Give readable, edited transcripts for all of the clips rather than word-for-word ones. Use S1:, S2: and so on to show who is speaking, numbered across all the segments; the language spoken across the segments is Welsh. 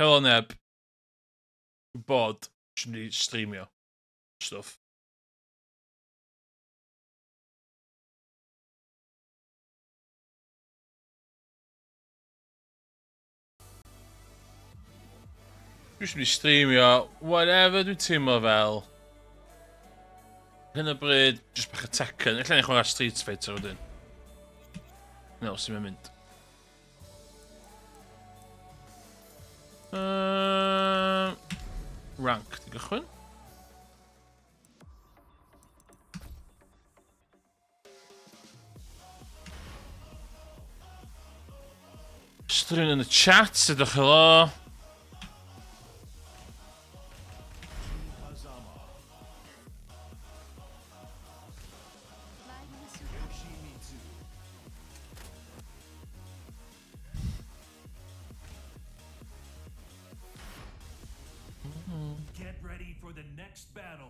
S1: Helo neb. Bod. Swn i streamio. Stuff. Dwi'n mynd i streamio whatever dwi'n teimlo fel. Hyn o bryd, jyst bach y Tekken. Ella ni chwarae Street Fighter wedyn. No, sy'n mynd. Rank, di gychwyn? Rhywun yn y chat, ydych helo.
S2: Get ready for the next battle.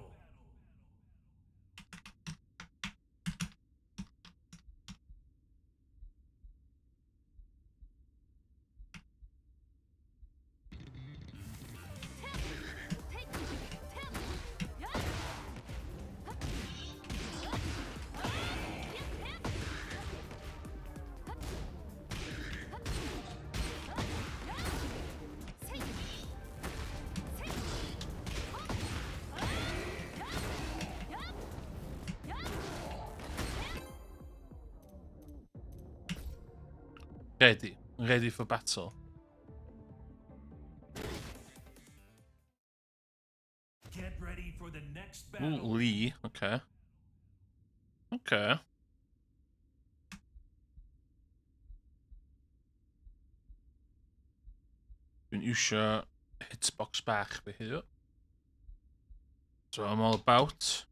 S1: Ready. Ready for battle.
S2: Get ready for the next battle.
S1: Ooh, Lee. Okay. Okay. Dwi'n iwsio hitbox bach fe hyd. So I'm all about.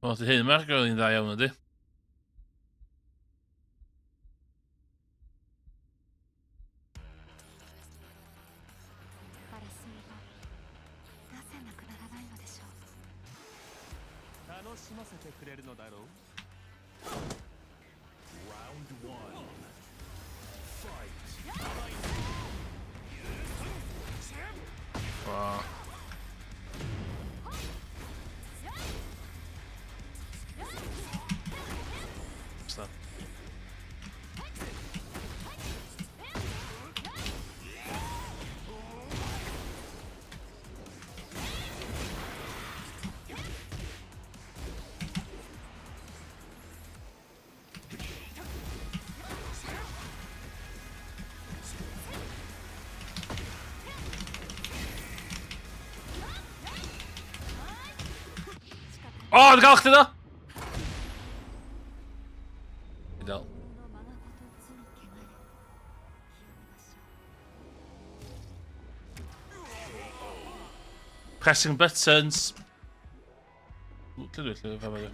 S1: O, di hyn mae'r gael un dda iawn ydy.
S2: Round one. Fight.
S1: Wow. Stop. O, dwi'n gael chdi do! Idol. Pressing buttons. Lle dwi'n lle fa fe?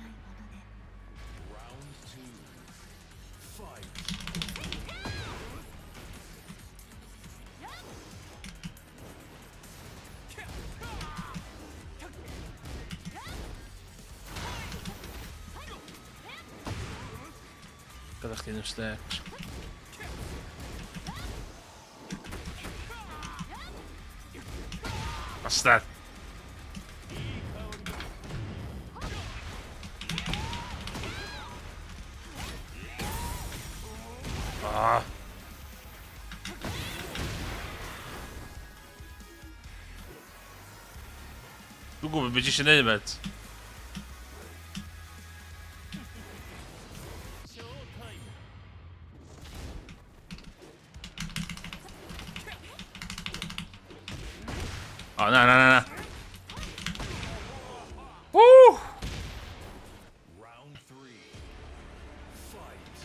S2: Round two. Fight.
S1: Gadach chdi'n y steps. Bastard. Ah. Dwi'n gwybod beth eisiau neud, met. O, na. Woo!
S2: Round three. Fight.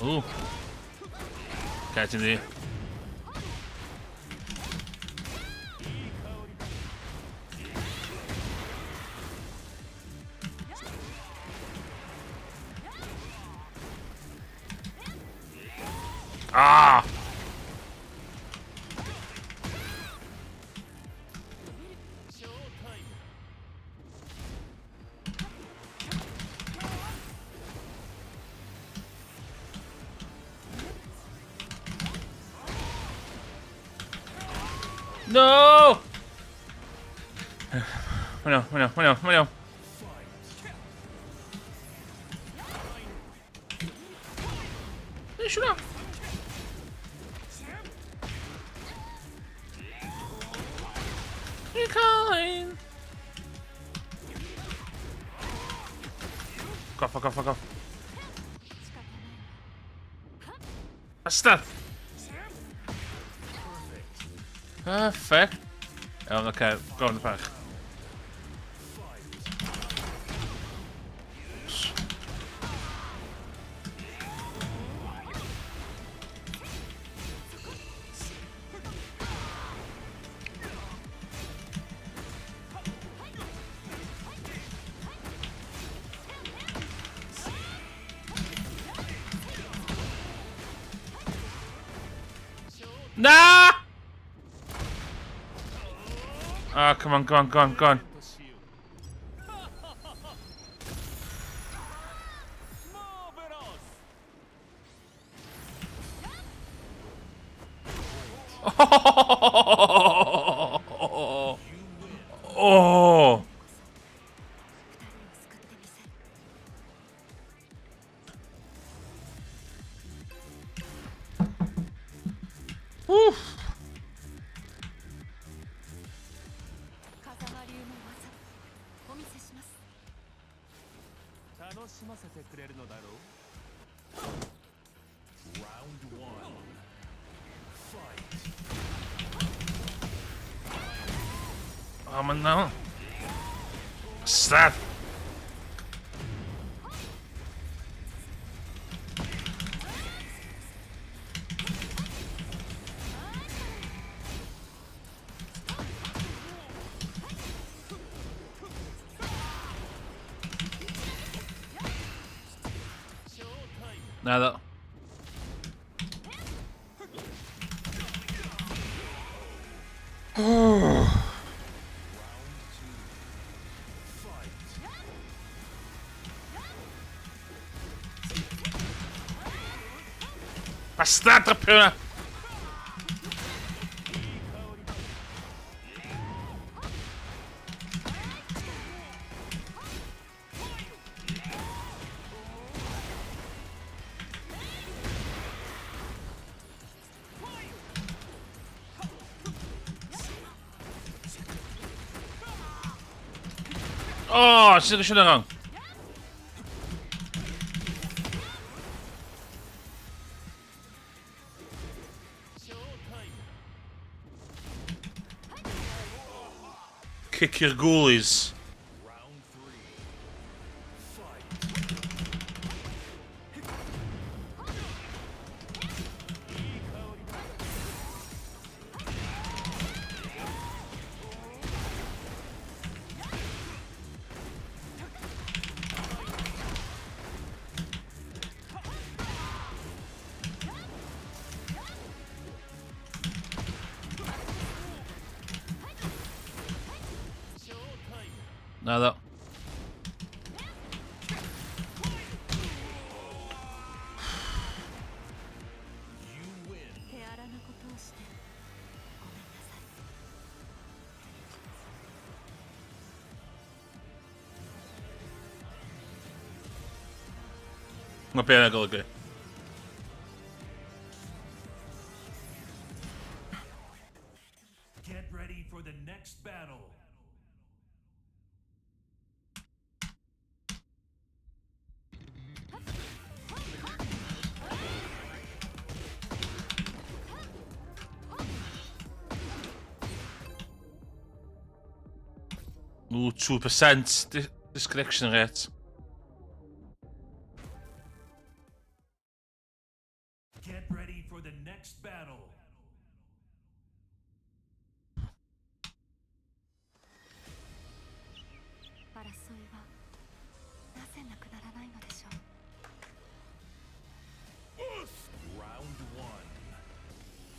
S1: Ooh. Catching the. Ah! No! Bueno. Şuna. Recline. Fuck off. Basta! Perfect. Ja, okej, gå in weg. Nah! Ah, come on. Oh! Oof.
S3: 風間流の技お見せします。
S2: 楽しませてくれるのだろう。Round 1 Fight.
S1: Oh, man, no. Stat. Nada. Basta, trappeura! Oh, zit er schon lang. Kick your ghoulies.
S2: Round 3 Fight.
S1: Nada.
S2: You win.
S3: 手荒なことをしてごめんなさい。
S1: Uma pena aquele aqui.
S2: Get ready for the next battle.
S1: Ooh, 2% disconnection rate.
S2: Get ready for the next battle.
S3: 争いはなぜなくならないのでしょう。
S2: Round 1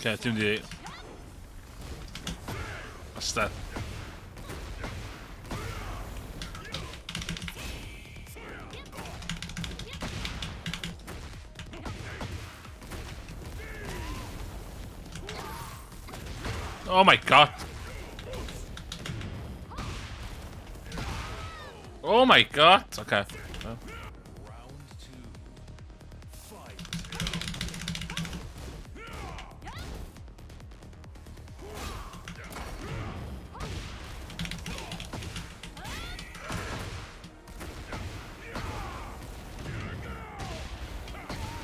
S1: Okay, dim di. Basta. Oh my god. Oh my god. Okay. Well.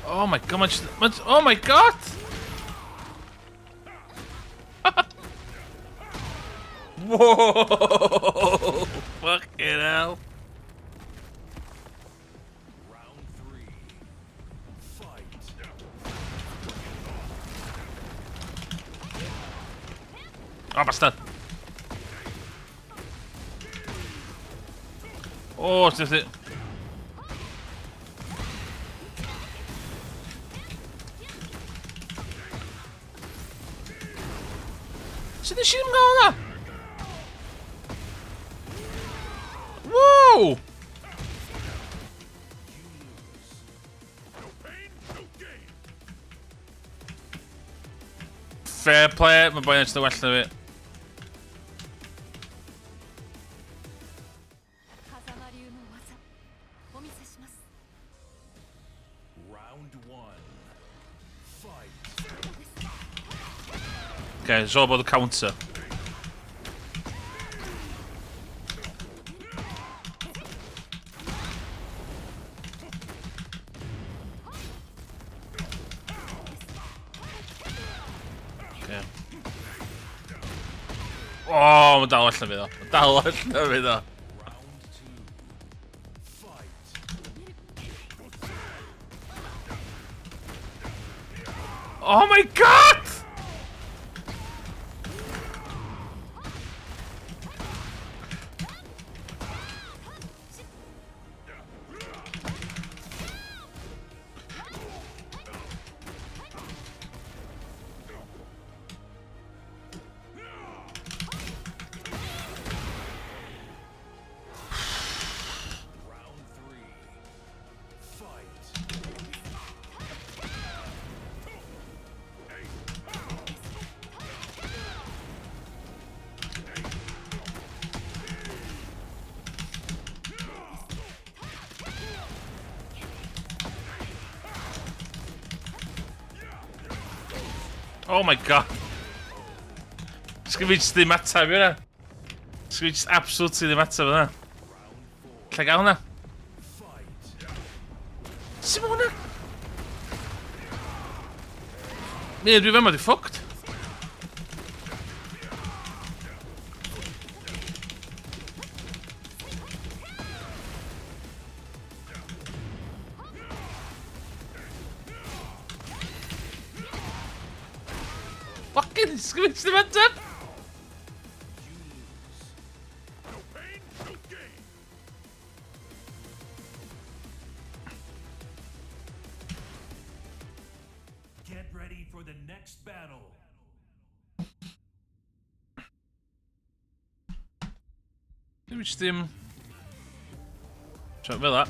S1: Oh my god, much, oh my god! Whoa! Fucking hell.
S2: Round 3. Fight.
S1: Oh, bastard. Oh, it's just it. Sut nes i ddim gael hwnna? Whoa! Fair play, mae boi'n edrych well na fi.
S3: 風間流の技お見せします
S2: Round 1. Fight.
S1: Okay, it's all about the counter. Okay. Oh, mae dal well na fi ddo. Mae dal well na fi ddo.
S2: Round 2. Fight.
S1: Oh my god!
S2: Round 3. Fight.
S1: Oh my god. Sgyn fi jyst ddim ateb i hwnna. Sgyn fi jyst absolutely ddim ateb i hwnna. Lle gael hwnna?
S2: Fight.
S1: Sut mae hwnna? Mi, dwi fe ma di ffucked. Fucking sgyn fi jyst ddim ateb.
S2: Get ready for the next battle.
S1: Dwi jyst ddim... Siarad fel that.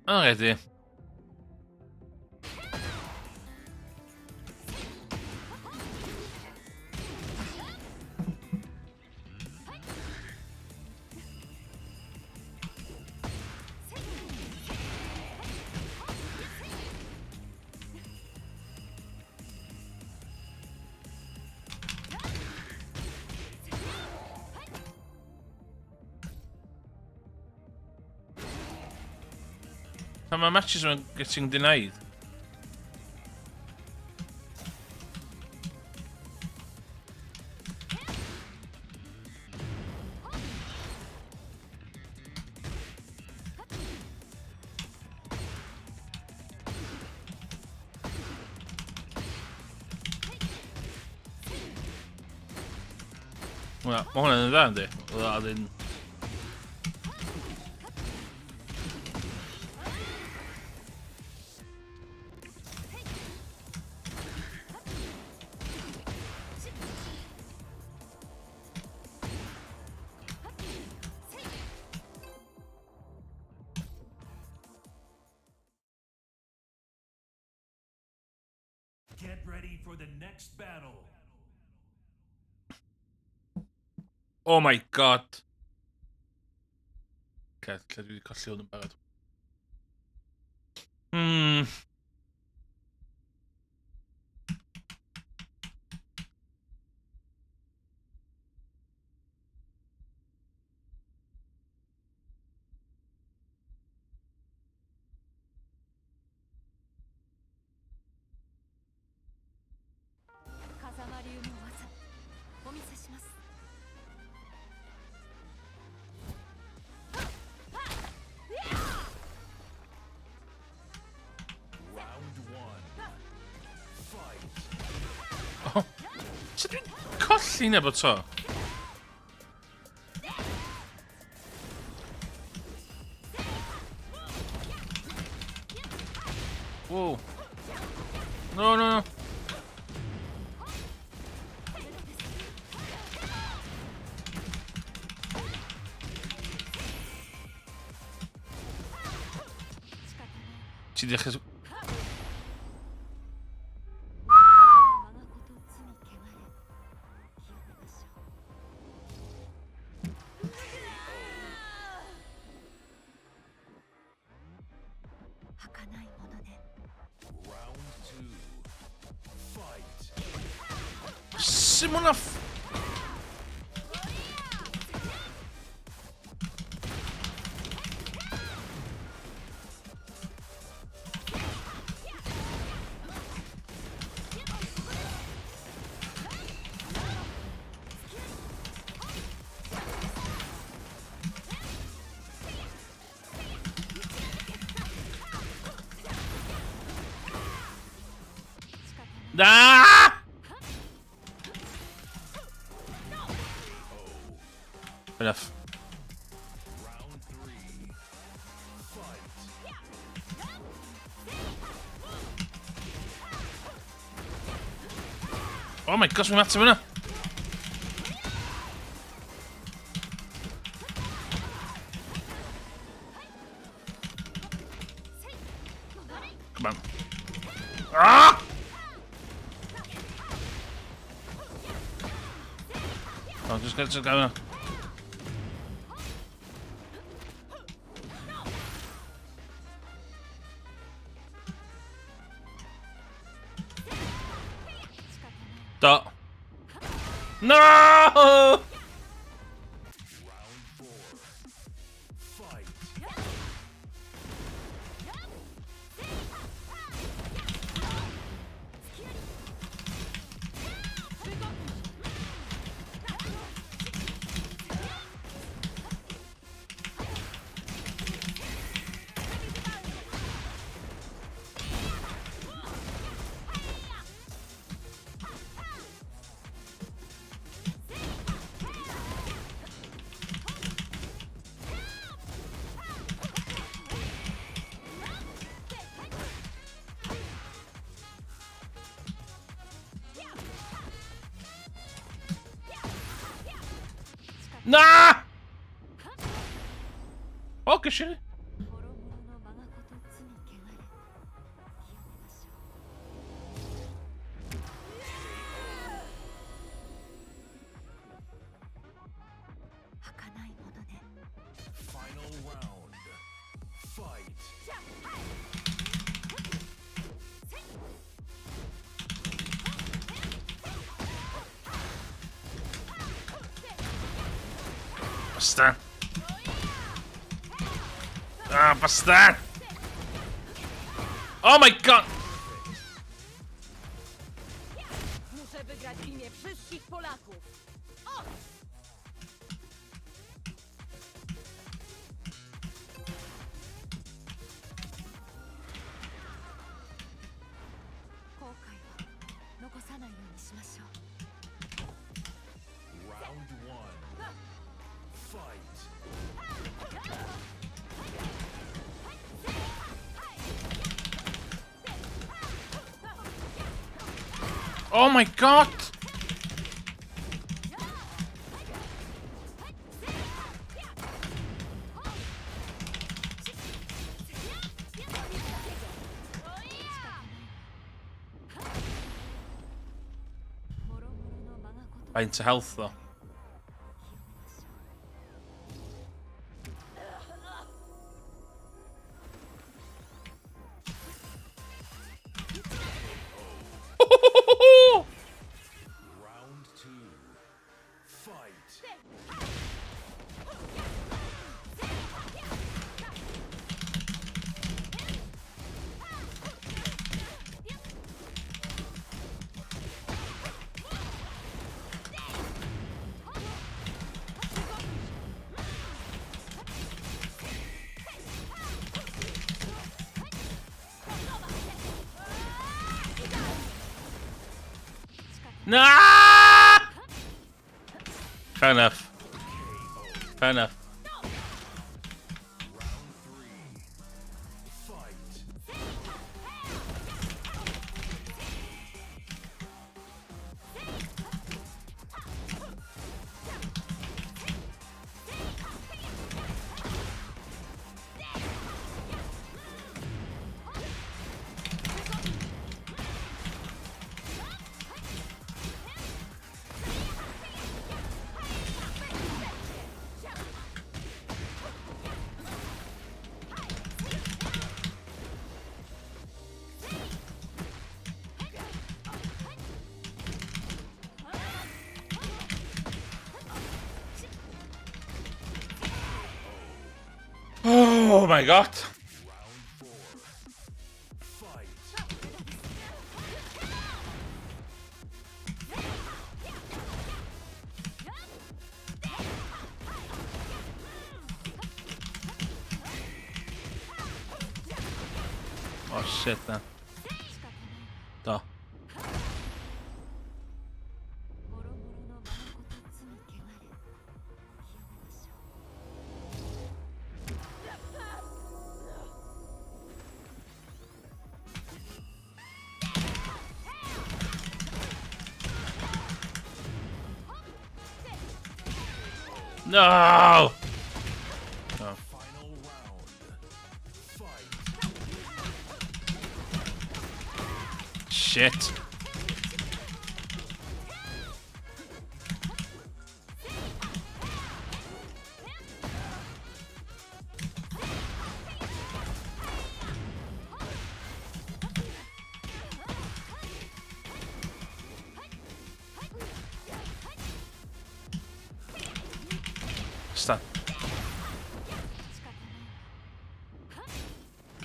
S1: Alrighty. Pan mae matches yn getting denied. Wel, mae hwnna'n yn dda, yndi? Oedd yn...
S2: Get ready for the next battle.
S1: Oh my god. Lle dwi wedi colli hwn yn barod.
S2: Round one. Fight.
S1: Sut dwi'n colli neb o to? Whoa. No, no, no. Ti dechrau...
S2: Round two. Fight.
S1: Simona... Ah! Enough.
S2: Round three. Fight.
S1: Oh my gosh, mae'n match yma. Come on. Ah! Oh, just go now. Dot. No!
S2: Round four. Fight.
S1: Nah! Oh, good shit.
S2: Final round. Fight.
S1: Basta. Ah, basta. Oh my god!
S3: Muszę wygrać w imię wszystkich Polaków. O! Kołkaj wa nokosanai you ni shimashou.
S2: Round one. Fight.
S1: Oh my god! Into health though.
S2: Round two. Fight.
S1: Nah! Fair enough. Fair enough.
S2: Round three. Fight.
S1: Oh my god!
S2: Round four. Fight.
S1: Oh shit, man. Duh. No! Oh.
S2: Final round. Fight.
S1: Shit. Stop.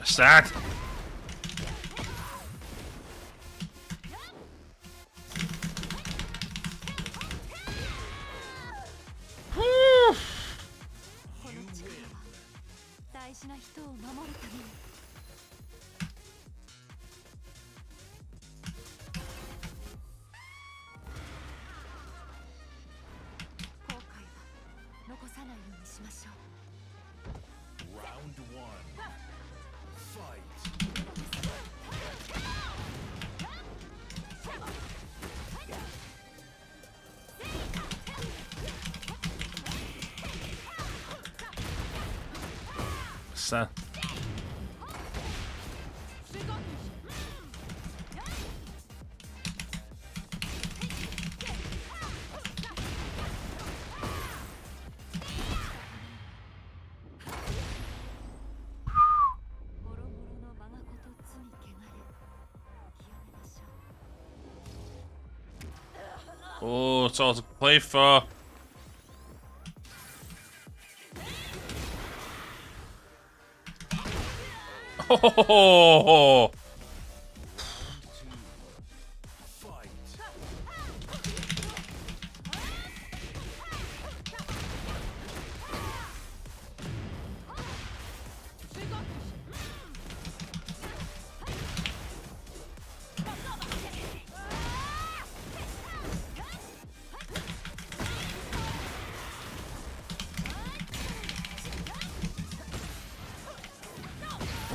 S1: Start. Woo.
S3: この力は大事な人を守るために。後悔は残さないようにしましょう。
S2: Round one. Fight.
S1: So. Oh, it's all to play for. Oh,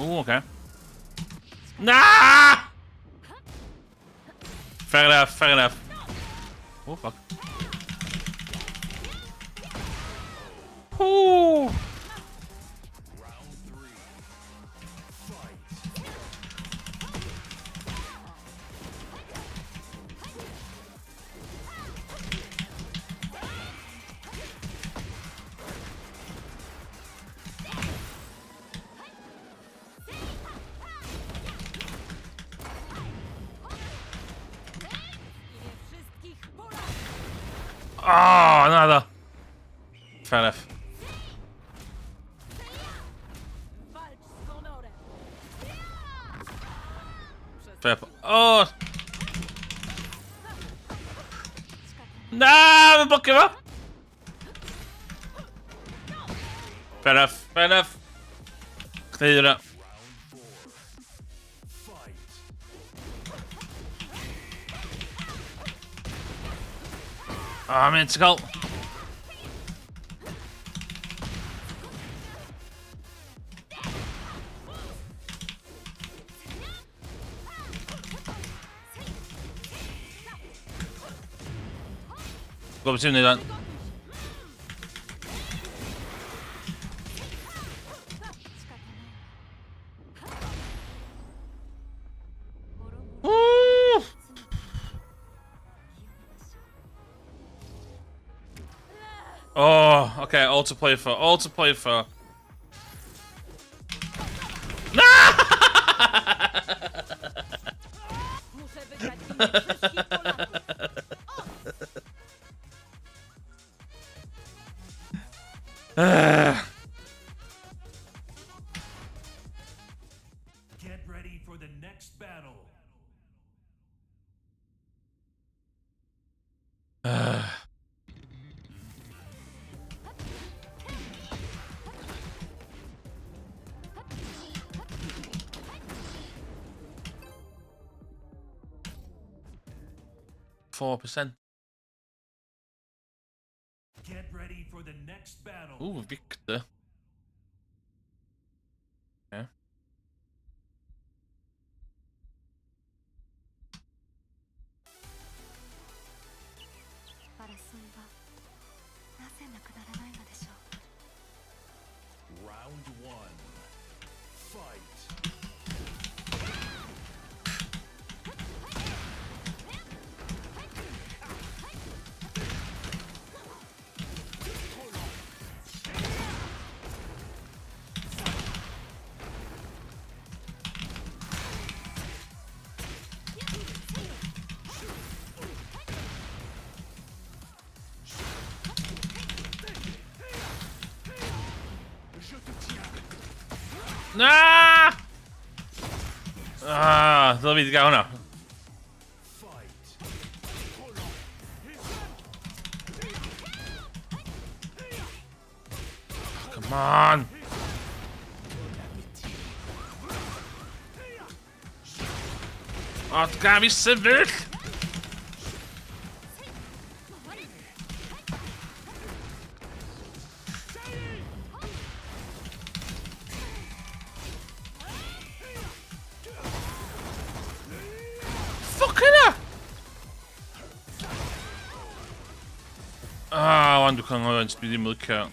S1: Ooh, okay. Nah! Fair enough, fair enough. Oh, fuck. Ooh. Oh, nada. Fair enough. Fair. Oh! Nah, fuck him up. Fair enough, fair enough. Clear it. Oh, I'm in skull. Go between then. Woo! Oh, okay. All to play for. All to play for.
S2: Get ready for the next battle.
S1: 4%.
S2: Get ready for the next battle.
S1: Victor. Okay.
S2: Round one. Fight.
S1: Nah! Ah, they'll be going up. Come on. Oh, det kan vi Cymru. Ah, du kan ha en speedy milk out.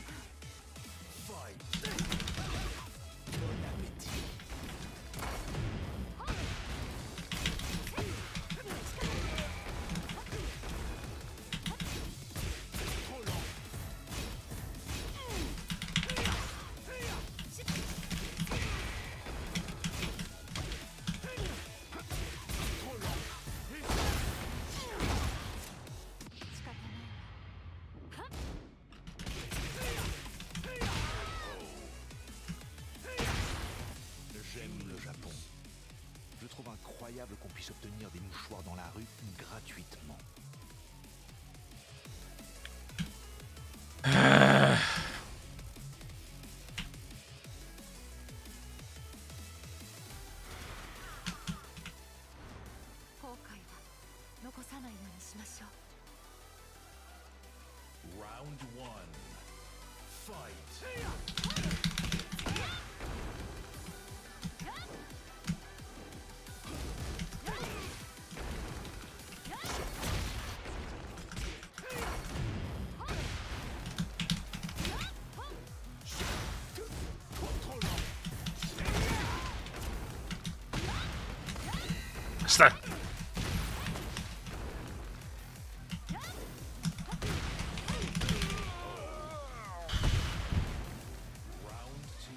S4: Incroyable qu'on puisse obtenir des mouchoirs dans la rue gratuitement.
S2: Round one. Fight.
S1: Stop.
S2: Round 2.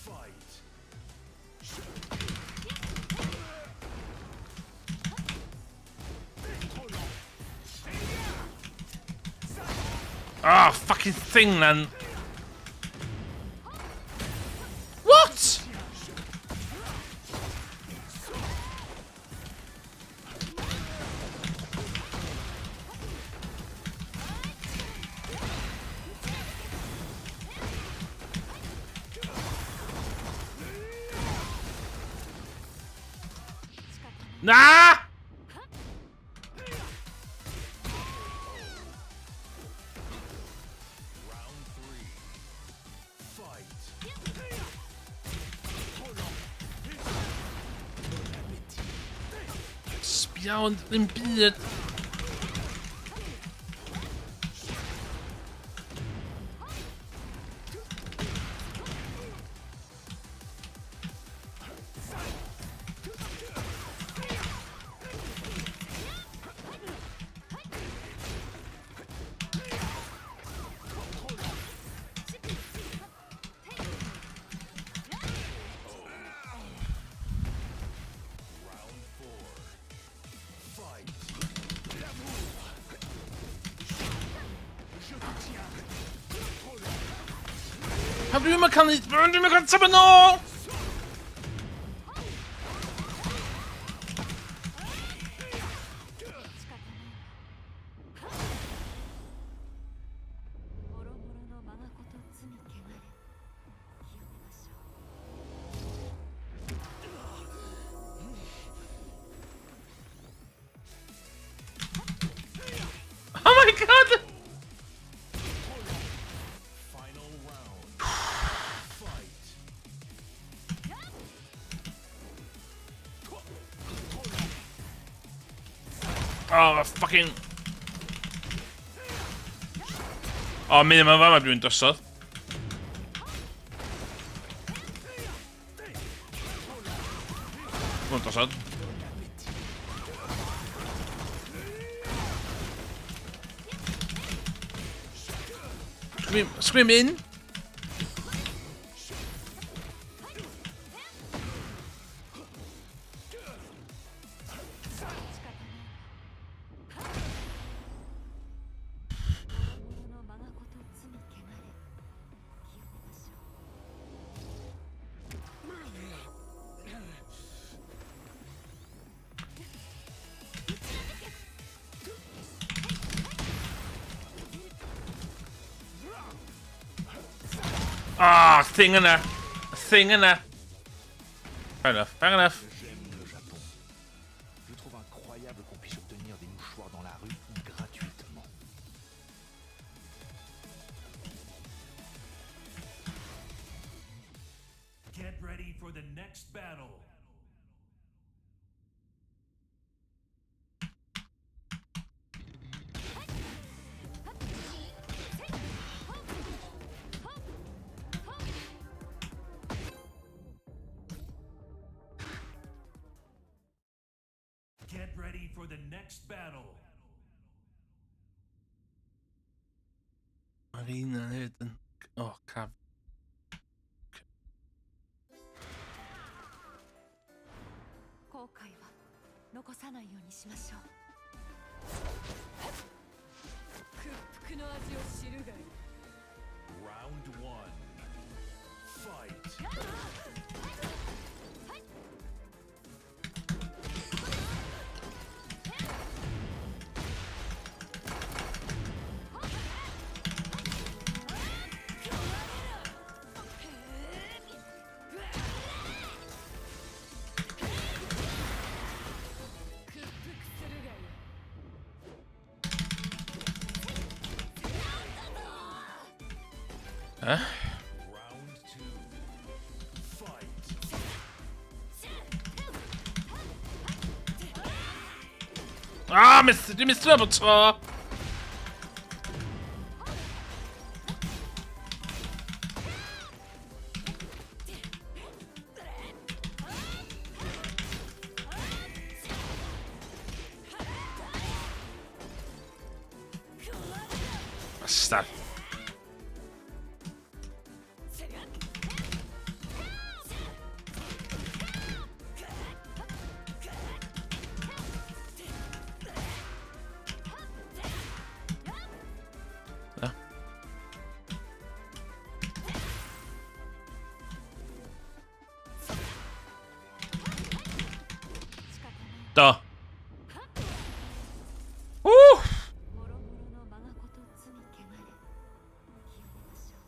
S2: Fight.
S1: Ah, fucking thing, man. What? Nah!
S2: Round 3. Fight.
S1: Spjån den biet.
S2: Round 4. Fight.
S1: Har du mekanik? Har du mekanik? Sabino! Oh my god!
S2: Final round. Fight.
S1: Oh, fucking... Oh, minimum var man inte så. Inte så. Scream in. Ah, thing in there. Thing in there. Fair enough. Fair enough.
S4: J'aime le Japon. Je trouve incroyable qu'on puisse obtenir des mouchoirs dans la rue gratuitement.
S2: Get ready for the next battle. Get ready for the next battle.
S1: Marina heter... Åh, kav.
S3: 後悔は残さないようにしましょう。屈服の味を知るがいい。
S2: Round 1. Fight.
S1: Huh?
S2: Round 2. Fight.
S1: Ah, du missade över två. Bastard. Da.
S3: もろもろの我がこと罪汚れ清めましょ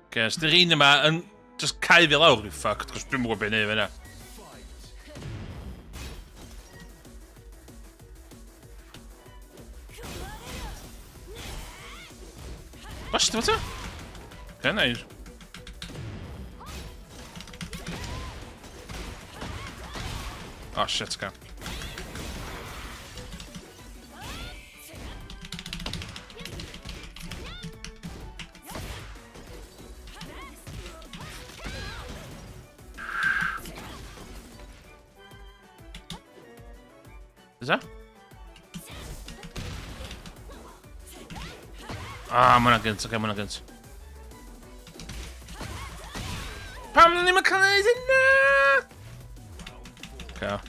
S3: う
S1: Oké, als de rine maar een... Dus Kai wil ook, fuck. Het kost meer binnen, hè. Was het, wat? Oké, nee. Oh shit, oké. Is dat? Ah, maar against. Oké, maar against. Pam, niet meer kan lezen. Oké.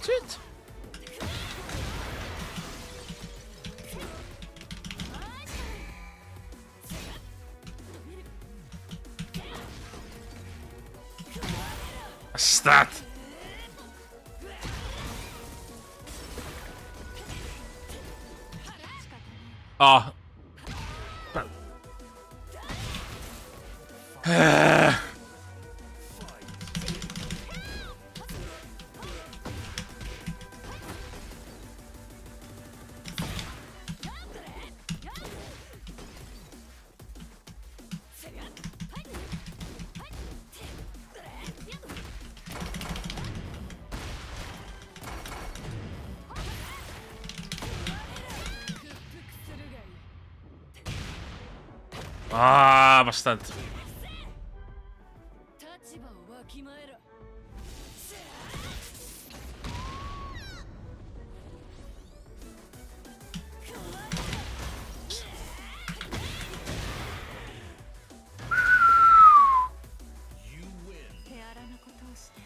S1: Shit. Staat. Ah. Ah, bastante.
S3: 立場をわきまえろ 手荒なことをして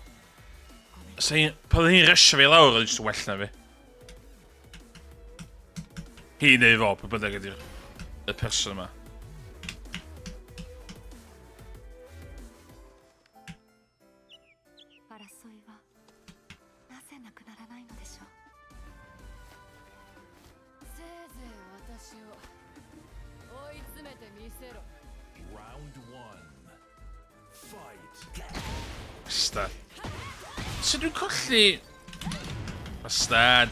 S3: ごめん
S1: Zijn Pauline rusje weer Laura dus te wachten hebben. Hier even op, wat denk je hier? Het persen maar.
S3: 争いはなぜなくならないのでしょうせいぜい私を追い詰めてみせろ
S2: Round 1. Fight.
S1: Bastard. Ze doen colli. Bastard.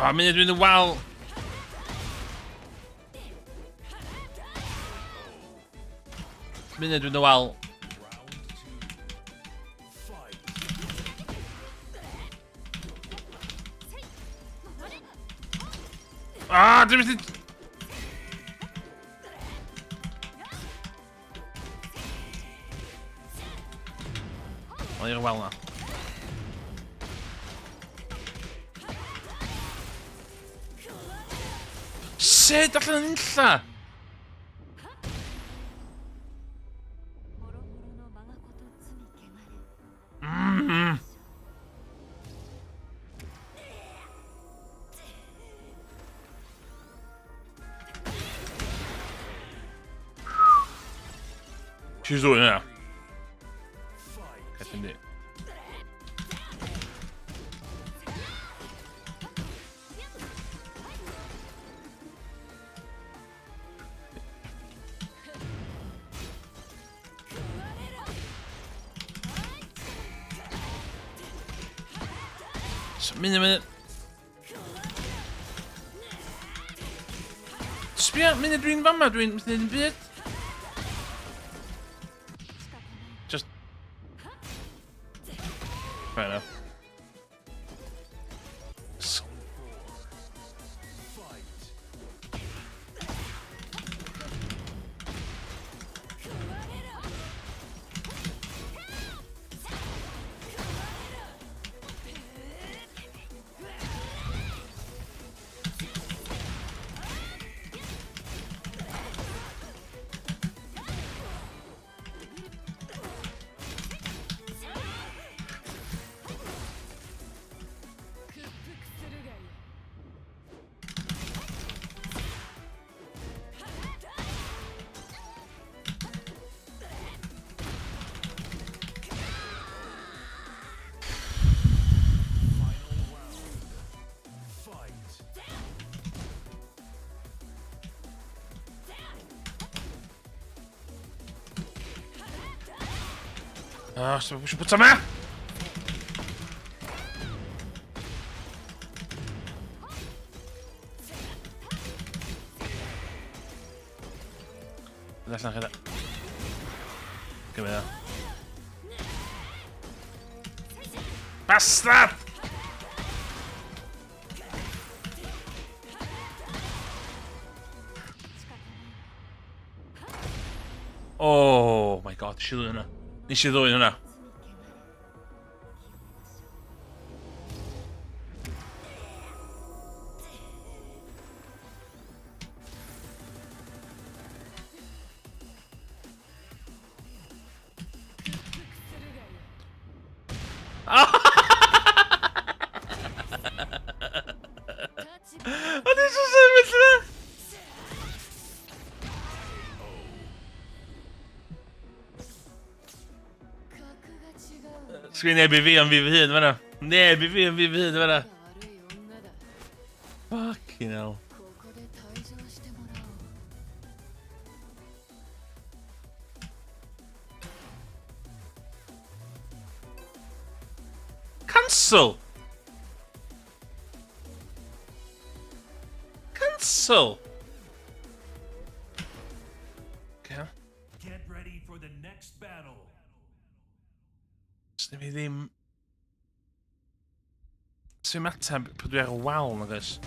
S1: Oh, meneer doing the wal. Meneer doing the wal.
S2: Round 2. Fight.
S1: Ah, dit is niet. Oh, hier wel nou. Shit, dat is een insta.
S3: もろもろの我がこと罪汚れ
S1: Mm. She's doing it.
S2: Fight.
S1: I think it. Minute. Dwi yn mynd dwi'n fama, dwi'n mynd i'n byd. Just... Fair enough. Ah, so muszę put sama! That's not gonna... Give me that. Bastard! Oh my god, she doing it. Nes I ddwyn hwnna. O'n i jyst yn mynd yna. Sgwyn neb I fi ond fi fy hun fan'na. Neb I fi ond fi fy hun fan'na. Fucking hell. Cancel! Cancel! Okay.
S2: Get ready for the next battle.
S1: Sdim I ddim... Sdim ateb pan dwi ar y wal nag oes.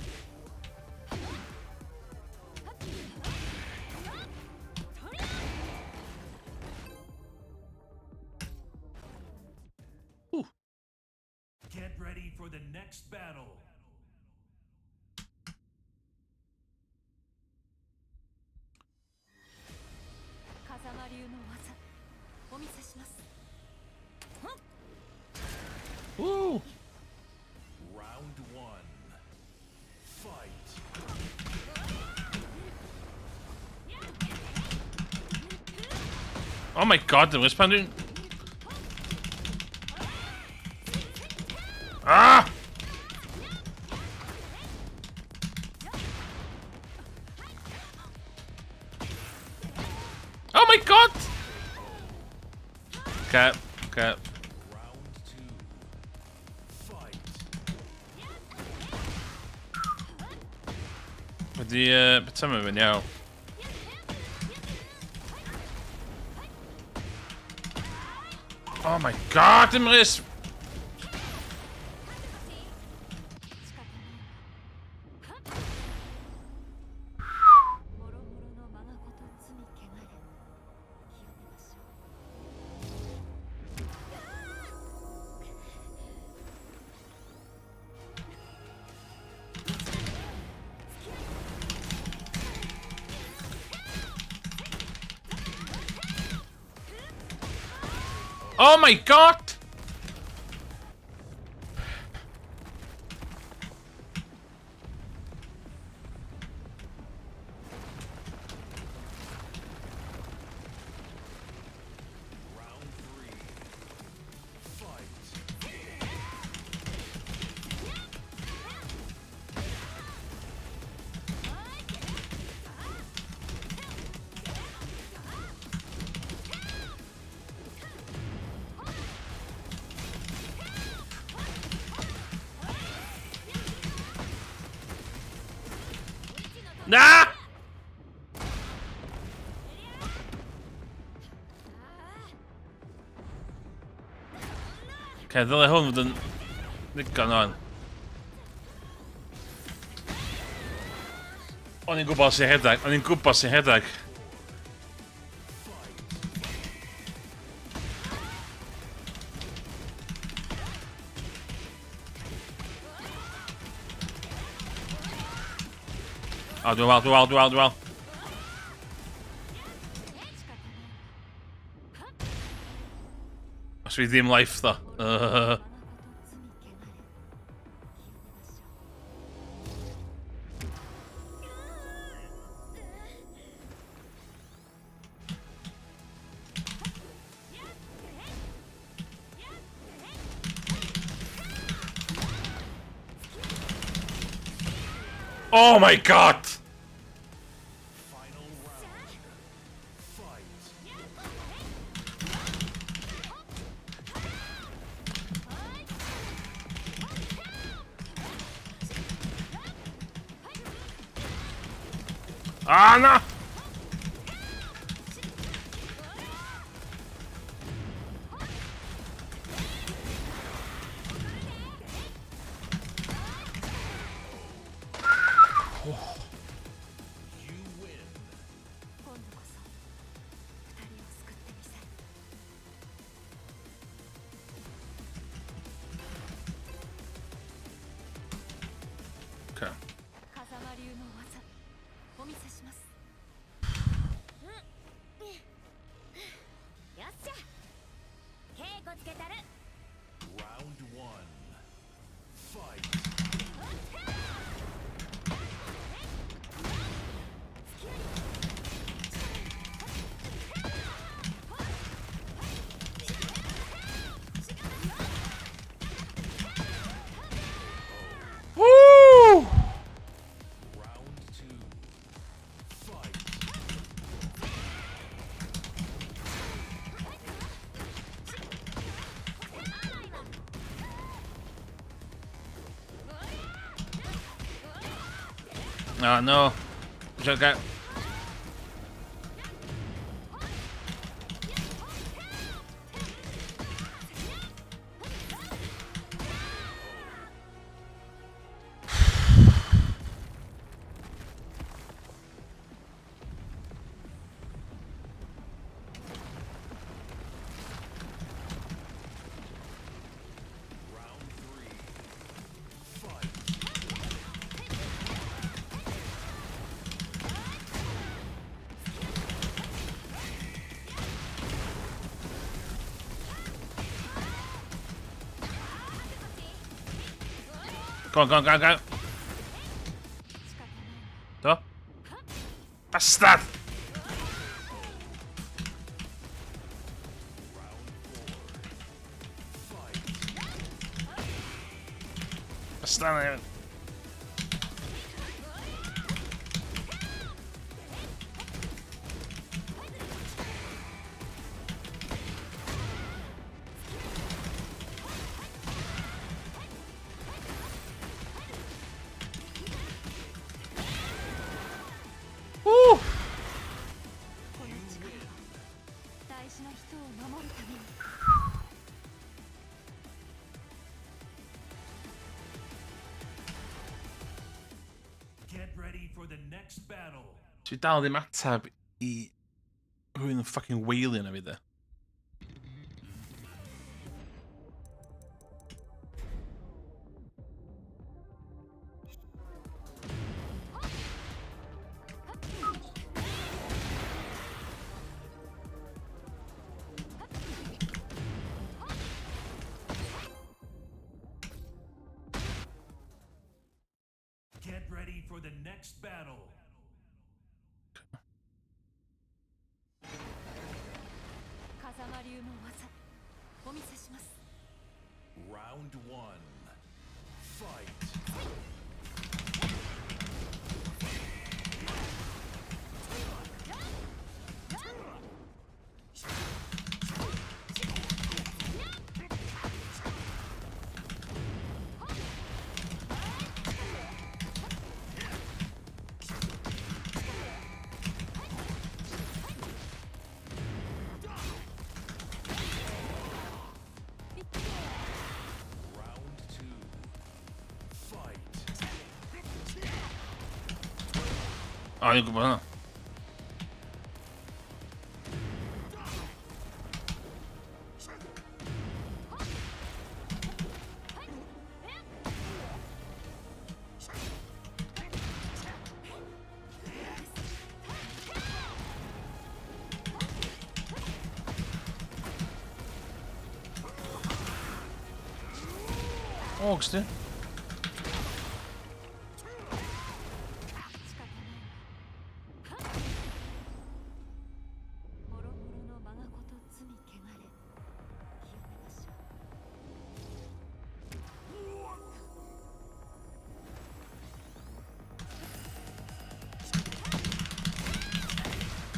S2: Get ready for the next battle.
S1: Woo!
S2: Round one. Fight.
S1: Oh my god, what's pan dwi'n... Ah! Oh my god! Okay, okay.
S2: Round two. Fight.
S1: Wedi beth yma fy'n iawn. Oh my god, dim rhys! Oh my god!
S2: Round three. Fight.
S1: Nah! Okay, ddylai hwn fod yn ddigon o'n. O'n i'n gwybod sy'n hedag. O'n i'n gwybod sy'n hedag. O, dwi'n wel. Os fi ddim life, ddo. Oh my god!
S2: Final round. Fight.
S1: Ah, no!
S2: You win.
S3: 今度こそ二人を救ってみせる。
S1: Okay.
S3: 風間流の技お見せします。よっしゃ稽古つけたる。
S2: Round one. Fight.
S1: Woo!
S2: Round two. Fight.
S1: Oh no. Check out.
S2: Round three. Fight.
S1: Go on.
S3: 仕方ないわ。
S1: Do? Bastard! Bastard. Woo!
S3: この力は大事な人を守るために。
S2: Get ready for the next battle.
S1: Dwi dal ddim atab I rhywun yn fucking wailio na fi de.
S2: Get ready for the next battle.
S3: 風間流の技お見せします。
S2: Round one. Fight.
S1: Ja, det går bra. Åks det?
S3: もろもろの我がこと罪汚れ清めましょう。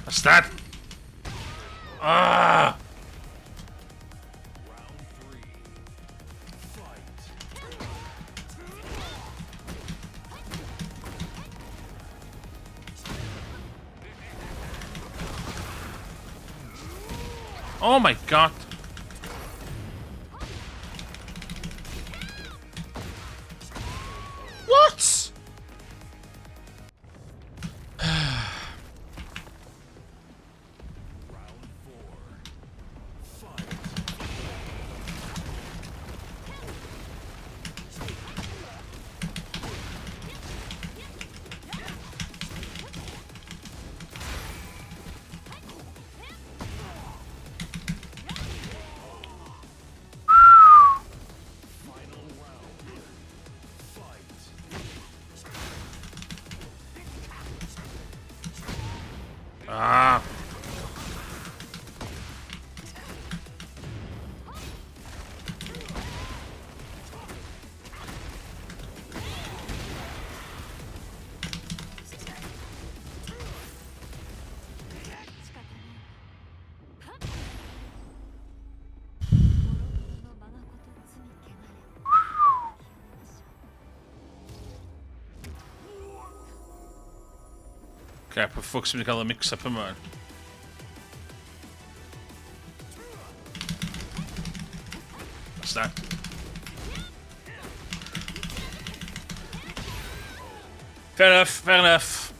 S1: What's that? Ah! Oh my god. What? Ah. Okay, på fuck som vi kaller mix-up på man. What's that? Fair enough, fair enough.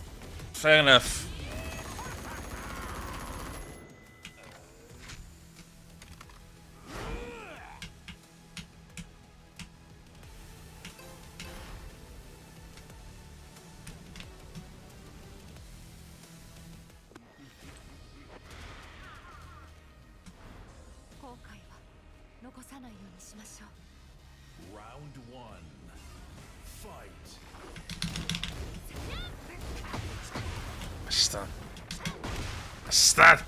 S1: Fair enough.
S2: Round one. Fight.
S1: What's that? What's that?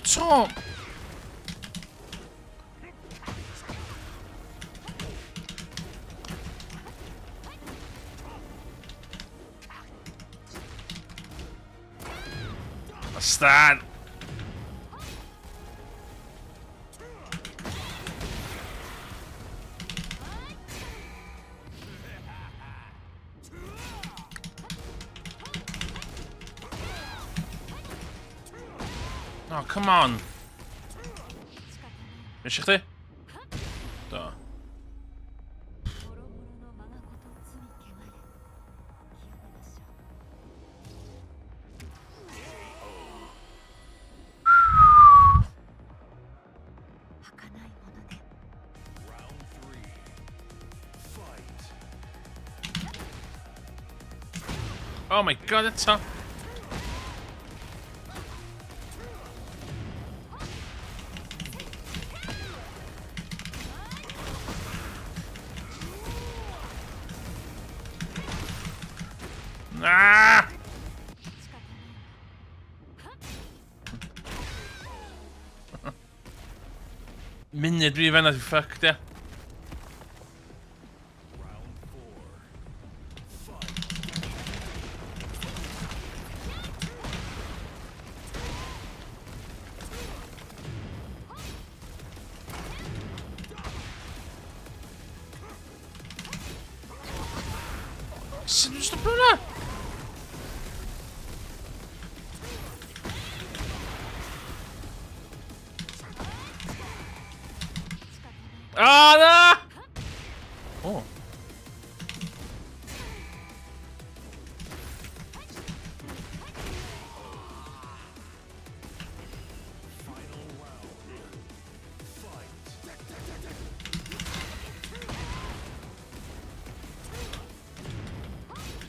S1: Top. What's that? Oh, come on. Wiesz ty? Da. Oh my god, that's tough. Ah! Minnet blir vänner till fuck det. Stop doing that! Ah, no! Oh.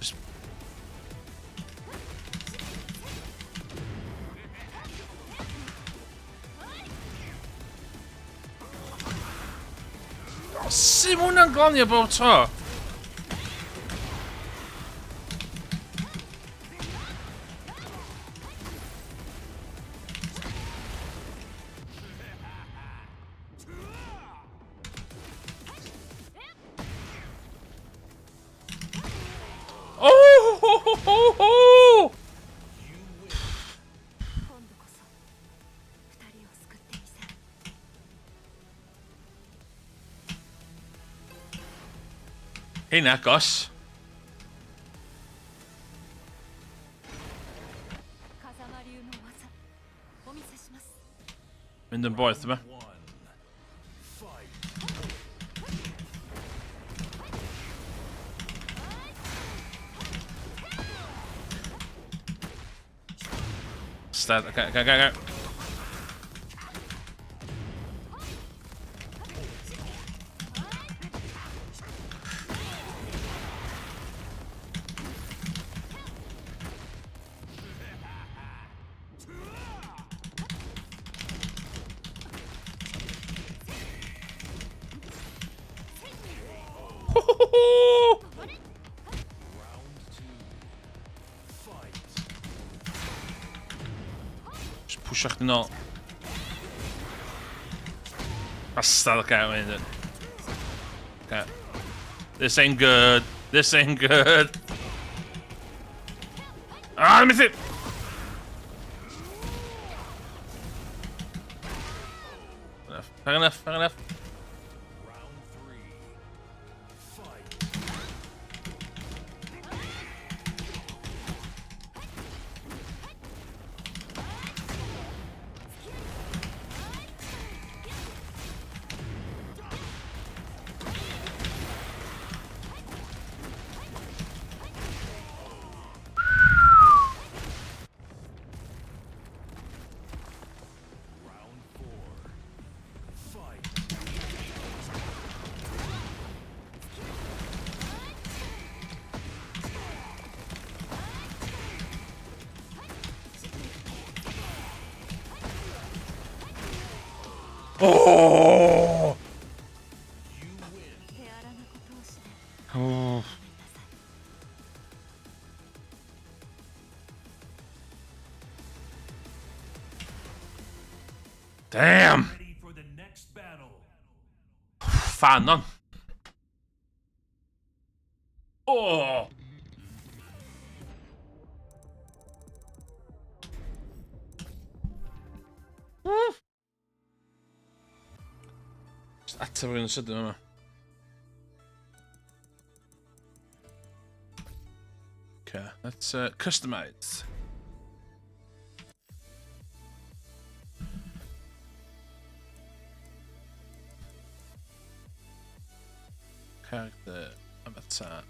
S1: Just... Sut ma' hwnna'n glanio bob tro? Oh! Ho, ho, ho, ho!
S3: 今度こそ二人を救ってみせる。
S1: Hynna, gosh.
S3: 風間流の技お見せします。
S1: Mynd yn boeth yma. Start, go. Just push Hamddenol. Bastard, I can't win it. Okay. This ain't good. This ain't good. Ah, I missed it! Fair enough. Oh!
S3: 手荒なことをして
S1: Oh. Damn!
S2: Ready for the next battle.
S1: Fan none. Oh! Just ateb rhywun yn sydyn yma. Okay, let's customize. Character avatar.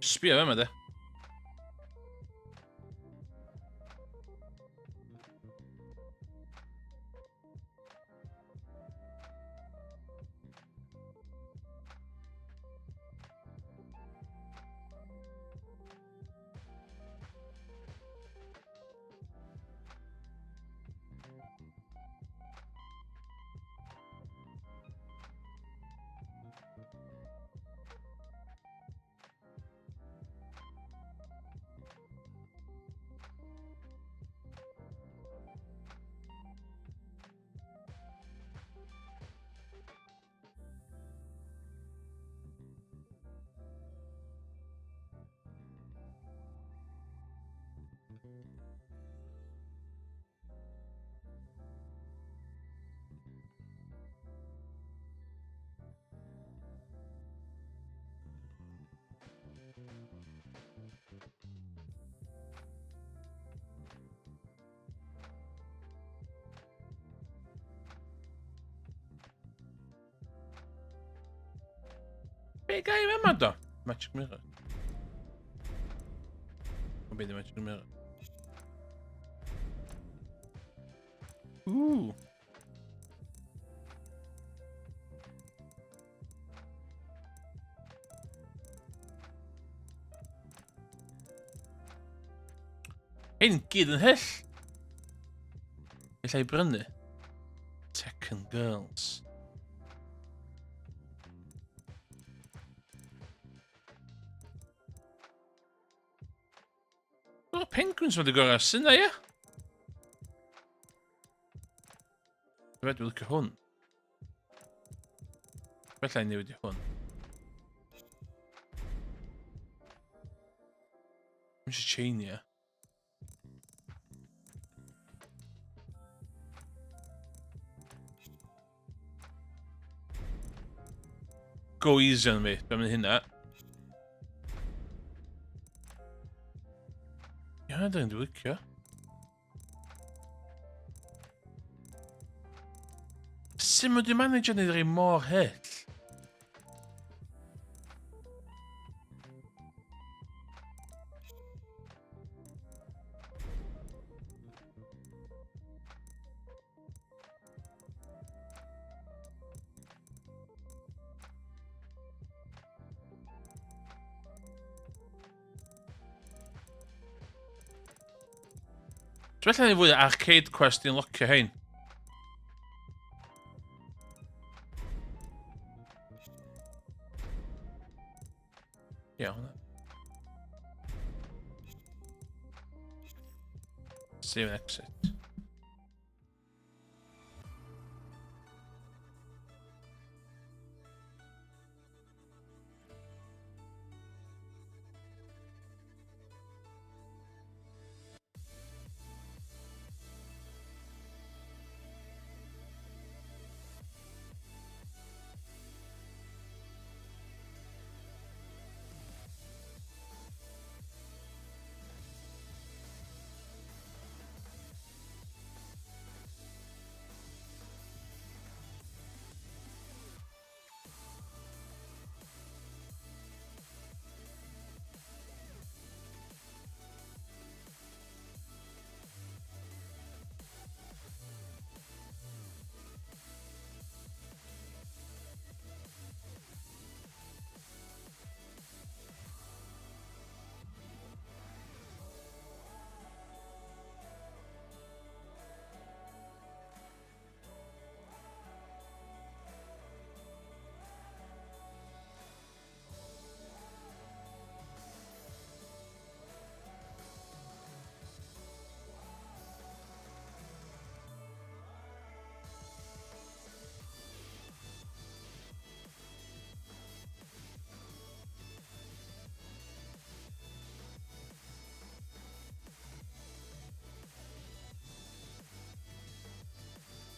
S1: Sbio fe, ma de. Be ga i yma do? Magic mirror. O be di magic mirror? Ooh. Hyn gyd yn hyll. Gallai brynu. Tekken Girls. O, penguins wedi gorau syna, ie? Fe dwi'n licio hwn. Felly newid i hwn. Mae'n eisiau chain, ie. Go easy on fi, dwi'n mynd hynna. Ie, dwi'n licio. Sut mae di manager neud rei mor hyll? Dwi'n felly ni fwy o arcade quest i'n locio hein. Iawn. Save and exit.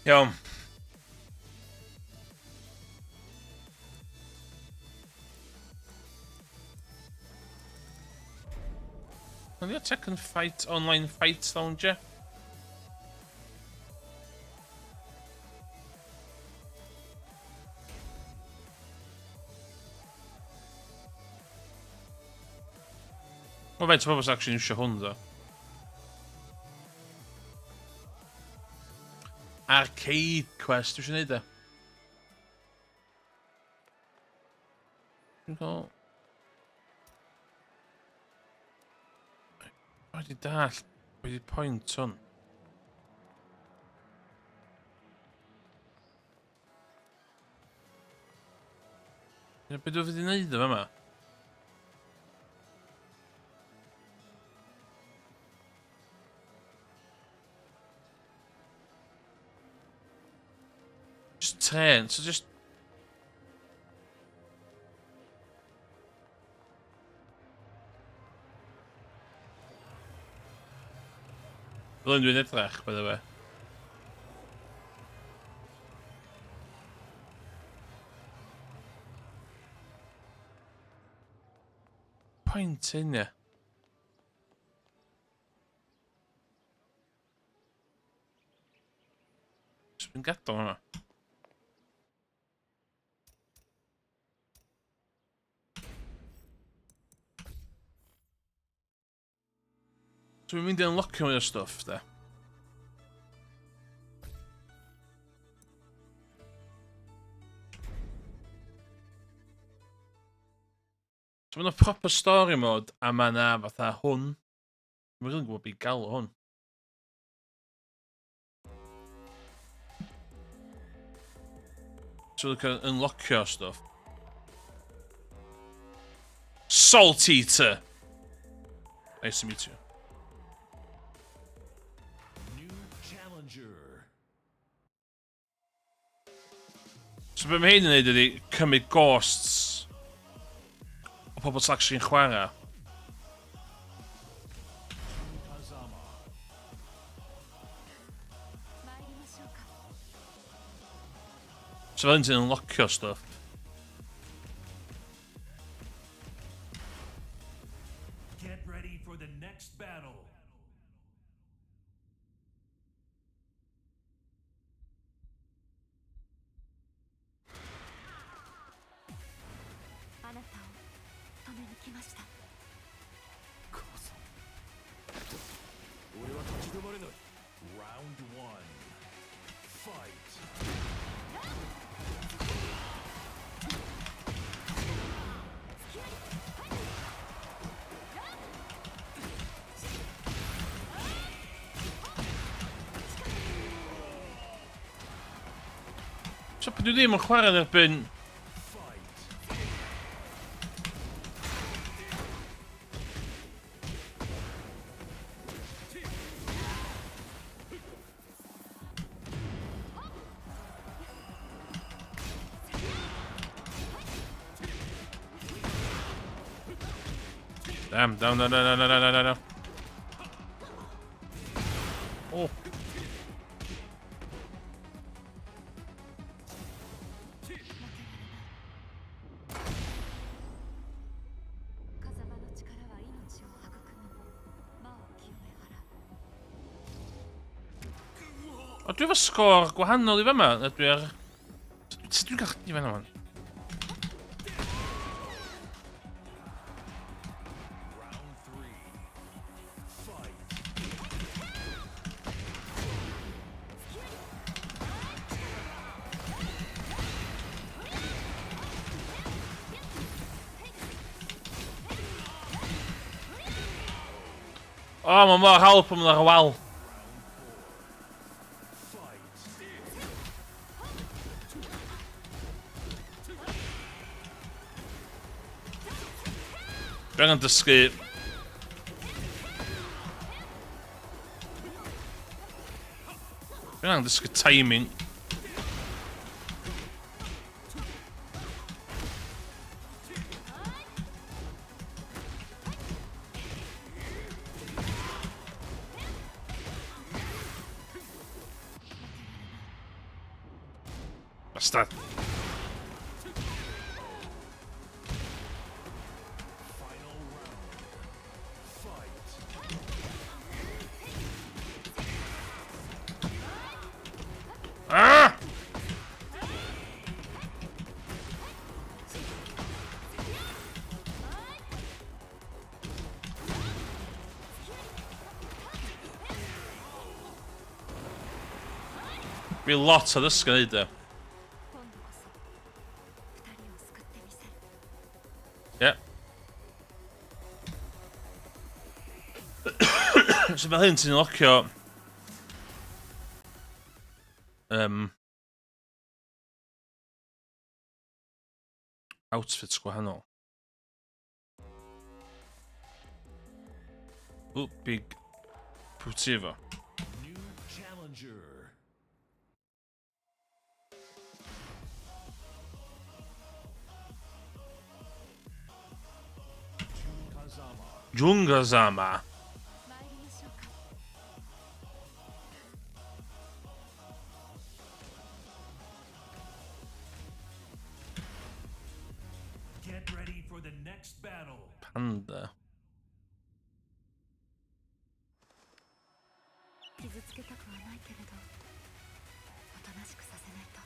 S1: Iawn. Ond ia Tekken Fight, online fight launcher. O faint o bobl sy'n actually iwsio hwn, ddo. Arcade quest, dwi eisiau neud e. Dwi'n gael... Wedi dall, wedi pwynt hwn. Beth dwi'n wedi neud o fe yma? Just turn, so just... Byddwn dwi'n edrych, by the way. Point in, ie. Dwi'n gadael hwnna. Dwi'n mynd i unlockio mwy o stuff, da. So mae'n proper story mode, a mae yna fatha hwn. Dwi'n rili'n gwybod beth i galw hwn. So dwi'n cael unlockio stuff. Salt Eater! Nice to meet you.
S2: New challenger.
S1: So be mae hyn yn neud ydi cymryd ghosts o pobl sy'n actually'n chwarae.
S2: Kazama.
S3: 参りましょうか
S1: So fel hyn ti'n unlockio stuff.
S2: Get ready for the next battle.
S3: あなたを止めに来ました
S2: 母さん。俺は立ち止まれない。Round 1. Fight.
S1: 'So pan dwi ddim yn chwarae yn erbyn
S2: Fight.
S1: Damn, no. Oh.
S3: 風間の力は命を育み魔を清め払う
S1: O, dwi efo sgôr gwahanol i fema, na dwi ar... Sut dwi'n gael chdi fan o'n?
S2: Round 3. Fight.
S1: O, mae mor hawdd pan mae'n ar y wal.
S2: Fight.
S1: Dwi angen dysgu... Dwi angen dysgu timing. Bastard.
S2: Final round. Fight.
S1: Ah! Be lot o ddysgu neud e.
S3: 今度こそ二人を救ってみせる
S1: So fel hyn ti'n unlockio outfits gwahanol. O, big pwti efo.
S2: New challenger. Kazama.
S1: Jungazama.
S3: 参りましょうか
S2: Get ready for the next battle.
S1: Panda.
S3: 傷つけたくはないけれどおとなしくさせないと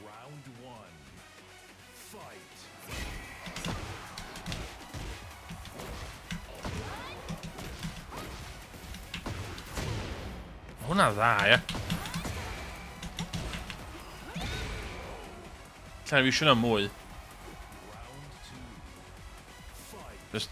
S2: Round 1. Fight.
S1: Hwnna dda, ia. Lla'n fi siwna mwy.
S2: Round 2. Fight.
S1: Just...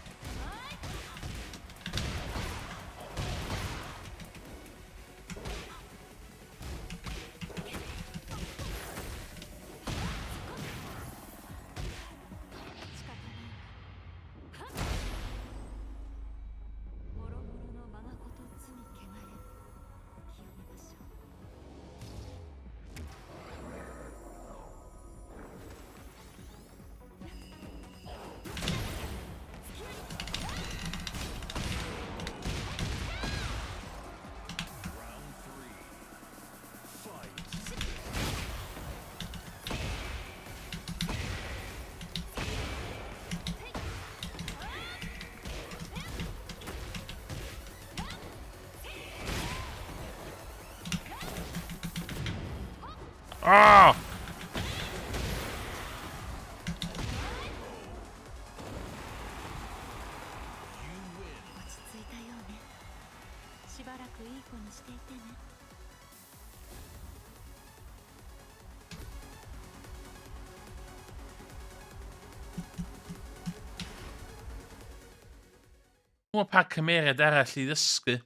S2: Round 3. Fight.
S1: Oh!
S2: You win.
S3: 落ち着いたようねしばらくいい子にしていてね
S1: Mae pa cymeriad arall i ddysgu.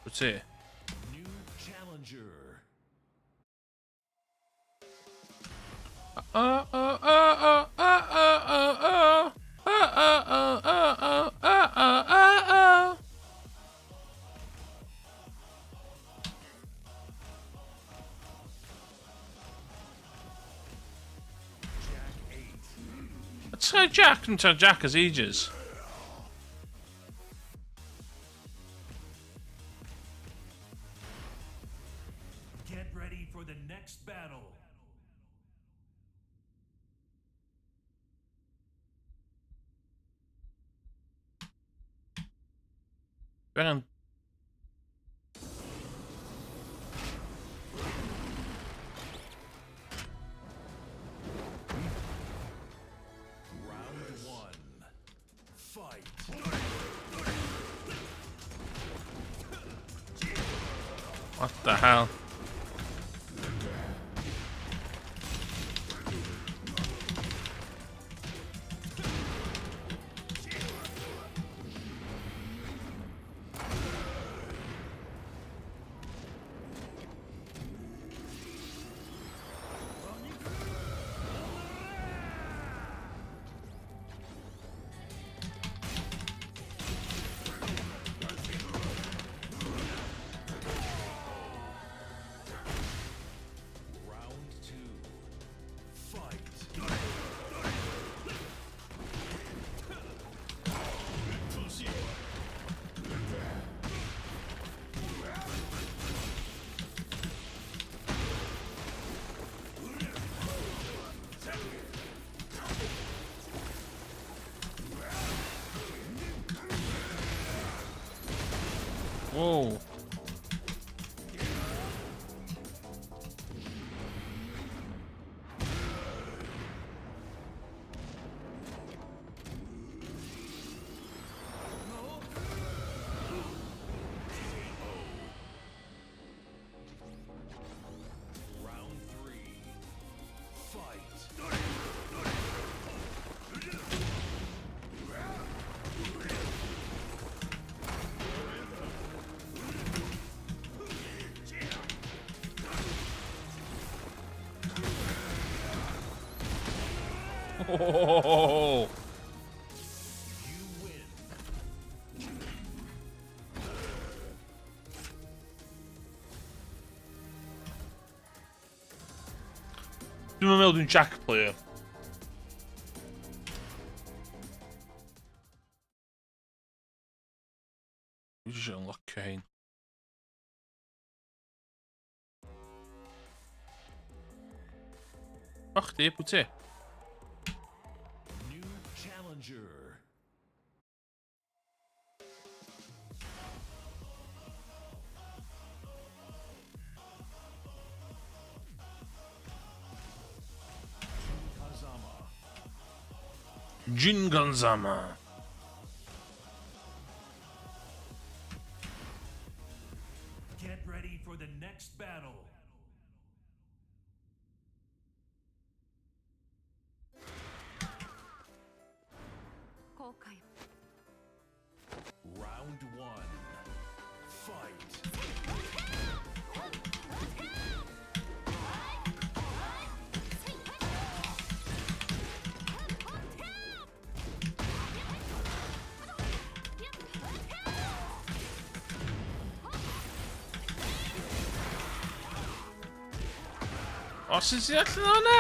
S1: Wyt ti?
S2: New challenger. Jack 8.
S1: Try Jack and try Jack as ages.
S2: Get ready for the next battle.
S1: Brennan.
S2: Round 1. Fight.
S1: What the hell?
S2: Round 2. Fight.
S1: Whoa.
S2: Round 3. Fight.
S1: Oh.
S2: You win.
S1: Dwi'n meddwl dwi'n Jack player. Dwi eisiau unlockio hein. O chdi, pwy ti?
S2: New challenger. Kazama.
S1: Jin Gonzama.
S2: Get ready for the next battle. Round one. Fight.
S1: O, sy'n sy'n allan o hwnna?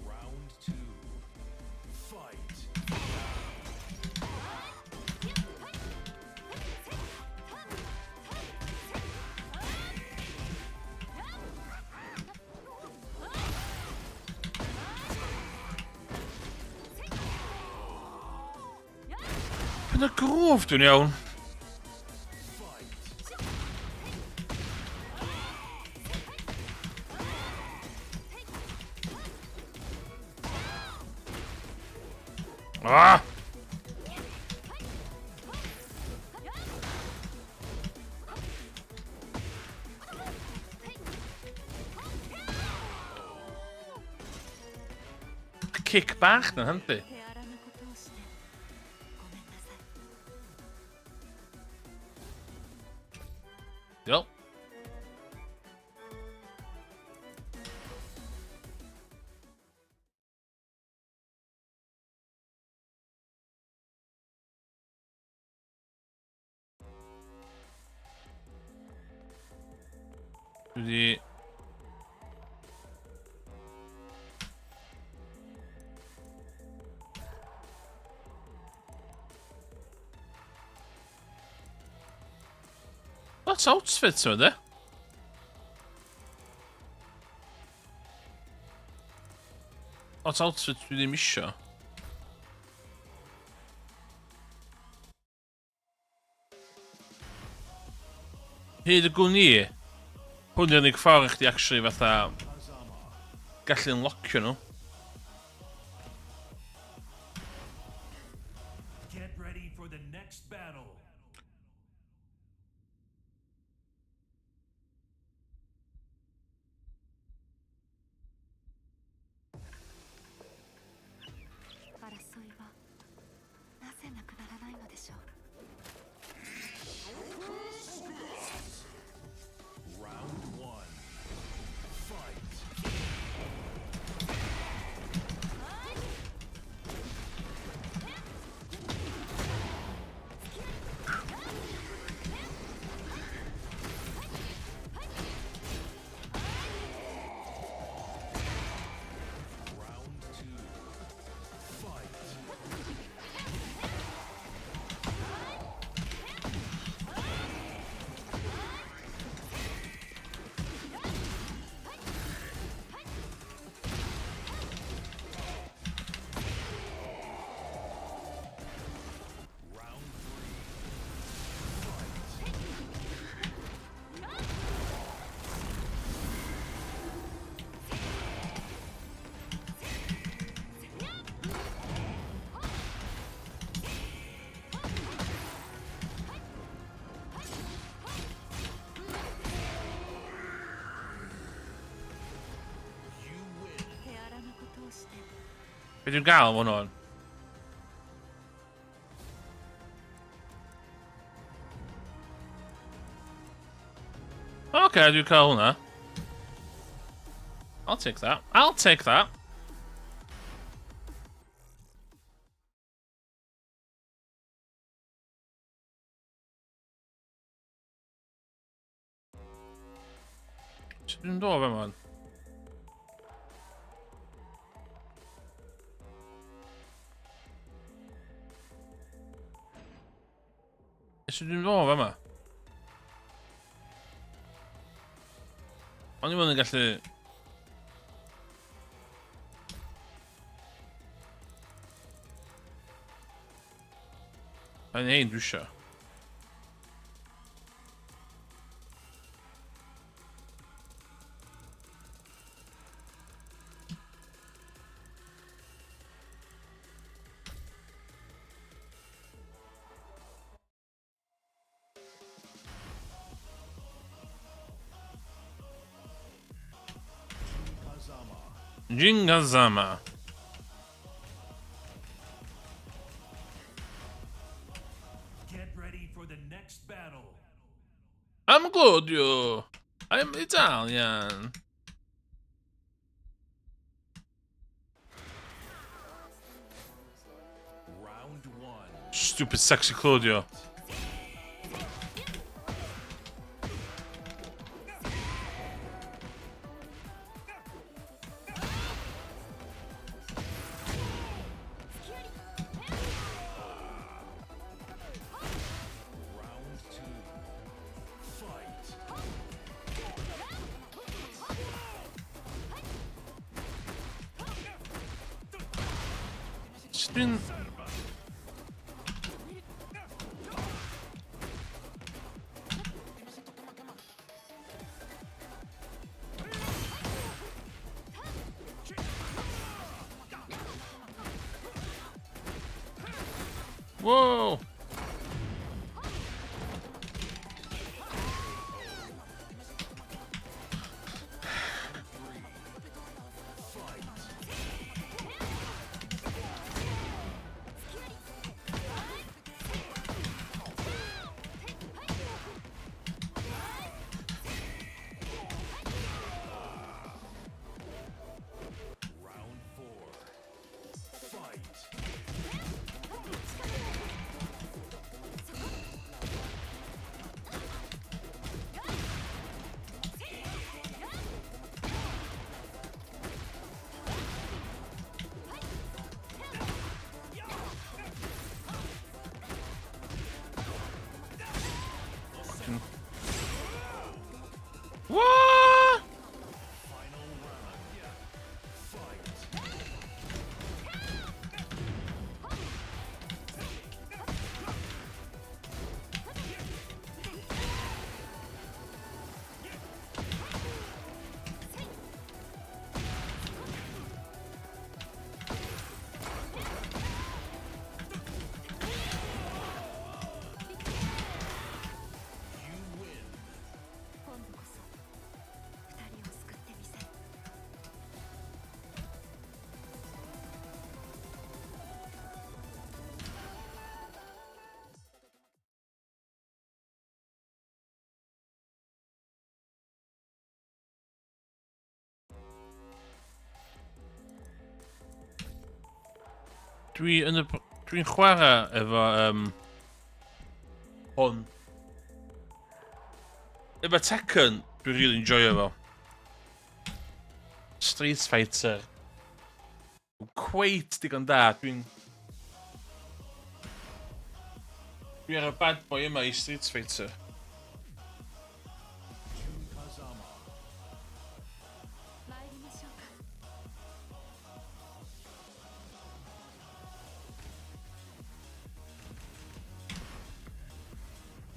S2: Round two. Fight.
S1: Yn y grwf dwi'n iawn. Ah! Kick bach na hynny.
S3: 手荒なことをしてごめんなさい。
S1: Yep. Dwi 'di... That's outfits yma, de? That's outfits dwi ddim isio. Hyd y gwn i, hwn yw'r unig ffordd i chdi actually fatha gallu unlockio nhw.
S2: Get ready for the next battle. Round one. Fight. Round two. Fight. Round three. You win.
S3: 手荒なことをして
S1: Be dwi'n gael hwn o'n? Oce, dwi'n cael hwnna. I'll take that. I'll take that. Sut dwi'n dod fe man? Sut dwi'n dod fe ma? O'n i fod yn gallu... A'n ein dwi isio. Jingazama.
S2: Get ready for the next battle.
S1: I'm Claudio. I'm Italian.
S2: Round 1.
S1: Stupid sexy Claudio.
S2: Round 2. Fight.
S1: Spin. Whoa.
S2: Round 4. Fight.
S1: What?
S2: Final round. Fight. You win.
S3: 今度こそ二人を救ってみせる。
S1: Dwi'n chwarae efo hwn. Efo Tekken, dwi'n really enjoyo fo. Street Fighter. Cweit digon da. Dwi ar y bad boy yma I Street Fighter.
S2: Kazama.
S3: 参りましょうか。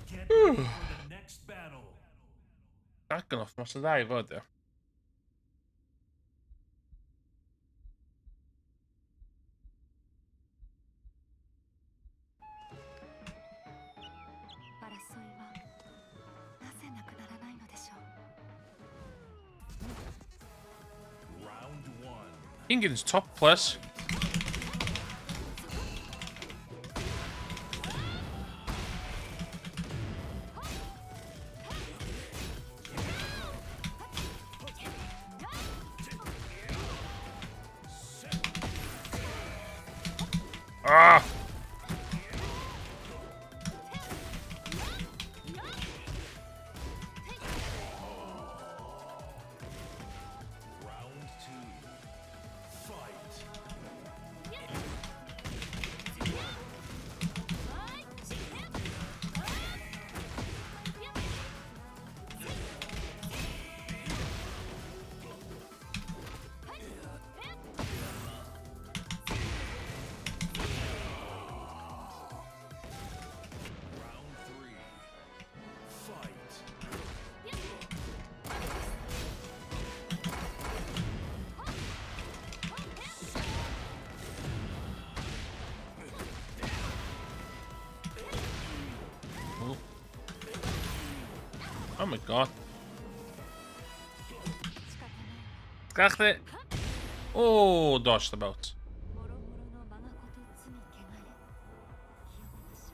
S2: Get ready for the next battle.
S1: Dragon off mas o dda I fod e.
S2: Round 1.
S1: Ingen's top plus. Ah!
S2: Round two. Fight. Round three. Fight.
S1: Oh. Oh my god.
S3: 仕方ない
S1: Krijgt hij? Oh, dodged about.
S3: もろもろのままこと罪汚れ清めましょう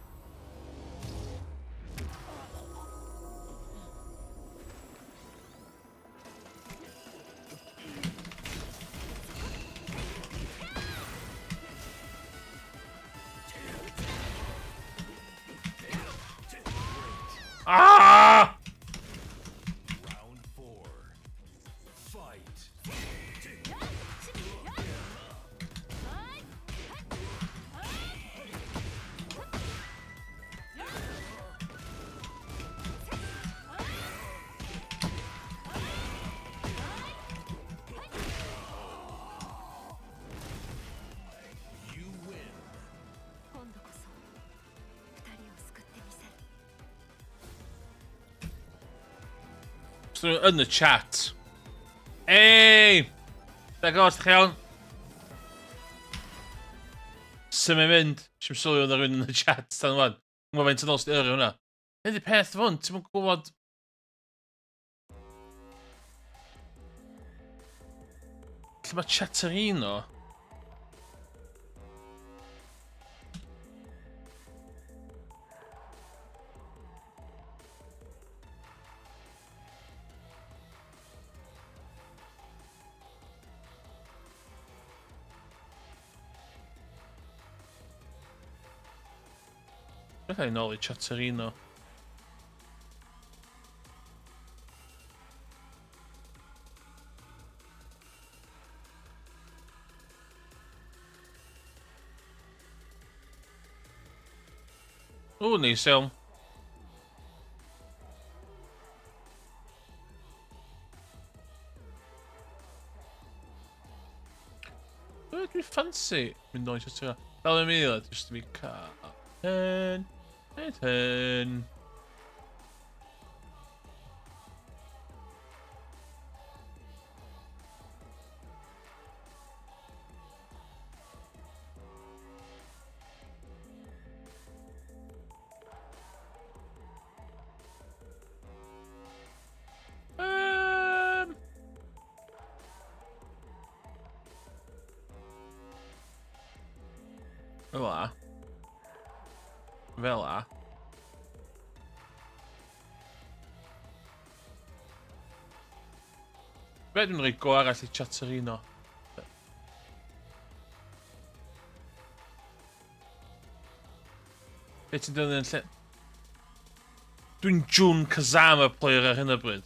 S1: Ah!
S2: Round four. Fight. You win.
S3: 今度こそ二人を救ってみせる
S1: So in the chat. Hey! Daar gaat het gaan. Symud mynd. Si'n sylwi oedd rhywun yn y chat. Tan wan. Mae'n faint yn os di yrru hwnna. Nid y peth fwn. Ti'n mwyn gwybod... Lle mae Chatterino? Beth ei nôl i Chatterino? O, neis iawn. Dwi'n ffansi mynd o'i Chatterino. Fel yn mynd, jyst i fi cael... Ten. Fela. Fela. Be dwi'n rhoi go arall i Chatterino? Be ti'n dod yn lle? Dwi'n Jun Kazama player ar hyn o bryd.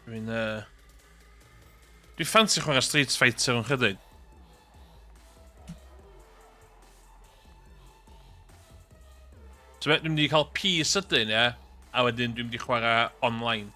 S1: Dwi'n Dwi'n ffansi chwarae Street Fighter yn chydig. So be, dwi'n mynd i cael peace ydyn, ie? A wedyn dwi'n mynd i chwarae online.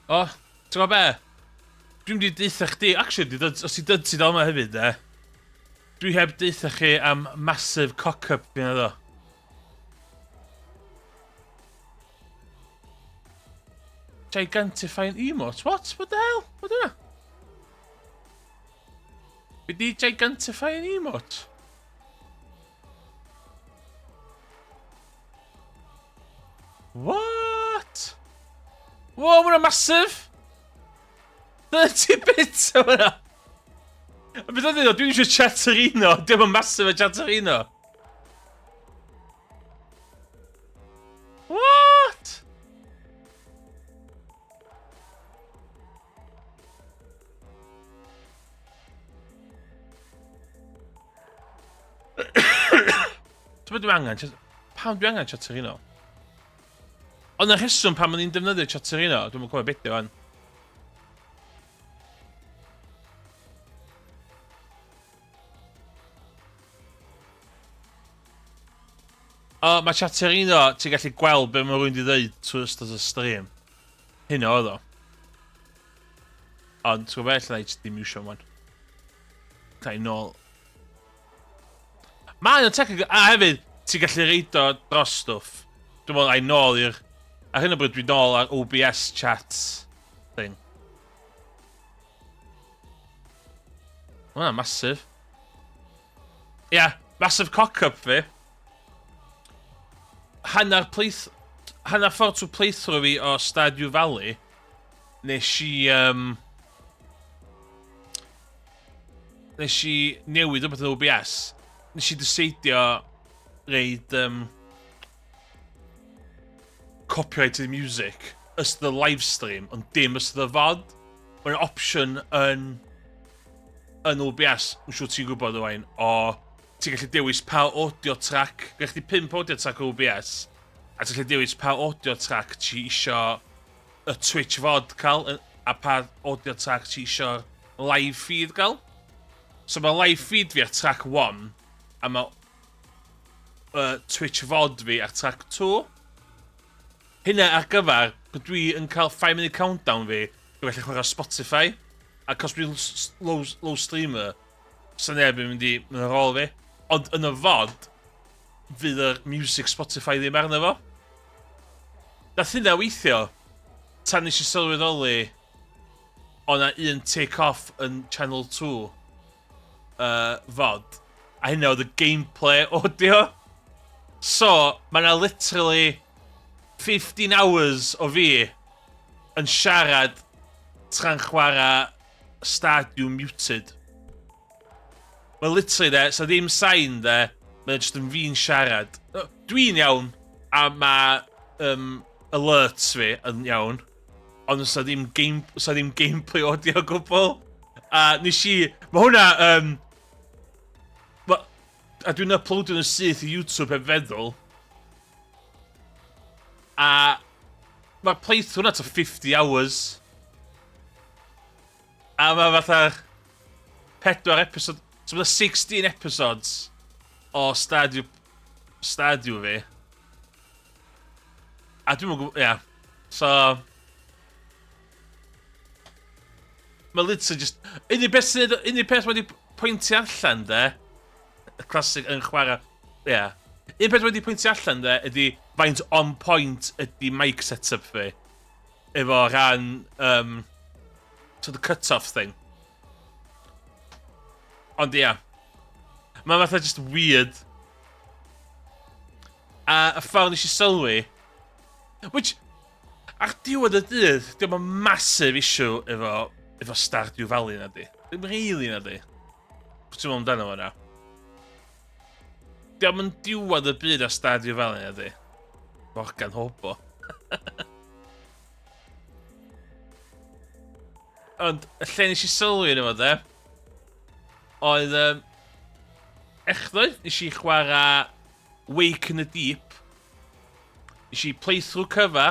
S1: O, ti'n gwybod be? Dwi'n mynd i deitha chdi, actually, os ti dyd sydd yma hefyd, de. Dwi heb deitha chi am massive cock-up fi'n edrych. Gigantifying emote? What? What the hell? What yna? Be di gigantifying emote? What? Whoa, ma' hwnna massive! 30 bits o hwnna! A beth oedd dwi'n eisiau Chatterino, dim yn massive o Chatterino. What? Ti'n dwi angen? Pam dwi angen Chatterino? Ond y rheswm pam o'n i'n defnyddio Chatterino, dwi'n mwyn cofio beth di fan. O, mae Chatterino, ti'n gallu gweld be mae rwy'n di ddeud trwy ystod y stream. Hynna oedd o. Ond, ti'n gwybod beth, lle dim iwsio man. Cael nôl. Mae'n technical, a hefyd, ti'n gallu reid o dros stwff. Dwi'n meddwl, a'i nôl i'r... A hyn o bryd dwi'n nôl ar OBS chats thing. Hwna'n massive. Ia, yeah, massive cock-up fi. Hanner ffordd trwy playthrough fi o Stardew Valley, nes i newid o beth yn OBS. Nes i dyseidio reid copyrighted music ystod y livestream, ond dim ystod y fod. Mae'n option yn OBS, yn siŵr ti'n gwybod o wain, o ti'n gallu dewis pa audio track, gallech chi 5 audio track OBS, a ti'n gallu dewis pa audio track ti isio y Twitch fod cael, a pa audio track ti isio live feed cael. So mae live feed fi ar track 1, a mae Twitch fod fi ar track 2. Hynna ar gyfer, dwi yn cael 5 minute countdown fi, dwi'n gallu chwarae Spotify, a cos dwi'n low streamer, sy'n neb yn mynd i ar ôl fi. Ond yn y fod, fydd yr music Spotify ddim arno fo. Nath hynna weithio, tan nes i sylweddoli, o'na un take-off yn Channel 2 fod, a hynna oedd y gameplay audio. So, ma'na literally 15 hours o fi yn siarad tra'n chwarae Stardew Muted. Mae literally de, so ddim sain de, mae'n just yn fi'n siarad. Dwi'n iawn, a mae alerts fi yn iawn, ond so ddim gameplay audio gwbl. A nes i, mae hwnna, a dwi'n uploadio yn syth i YouTube heb feddwl. A mae'r playthrough hwnna to 50 hours. A mae fatha 4 episode, so mae'n 16 episodes o Stardew fi. A dwi'n mwyn gwybod, ia. So... Mae literally just... Unig beth wedi pwyntio allan, de. Y classic yn chwarae... Ia. Unig beth wedi pwyntio allan, de, ydy faint on point ydy mic setup fi. Efo rhan... So the cut-off thing. Ond ia. Mae'n fatha just weird. A y ffordd nes i sylwi... Which... Ar diwedd y dydd, diolch yn massive issue efo Stardew Valley na di. Dim really na di. Pwt ti'n meddwl amdano fo na? Diolch yn diwedd y byd ar Stardew Valley na di. Morgan Hobo. Ond y lle nes i sylwi yn efo de, oedd echddoe, nes i chwarae Wake in the Deep. Nes i playthrough cyfa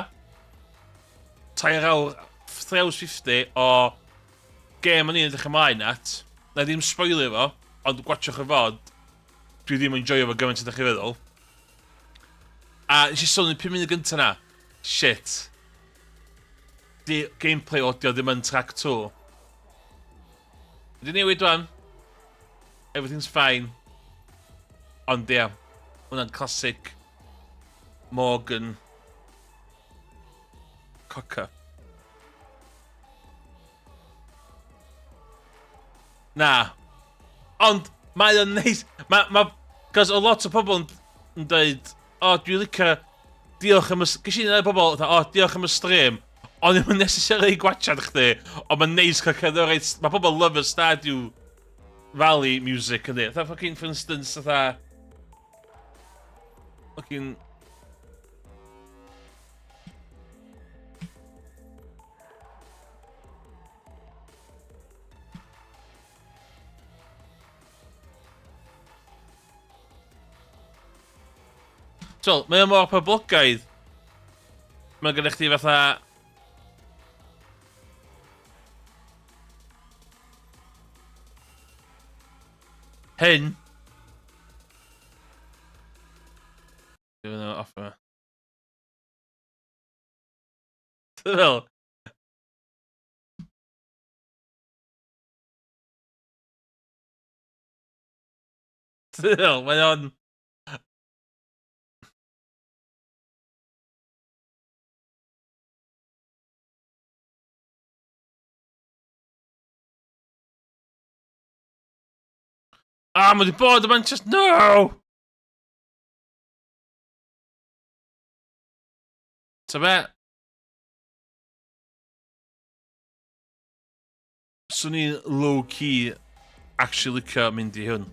S1: 3 awr 3 hours 50 o gêm o'n i'n edrych ymlaen at. Na ddim spoilio fo, ond gwachwch y fod. Dwi ddim yn enjoyo fo gymaint ydych chi feddwl. A nes i sôn yn 5 munud gyntaf na. Shit. gameplay audio ddim yn track 2. Wedi newid rwan. Everything's fine. Ond ia, hwnna'n classic Morgan Cocker. Na. Ond mae o'n neis. Cos o lot o pobl yn dweud, dwi'n licio diolch am y... Ges i'n dweud pobl, diolch am y stream. Ond ddim yn necessarily gwachad chdi. Ond mae'n neis cael cedd reit... Mae pobl love y Stardew Valley music ynddi. Fucking, for instance, fucking... So, mae o mor poblogaidd. Mae gennych chi fatha... Hyn. Dwi'n mynd off yma. Dwi'n fel... Dwi'n fel, mae o'n... mae wedi bod yma'n just... No! Ta be? Swn i'n low-key actually licio mynd i hwn.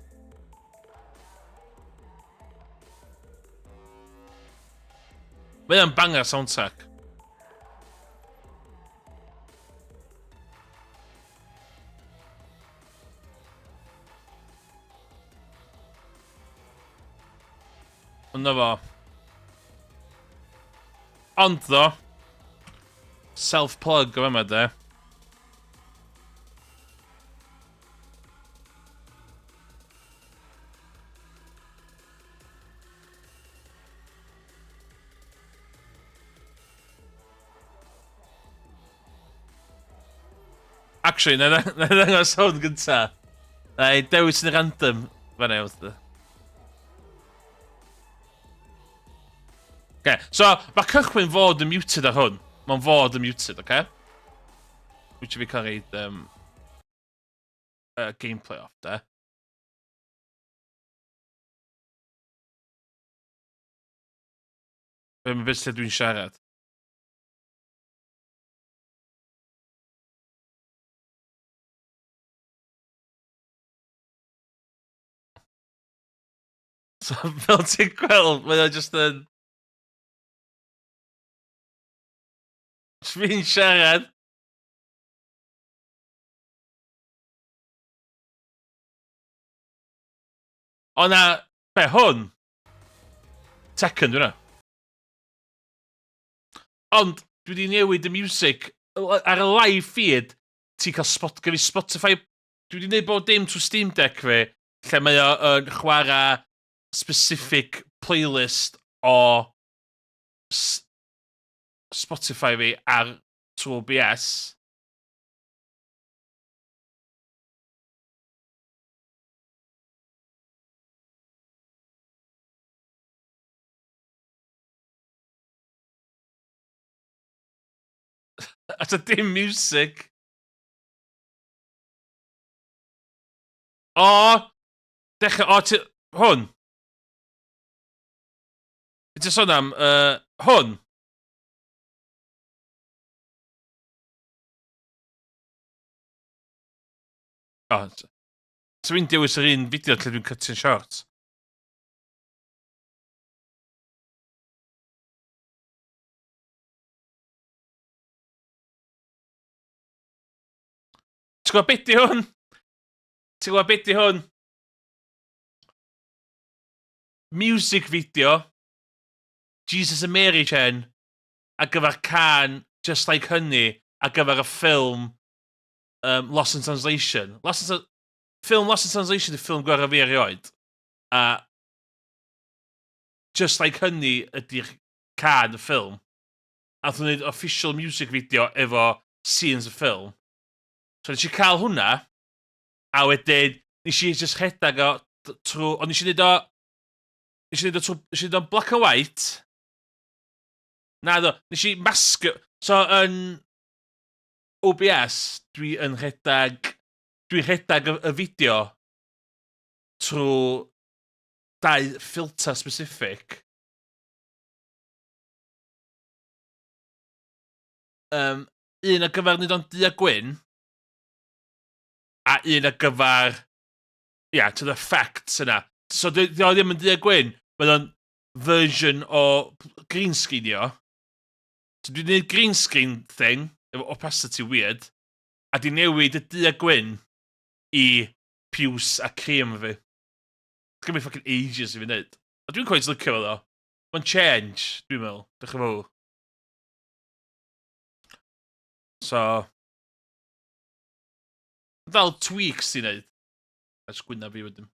S1: Mae o'n banger soundtrack. Yna fo. Ond ddo, self-plug o yma de. Actually, na ddangos hwn gynta. Na i dewis yn y random fan ewth da. Okay, so mae cychwyn fod yn muted ar hwn. Mae'n fod yn muted, oce? Wyt fi cael reid gameplay off, da. Be mae beth lle dwi'n siarad. So, fel ti'n gweld, mae o just yn... Fi'n siarad. O na, be, hwn? Tekken, dwi'n na. Ond, dwi wedi newid y music. Ar y live feed, ti'n cael gyda Spotify. Dwi wedi newid bod dim trwy Steam Deck fi, lle mae o'n chwarae specific playlist o Spotify fi ar trwy OBS. At a dim music. O! Dechrau, hwn. Ti'n sôn am, hwn. O, so fi'n dewis yr un fideo lle dwi'n cutting short. Ti'n gwybod beth di hwn? Ti'n gwybod beth di hwn? Music video. Jesus and Mary Chain. A gyfer can, Just Like Honey. A gyfer y ffilm Lost in Translation. Ffilm Lost in Translation y ffilm gweraf fi erioed. A Just Like Honey ydy'r can y ffilm. a nath nhw'n gwneud official music video efo scenes y ffilm. So nes i cael hwnna, a wedyn nes i just rhedag o trwy... Ond nes i wneud o... Nes i wneud o'n black and white. Na do, nes i masgo... So yn OBS, dwi'n rhedag y fideo trwy 2 filter specific. Un ar gyfer nid o'n du a gwyn, a un ar gyfer, to the facts yna. So di o ddim yn du a gwyn, mae o'n version o green screenio. So dwi'n gwneud green screen thing, efo opacity weird, a di newid y du a gwyn i piws a cream fi. It's gonna be fucking ages i fi wneud. A dwi'n quite licio fo ddo. Mae'n change, dwi'n meddwl. Dechrau fawr. So... Dal tweaks i wneud. Ers gwyna fi wedyn.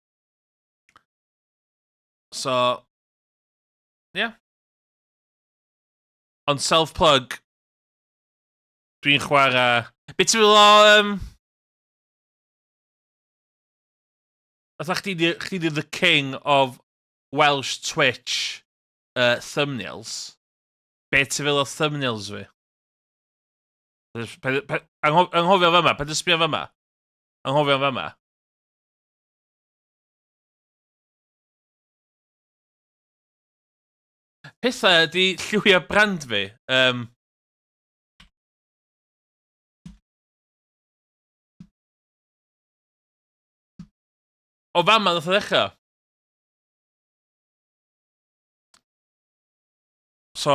S1: So... Yeah. Ond self-plug... Dwi'n chwarae... Be ti'n meddwl o... Fatha chdi di the king of Welsh Twitch thumbnails. Be ti'n meddwl o thumbnails fi? Anghofio fyma, pa dy sbio fyma. Anghofio fyma. Pethau ydi lliwio brand fi. O fama nath o ddechrau. So...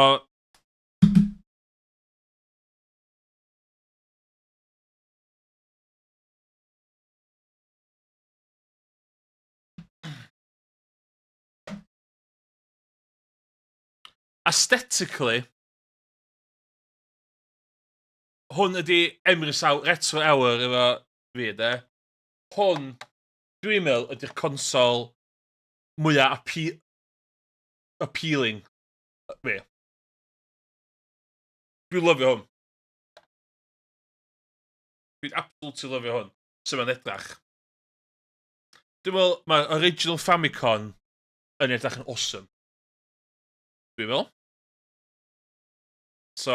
S1: Aesthetically, hwn ydi Emrys Retro Hour efo fi, de. Hwn, dwi'n meddwl, ydi'r consol mwyaf appealing fi. Dwi'n lyfio hwn. Dwi'n absolutely lyfio hwn. Sut mae'n edrach. Dwi'n meddwl, mae original Famicom yn edrach yn awesome. Dwi'n meddwl. So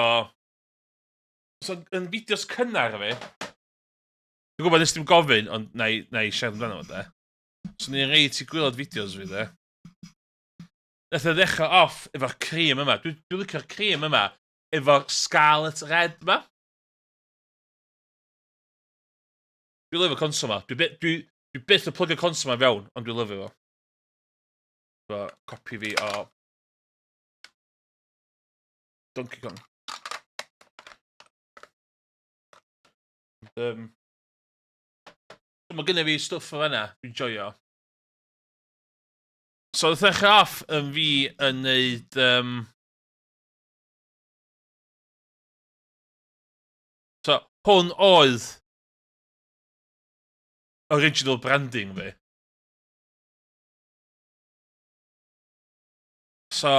S1: yn fideos cynnar fi, dwi'n gwybod nes dim gofyn, ond na i siarad amdano fo, de. So ni'n rhaid ti gwylod fideos fi, de. Nath o ddechrau off efo'r cream yma. Dwi'n licio'r cream yma efo'r scarlet red yma. Dwi'n lyfio console yma. Dwi byth yn plugio console yma fewn, ond dwi'n lyfio fo. So, copi fi o Donkey Kong. Mae gynnu fi stwff o fanna, dwi'n joio. So, ddechrau off yn fi yn neud... So, hwn oedd original branding fi. So...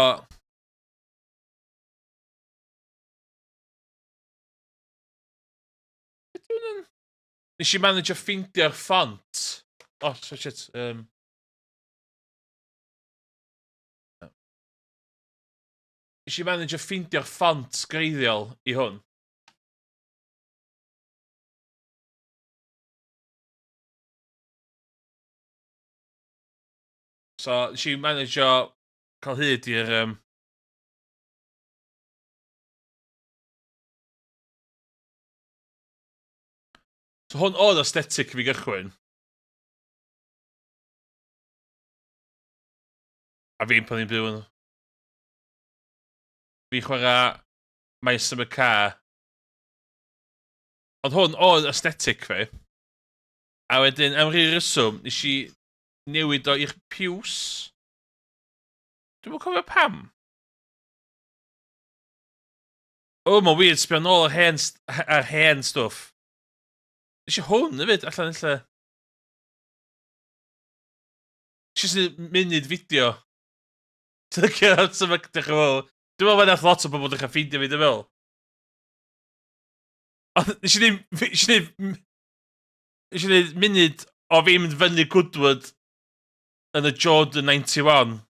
S1: Nes i manage ffeindio'r ffont. Oh, shit. Nes i manage ffeindio'r ffont greiddiol i hwn. So, nes i manage cael hyd i'r... So hwn oedd aesthetic fi gychwyn. A fi'n pan i'n byw yn... Fi'n chwarae Maes am y Car. Ond hwn oedd aesthetic fi. A wedyn, am rhyw reswm, nes i newid o i'r piws. Dwi'n mwyn cofio pam. O, mae'n weird, sbio nôl ar hen stwff. Nes i hwn, hefyd, allan illa. Nes i munud fideo. Ti'n lycio, dechrau fo, Dwi'n meddwl mae'n lot o bobl ddechrau ffeindio fi, dwi'n meddwl. Nes i ddim munud o fi mynd fyny Goodwood yn y Jordan 91.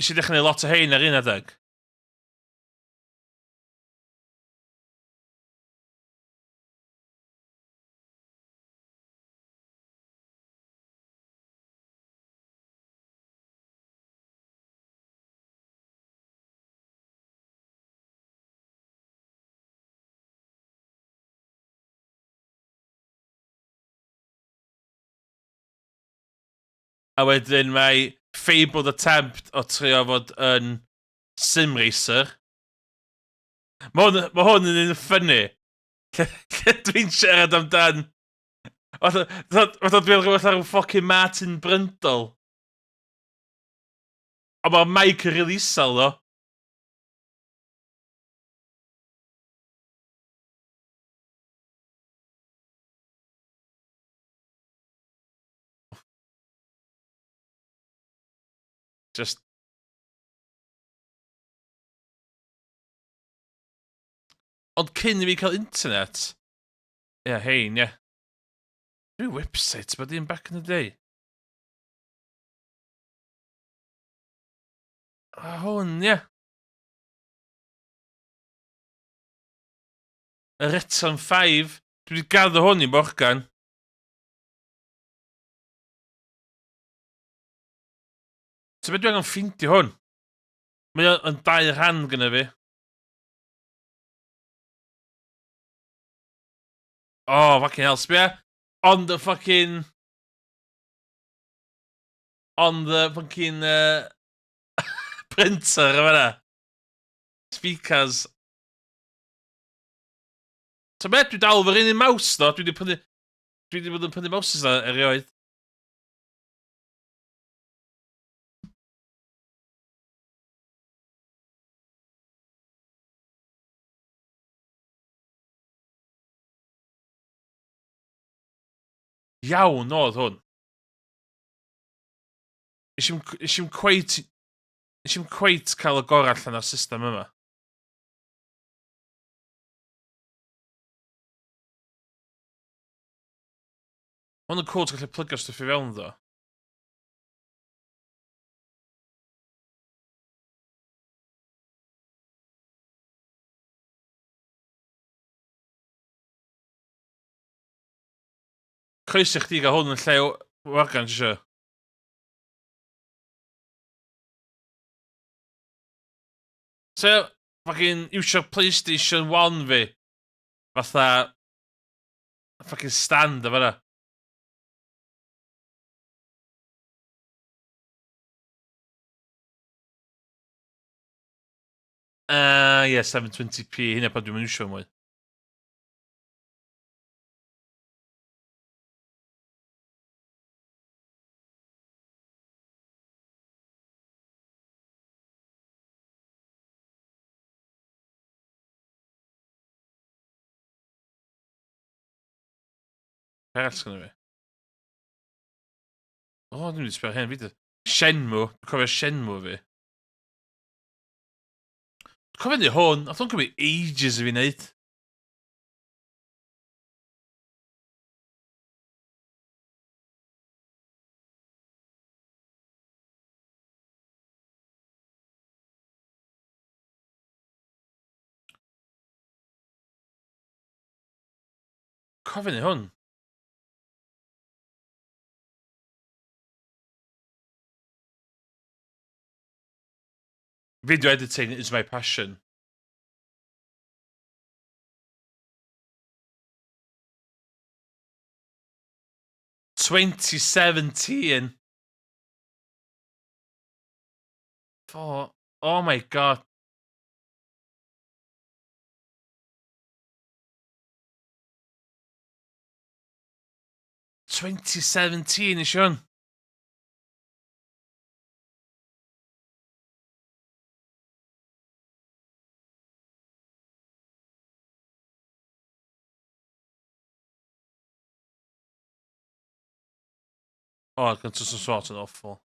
S1: Nes i ddechrau gwneud lot o hein ar un adeg. A wedyn mae fabled attempt o trio fod yn sim racer. Mae hwn yn un ffynnu. Lle dwi'n siarad amdan... Fatha dwi'n rhywbeth ar ffocin Martin Brundle. A mae Mike yn rili isel, ddo. Just... Ond cyn i fi cael internet... Ie, hein, ie. Rhyw website, but in back in the day. A hwn, ie. Y Return 5. Dwi wedi gadw hwn i Morgan. So beth dwi angen ffeindio hwn? Mae o'n 2 rhan gyda fi. Oh, fucking hell, sbia? On the fucking... printer, yma na. Speakers. So beth, dwi dal fy'r un mouse, no? Dwi wedi bod yn prynu mouses na erioed. Iawn oedd hwn. Nes i'm cweit cael y gorau allan o'r system yma. Hwn yn cool, ti'n gallu plygio stwff i fewn, ddo. Croeso chdi gael hwn yn lle wargan, ti isio? So, fucking iwsio PlayStation 1 fi. Fatha... fucking stand o fanna. Ie, 720p. Hynna pan dwi'n mynd iwsio mwy. Be arall sgynno fi? O, dwi'n mynd i sbio hen fideo. Shenmue. Dwi'n cofio Shenmue fi. Dwi'n cofio ni hwn. Oedd hwn cymryd ages i fi wneud. Cofio ni hwn. Video editing is my passion. ...2017. Oh my god. ...2017 is hwn. Oh, gan just yn sort yn awful.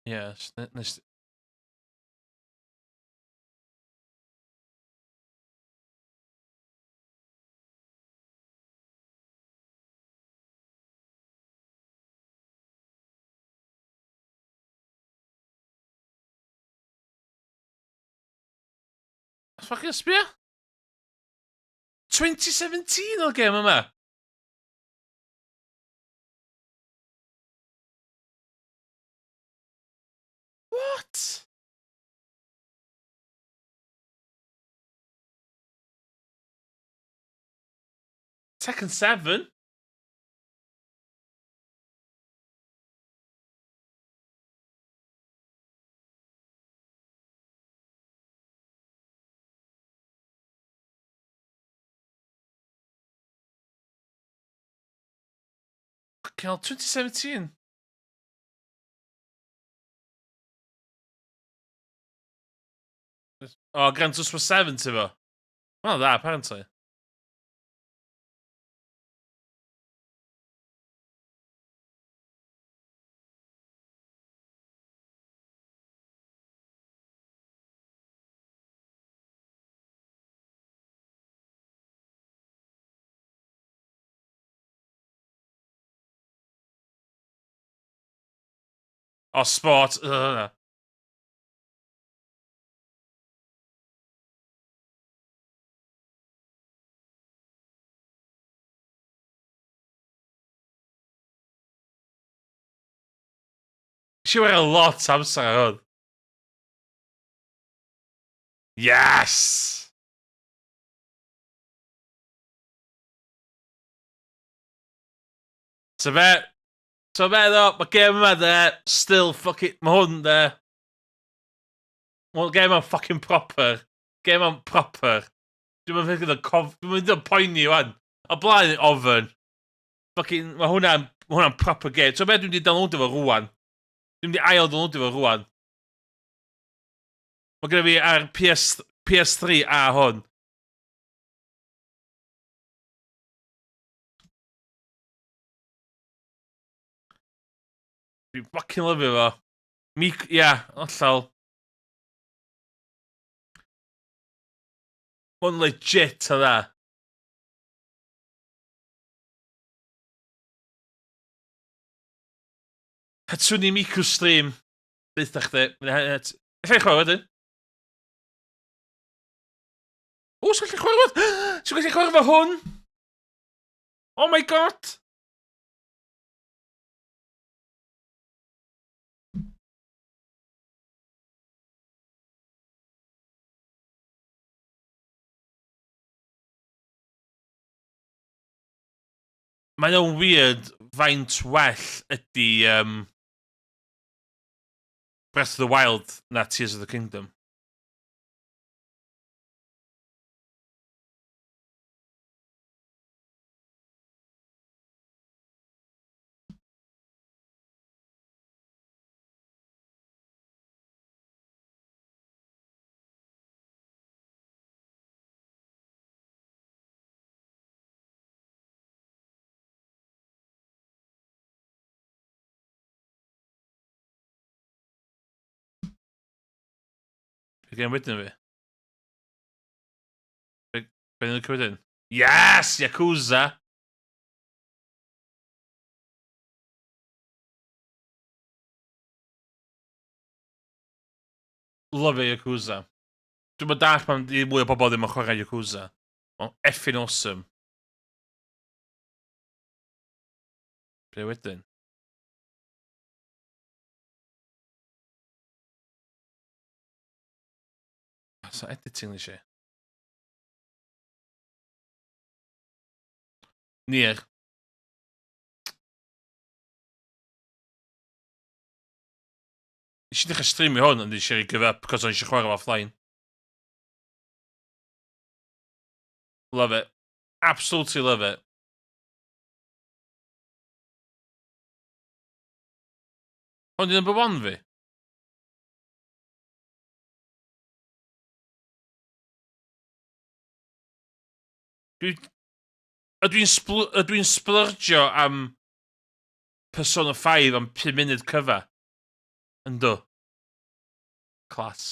S1: Yes, nes... Fucking sbio? 2017 o'r gêm yma. What? Tekken 7? Fucking hell, 2017. Oh, Gran Turismo 7 ti fo. Well, that, apparently. Oh, sport. She were a lot amser ar hwn. Yes! So be... So be ddo, mae gêm yma de, still fucking... Mae hwn de. Wel, gêm yma'n fucking proper. Gêm yma'n proper. Dwi'n mynd yn cof... Dwi'n mynd yn poeni wan. O blaen ofyn. Fucking... Mae hwnna'n proper game. So be dwi'n di downloadio fo rwan. Dwi'n di ail downloadio fo rwan. Mae gen i fi ar PS3 a hwn. Dwi'n fucking lyfio fo. Allal. Hwn legit o dda. Hatsune Miku stream. Deitha chdi. Alla i chwarae wedyn. O, sa'ch chi chwarae wedyn? Sa'ch chi chwarae fo hwn? Oh my god! Mae'n o'n weird faint well ydy Breath of the Wild na Tears of the Kingdom. Be gen wedyn fi? Be ni'n licio wedyn? Yes! Yakuza! Love Yakuza. Dwi'n mynd dall pan di mwy o bobl ddim yn chwarae Yakuza. Mae'n effing awesome. Be wedyn? So editing ni si. Nier. Nes i ddechrau streamio hwn ond eisiau give up cos o'n eisiau chwarae offline. Love it. Absolutely love it. Hwn di number one fi. Ydw i'n splurgio am Persona 5 am 5 munud cyfa? Yndw. Class.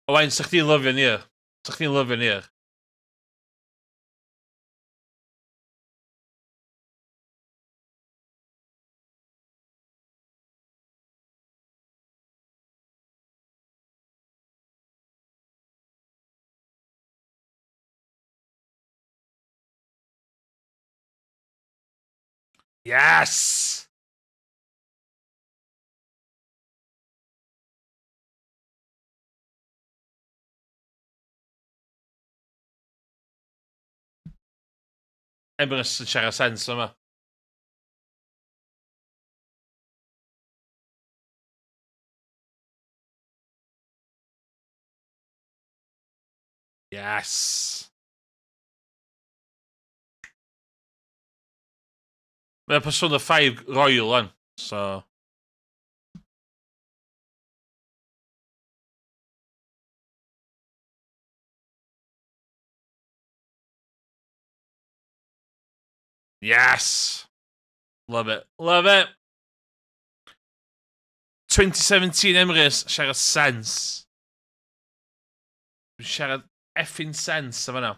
S1: O wain, sa chdi'n lyfio ni? Sa chdi'n lyfio ni? Yes! Emrys yn siarad sens yma. Yes! Mae Persona 5 royal lan, so... Yes! Love it. Love it! 2017 Emrys, siarad sens. Siarad effing sens am yna.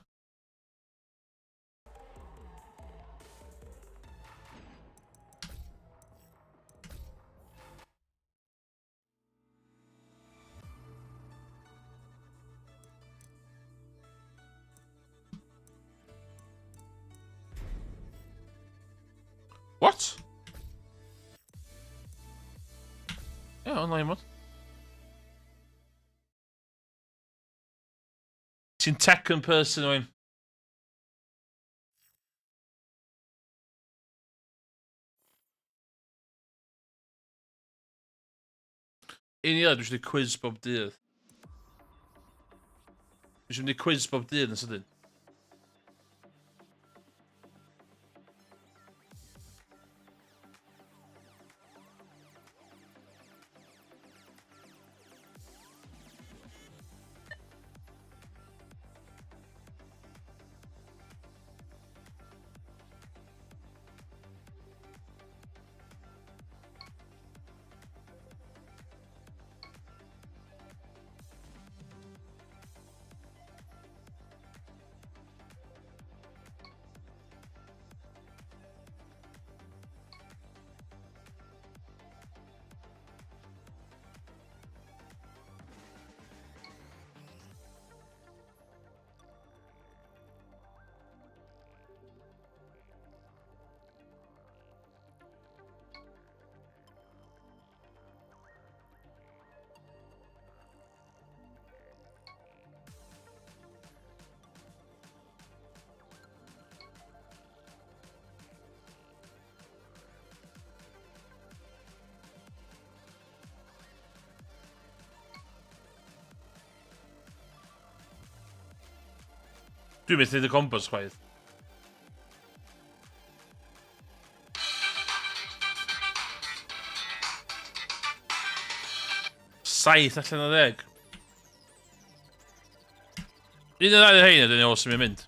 S1: What? Yeah, online mod. Ti'n Tekken person o'n. Un i dwi'n siarad quiz bob dydd. Dwi'n siarad quiz bob dydd yn sydyn. Dwi'n meddwl neud y combos chwaith. Saith allan o 10. Un o ddau o hein ydyn ni os ymwneud mynd.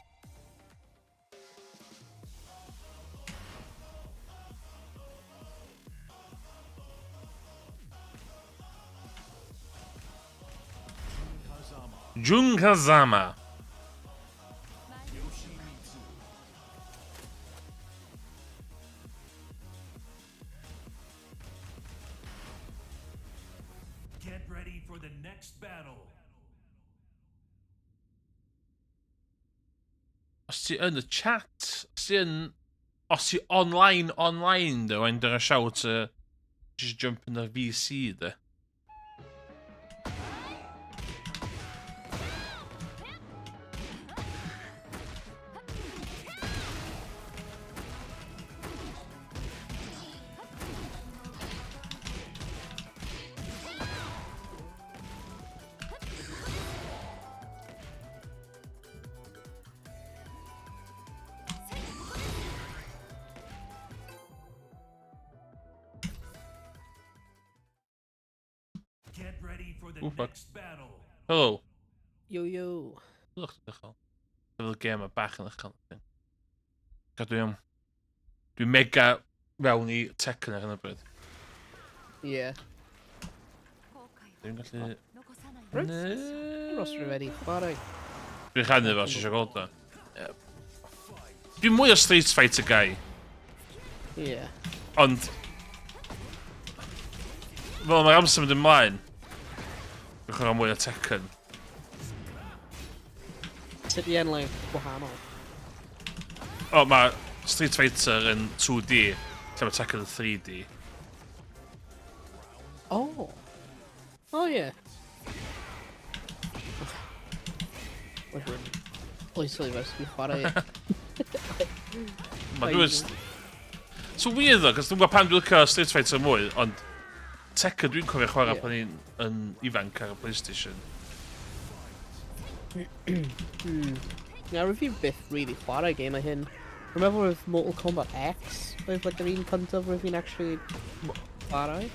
S1: Jun Kazama.
S2: Get ready for the next battle.
S1: Os ti yn y chat, os ti online, do, ein dyr a siawt just jump in the VC, de.
S2: Get ready for the
S1: Ooh, fuck.
S2: next battle.
S1: Hello.
S5: Yo.
S1: Look, fel gêm y bach yn ychel. Dwi'n mega fewn i Tekken ar hyn o bryd.
S5: Yeah.
S3: 後悔
S1: Dwi'n
S3: を
S1: gallu...
S3: 残さない
S5: Right.
S1: Nee.
S5: Rostro ready. Chwarae.
S1: Dwi'n chanu fo, si eisiau gweld o. Dwi'n mwy o Street Fighter guy,
S5: Yeah.
S1: ond... Fel mae'r amser mynd ymlaen, dwi'n chwarae mwy o Tekken.
S5: Sut i enlau gwahanol?
S1: O, mae Street Fighter yn 2D, lle mae Tekken yn 3D.
S5: Oh. Oh, yeah. Oesol i fes, mi chwarae.
S1: Mae dwi'n... So weird ddo, cos dwi'n gwybod pan dwi'n licio Street Fighter mwy, ond Tekken dwi'n cofio chwarae
S5: Ie.
S1: pan i'n ifanc ar y PlayStation.
S5: Yeah, review byth really chwarae game I hyn. Remember with Mortal Kombat X? With like the un cyntaf rwy'n actually chwarae?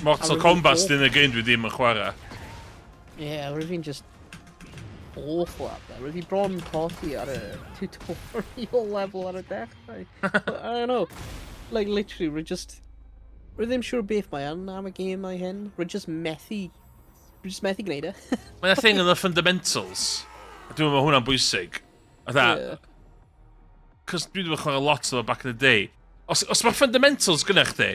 S1: Mortal
S5: review
S1: Kombat
S5: awful.
S1: dyn y game dwi ddim yn chwarae.
S5: Yeah, rwy'n just awful at that. Rwy'n bron coffee at a tutorial level at a dechrau. But I don't know. Like literally, rwy'n just... Rwy'n ddim siŵr beth mae yn am y game I hyn. Rwy'n just methu... Rwy'n just methu gwneud e.
S1: Mae'n thing yn y fundamentals. A dwi'n meddwl hwnna'n bwysig. A dda,
S5: Yeah.
S1: cos dwi wedi chwarae lot o back in the day. Os mae fundamentals gyda chdi,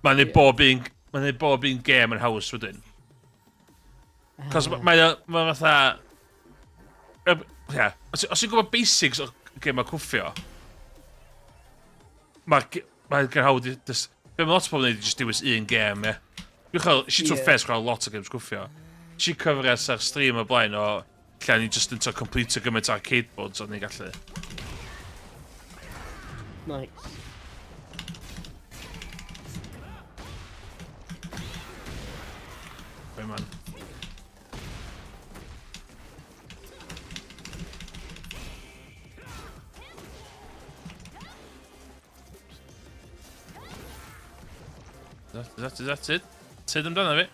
S1: mae'n neud
S5: Ie.
S1: bob un game yn haws wedyn. Cos mae'n fatha... Os i'n gwybod basics o game a cwffio, mae'n gan hawdd i... Be mae lot o bobl yn neud i just dewis un game, ie. Si trwy'r
S5: Ie.
S1: ffes chwarae lot o games cwffio. Si cyfres ar stream o blaen o lle ni just yn complete o gymaint arcade boards o'n ni'n gallu.
S5: Nice.
S1: Be man. That's it. Tid amdano fi.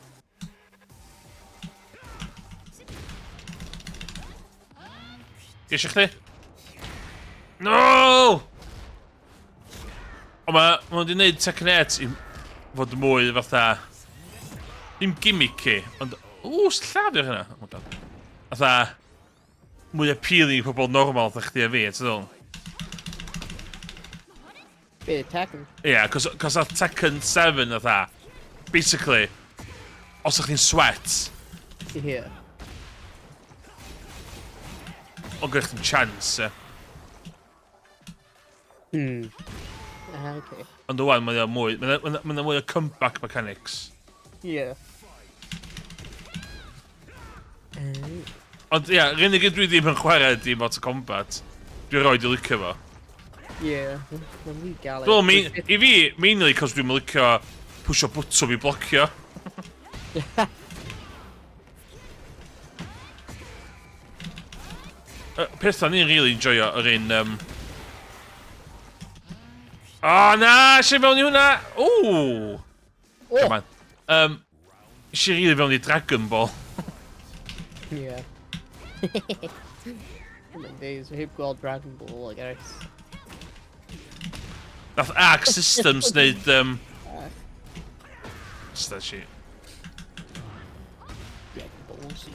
S1: Eisiau chdi? No! O ma' wedi gwneud Tekken 8 i fod mwy fatha... Ddim gimmicky, ond... Ww, llafio hynna. Oh my god. Fatha... Mwy appealing i pobl normal fatha chdi a fi, ti'n dweud?
S5: Be, Tekken?
S1: Ie, cos a Tekken 7 fatha... Basically, os ydych chi'n sweat,
S5: Yeah.
S1: ond gyda chdi'n chance, ie.
S5: Okay.
S1: Ond wan, mae'n mwy... Mae'n mwy o comeback mechanics.
S5: Yeah.
S1: Ond ia, rhan i gyd dwi ddim yn chwarae di Mortal Kombat. Dwi'n rhoi di licio fo.
S5: Yeah. Mae'n rhi galed.
S1: Wel, i fi, mainly cos dwi'n licio pwysio bwtwm i blocio. Peth ni'n really enjoyo yr un... O, na! Eisiau fewn i hwnna! Ww! Come on. Eisiau really fewn i Dragon Ball.
S5: Yeah. In my days, I heb gweld Dragon Ball, I guess.
S1: Nath Arc Systems neud... Sda si.
S5: Dragon Ball Z.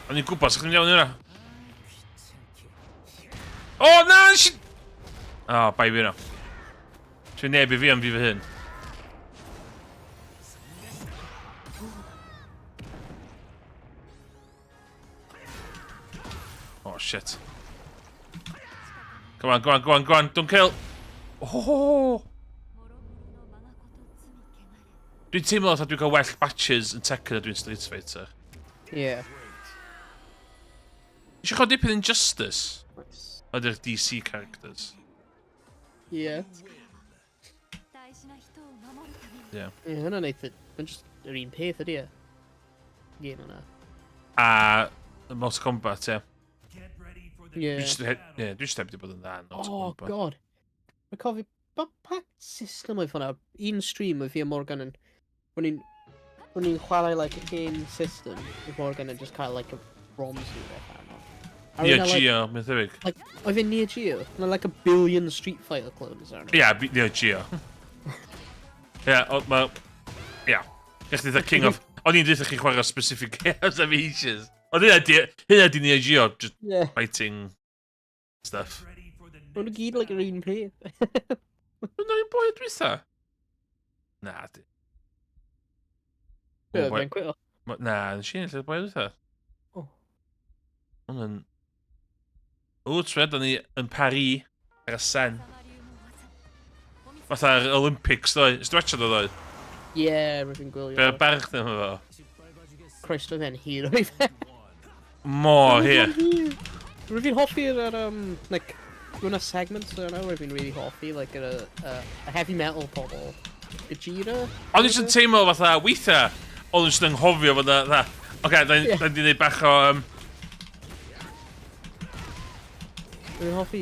S1: O'n i'n gwybod, sa'ch chi'n iawn i hwnna? O, na! O, bai fi yno. Dwi'n neb i fi am fi fy hyn. Oh, shit. Come on, go on, go on, go on, don't kill! Oh!
S3: 諸々の我がこと罪汚れ
S1: Dwi'n teimlo fatha dwi'n cael well batches yn Tekken a dwi'n Street Fighter.
S5: Yeah.
S1: Eisiau chod dipyn Injustice?
S5: Nice.
S1: Ydy'r DC characters.
S5: Yeah.
S3: 大事な人を守るために
S1: Yeah.
S5: Yeah, hwnna'n neud Mae'n just yr un peth ydi e. Game yna.
S1: A Mortal Kombat, ie.
S5: Yeah.
S1: Dwi just heb di bod yn dda yn Mortal
S5: Oh,
S1: Kombat.
S5: god. Mae'n cofio... Pa system oedd hwnna? Un stream oedd fi a Morgan yn... When i'n... when you chwarae like un system, you're more gonna just kind of like a bronze
S1: Neo Geo, mae'n thebyg.
S5: Like, oedd e'n Neo Geo? Mae like a billion Street Fighter clones ar
S1: Ia, Neo Geo. Ia, mae... Ia. Ech chi king of... O'n i'n dweud chi chwarae specific games am eisiau. Ond hynna di Neo Geo, just fighting stuff.
S5: Mae'n gyd like yr un peth.
S1: Hwna'n un boi dwytha? Na, di.
S5: Be, mae'n cwio?
S1: Na, yn sy'n lle boi dwytha.
S5: O.
S1: Hwna'n... O, tred, o'n i yn Paris ar y sen. Fatha'r Olympics, doi. Ysdwetchad o doi.
S5: Ie, rwy'n gwylio.
S1: Be'r barch ddim efo.
S5: Christ, oedd e'n hir oedd e.
S1: Mor hir.
S5: Rwy'n hoffi'r, like, rwy'n a segments yna, rwy'n really hoffi, like, a heavy metal pobl. Gajira?
S1: O'n i jyst yn teimlo fatha weithiau, o'n i jyst yn nghofio fod dda. Oce, da ni wedi bach o...
S5: Rwy'n hoffi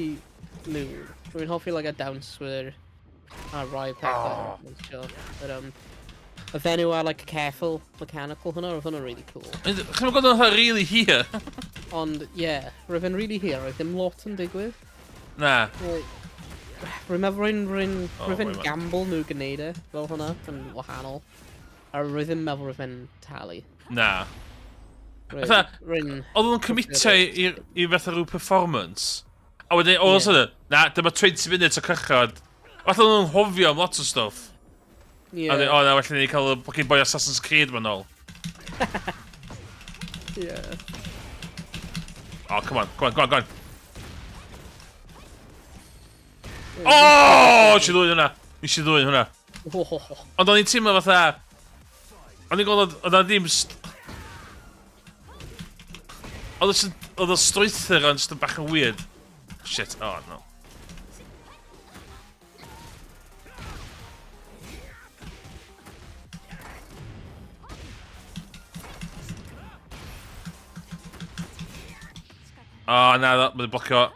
S5: nhw. Rwy'n hoffi like a dance where a rai pethau. Y fenyw a like careful, mechanical hwnna, roedd hwnna really cool.
S1: Chi'n gwybod o'n really hir?
S5: Ond, yeah, roedd e'n really hir, roedd ddim lot yn digwydd.
S1: Na.
S5: Rwy'n meddwl roedd e'n gamble nhw gwneud e, fel hwnna, yn wahanol. A roedd ddim meddwl roedd e'n talu.
S1: Na. Oedd o'n commitio i fatha rhyw performance. A wedyn, all of a sudden, na, dyma 20 minutes o cychod. Fath o'n nhw'n hofio am lot o stwff. A wedyn, o na, well ni cael y bocyn boi Assassin's Creed ma'n ôl.
S5: Yeah.
S1: Oh, come on. O! Nes i ddwy'n hwnna. Ond o'n i'n teimlo fatha... O'n i'n gweld oedd ddim... Oedd y strwythyr o'n just yn bach yn weird. Shit, oh no. Oh, na, mae'n blocio.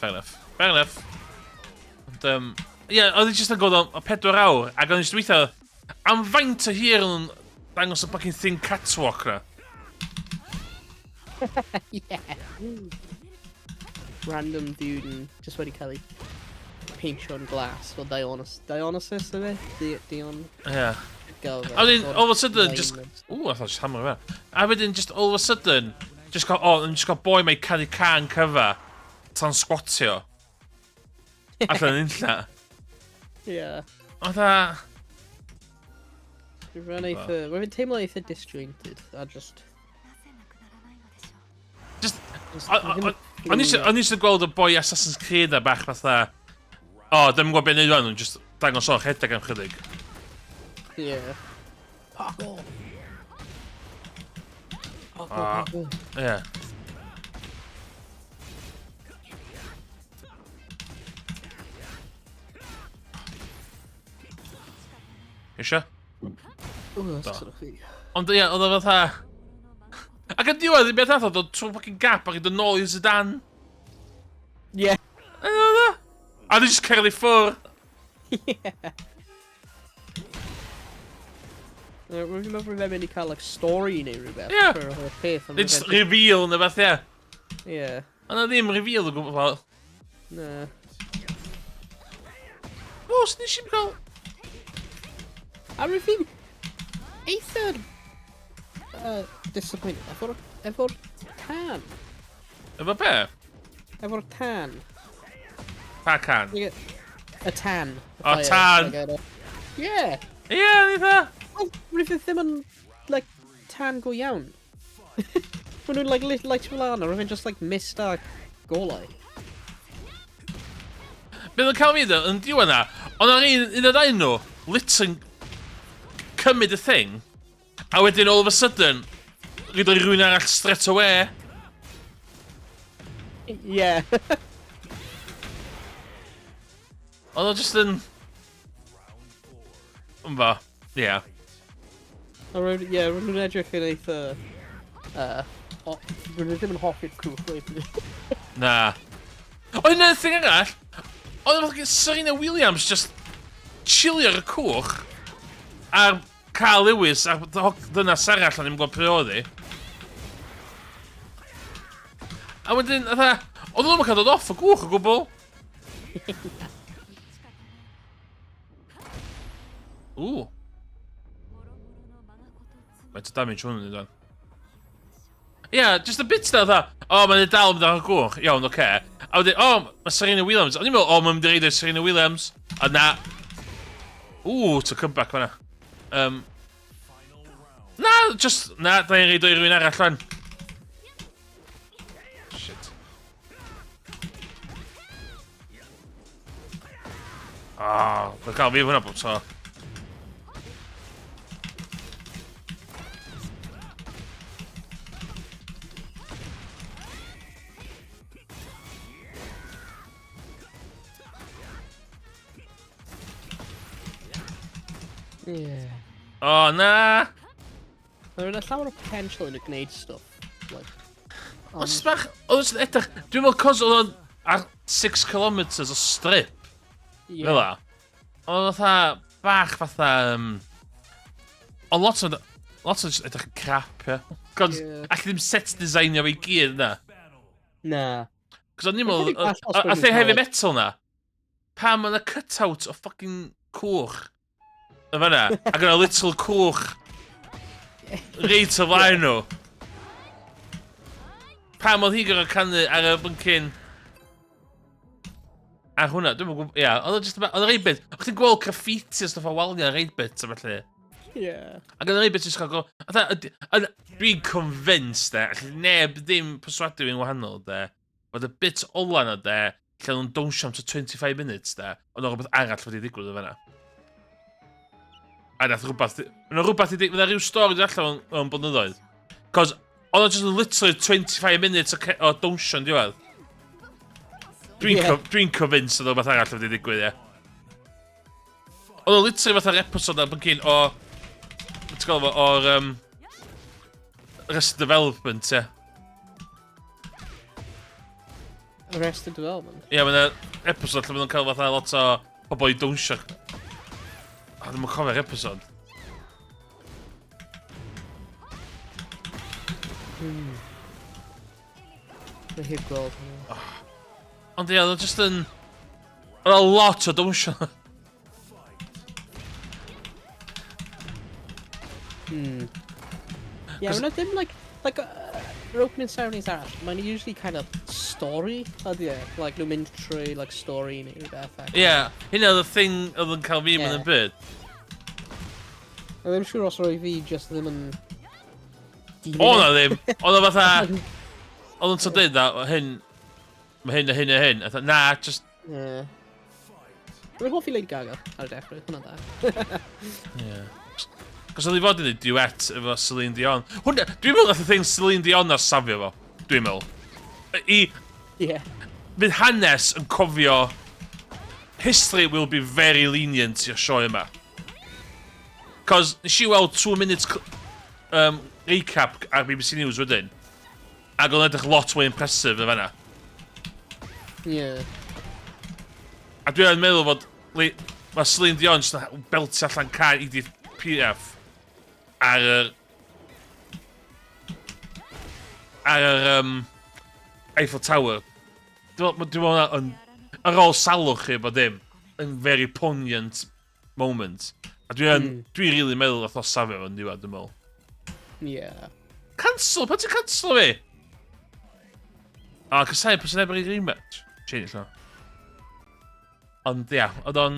S1: Fair enough. Ond, ie, oedd i jyst yn gweld o 4 awr, ac o'n i jyst weithio am faint o hir yn dangos y fucking thing catwalk na.
S5: Yeah. Random dude yn just wedi cael ei peintio'n glas fel Dionysus yw e? Dion...
S1: Ie. A wedyn, all of a sudden, just... Ooh, I thought just hammer fe. A wedyn, just all of a sudden, just got boi mae canu can cyfa tan squatio. Allan yn unlla.
S5: Yeah.
S1: A dda...
S5: Rwy'n teimlo eitha disjointed, a just...
S1: O'n i eisiau gweld y boi Assassin's Creed a bach fatha... O, ddim yn gwybod beth neud o'n just dangos o'ch hedeg am chydig.
S5: Yeah. Parkour!
S1: Ie. Isio?
S5: Ooh, that's sort of fi.
S1: Ond ie, oedd o fatha... Ac yn diwedd, i beth atho, dod trwy fucking gap ac i dod nôl i Zidane.
S5: Yeah.
S1: A di just cael ei ffwr.
S5: Yeah. Rwy'n meddwl rwy'n mynd i cael like story neu rhywbeth.
S1: Ie. It's reveal neu beth, ie.
S5: Ie.
S1: Ond na ddim reveal o gwbl.
S5: Na.
S1: O, sy'n nes i'n cael...
S5: A rwy'n eitha... disappointed. Efo'r tan.
S1: Efo be?
S5: Efo'r tan.
S1: Pa can?
S5: Y tan.
S1: O, tan.
S5: Yeah.
S1: Ie, eitha.
S5: Rwy'n ddim yn, like, tan go iawn. Mae nhw'n, like, light fel arno, rwy'n just, like, mist a golau.
S1: Bydd yn cael mi dda, yn diwedd na, ond ar un o dain nhw, lit yn cymryd y thing, a wedyn all of a sudden, rydw i rhywun arall straight away.
S5: Yeah.
S1: Oedd o just yn... Ymfa, ie.
S5: Rwy'n nhw'n edrych yn eitha... Rwy'n ddim yn hoffi'r cwch.
S1: Na. Oedd yna'n thing arall, oedd Serena Williams just chilio ar y cwch, a'r Carl Lewis, a ddynas arall, o'n i'n gwybod pre oedd hi. A wedyn, oedd nhw'n cael dod off o gwch o gwbl. Ww. Mae'n damage hwn yn ydyn. Ie, just a bit na, mae'n dal mynd ar y gwch, iawn, oce. A wedyn, mae Serena Williams. O'n i'n meddwl, mae'n mynd i reid o'r Serena Williams. A na. To comeback fan'na. Da ni'n reid o'i rhywun arall fan. Shit. Dwi'n cael fi hwnna bob tro.
S5: Yeah.
S1: Na!
S5: Mae'n llawer o potential yn y gwneud stuff. Like,
S1: Oedd jyst bach, oedd jyst edrych, dwi'n meddwl cos oedd o'n ar 6 kilometres o strip. Fel la. Oedd bach fatha, ond lot o jyst edrych yn crap, ie. Cos, allu ddim set designio fe I gyd, na.
S5: Na.
S1: Cos o'n i'n meddwl, a lle heavy metal na, pam yn y cut-out o fucking cwch. Y fanna, ac yna little cwch reit o flaen nhw. Pam oedd hi gyda'r canu ar y byncyn ar hwnna, dwi'n gwybod, ia, oedd o'n reid bit, o'ch ti'n gweld graffiti o stuff o walnia ar reid bit o felly.
S5: Ie.
S1: Ac yn reid bit jyst cael go, dwi'n convinced allu neb ddim perswadio fi'n wahanol fod y bit ola na lle nhw'n dawnsio am to 25 minutes ond o'n rhywbeth arall wedi digwydd o fanna. A nath rhywbeth, fydd rhyw stori wedi allan o'n blynyddoedd. Cos, oedd o'n just literally 25 minutes o dawnsio yn diwedd. Dwi'n convinced oedd o'n beth arall wedi digwydd, ie. Oedd o'n literally fatha'r episode am byncyn o'r Arrested Development, ie.
S5: Arrested Development?
S1: Ie, mae'n episode lle mae'n cael fatha lot o pobol I dawnsio. Ddim yn cofio'r episode.
S5: Mae heb gweld hwnna.
S1: Ond ie, oedd just yn... Oedd a lot o dawnsio.
S5: Yeah, mae'n ddim, like, yr opening ceremonies arall, mae'n usually kind of story, ydy e? Like, nhw'n mynd trwy, like, story neu rhywbeth.
S1: Ie, hynna oedd y thing oedd yn cael fi yn y byd.
S5: Mae ddim siŵr os roi fi just ddim yn...
S1: O na ddim! Oedd o fatha... Oedd yn to dweud hyn... Mae hyn a hyn a hyn. A na, just...
S5: Ie. Mae'n hoffi Lady Gaga ar y dechrau, hwnna da.
S1: Ie. Cos oedd I fod i ddweud duet efo Celine Dion. Hwna, dwi'n meddwl nath y thing Celine Dion ar safio fo. Dwi'n meddwl.
S5: Ie.
S1: Bydd hanes yn cofio... History will be very lenient i'r sioe yma. Cos nes I weld 2 minutes recap ar BBC News wedyn. Ac oedd edrych lot mwy impressive yn fanna.
S5: Ie.
S1: A dwi'n meddwl fod mae Celine Dion jyst yn belti allan cael EDPF ar yr Eiffel Tower. Dwi'n meddwl hwnna yn ar ôl salwch chi bod dim yn very poignant moment. A dwi'n really meddwl nath o safio fo'n diwedd, dwi'n meddwl.
S5: Ie.
S1: Cancel? Pa ti'n cancel fi? O, cysau, pwys yn efo'r rematch. Change lla. Ond, ia, oedd o'n...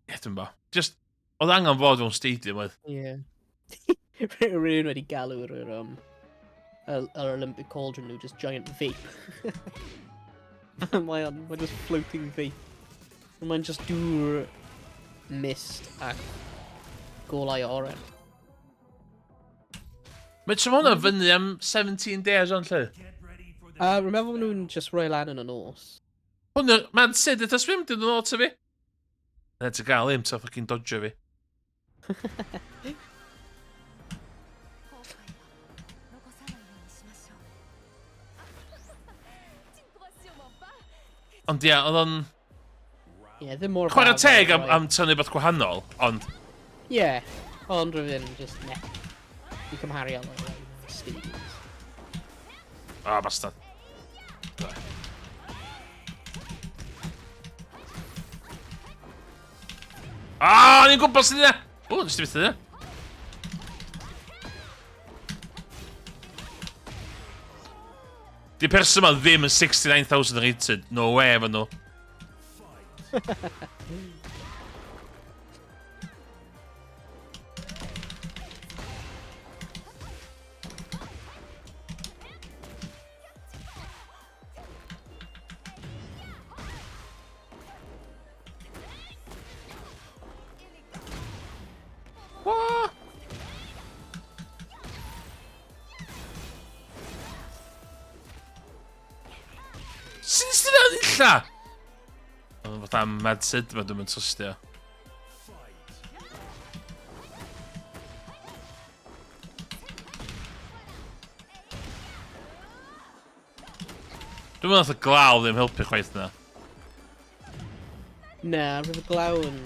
S1: Ie, dwi'n bo. Just, oedd angen fod o'n stadium, oedd.
S5: Ie. Rhywun wedi galw yr Olympic Cauldron nhw, just giant vape. Mae'n just floating vape. Mae'n just dŵr mist ac golau oren.
S1: Mae tro hwnna fyny am 17 days o'n lle.
S5: Remember when nhw'n just rhoi lan yn y nos?
S1: Hwnnw, man, syd ydych swim dyn nhw'n ôl fi? Nid ti gael im, ta ffocin dodjo fi. Ond ia, oedd o'n...
S5: Yeah, they're more
S1: Chwarae
S5: about
S1: teg
S5: that, right?
S1: am tynnu beth gwahanol, ond...
S5: Yeah, ond rwy'n just net. You cymharu â like, Stevens.
S1: Ah, bastard. Ah, ni'n gwybod sydd yna! O, nes ti byth yna. Di person yma ddim yn 69,000 rated. No way, efo nhw. What? Sy'n sydd yn illa? Fatha medsid, mae dwi'n mynd trystio. Dwi'n mynd y glaw ddim helpu chwaith na.
S5: Na, rwy'n glaw yn...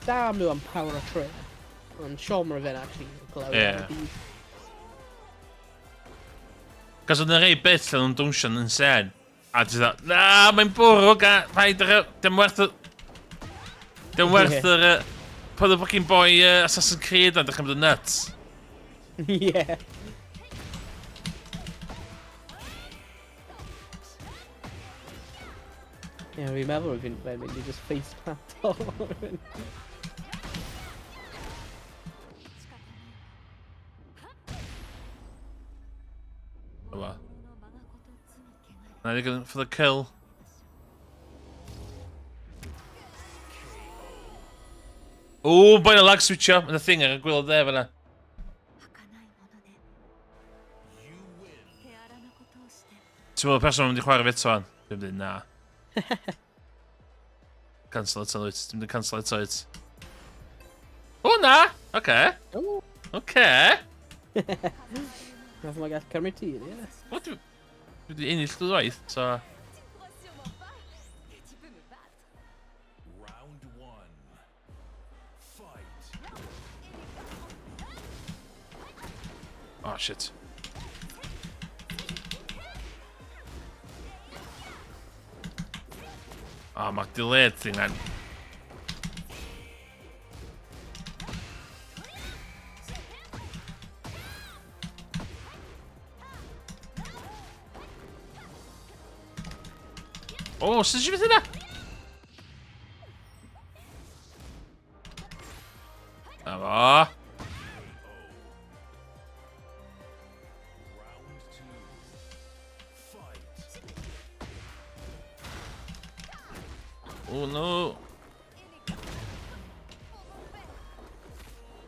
S5: Da am nhw am power a train. Ond Siom rwy'n actually glaw
S1: Ie.
S5: yn
S1: Cos oedd yna rei bit lle nhw'n dwnsio yn sen. A ti'n dda, na, mae'n bwrw, dim werth y... Dim werth yr... Pwyd y fucking boi Assassin's Creed a'n dechrau mynd yn nuts.
S5: Yeah. Yeah, rwy'n meddwl rwy'n mynd i just face plant o.
S1: Yma. Na, ddim for the kill. O, boi'n y lag switcho. Yn y thing ar y gwylod dde fyna.
S3: 儚いもので手荒なことをして
S1: Ti'n meddwl y person yn mynd i chwarae fi eto fan? Dwi'n dweud na. Cancel eto wyt. Dwi'n mynd i cancel eto wyt. O, na! Oce.
S5: O,
S1: Oce.
S5: nath mae gall cymryd ti, ie.
S1: O, dwi wedi ennill ddwywaith, so...
S2: Round one. Fight.
S1: Oh, shit. Oh, mae'r delayed thing an. O, sydd eisiau beth yna? Na fo.
S2: Round two. Fight.
S1: Oh no.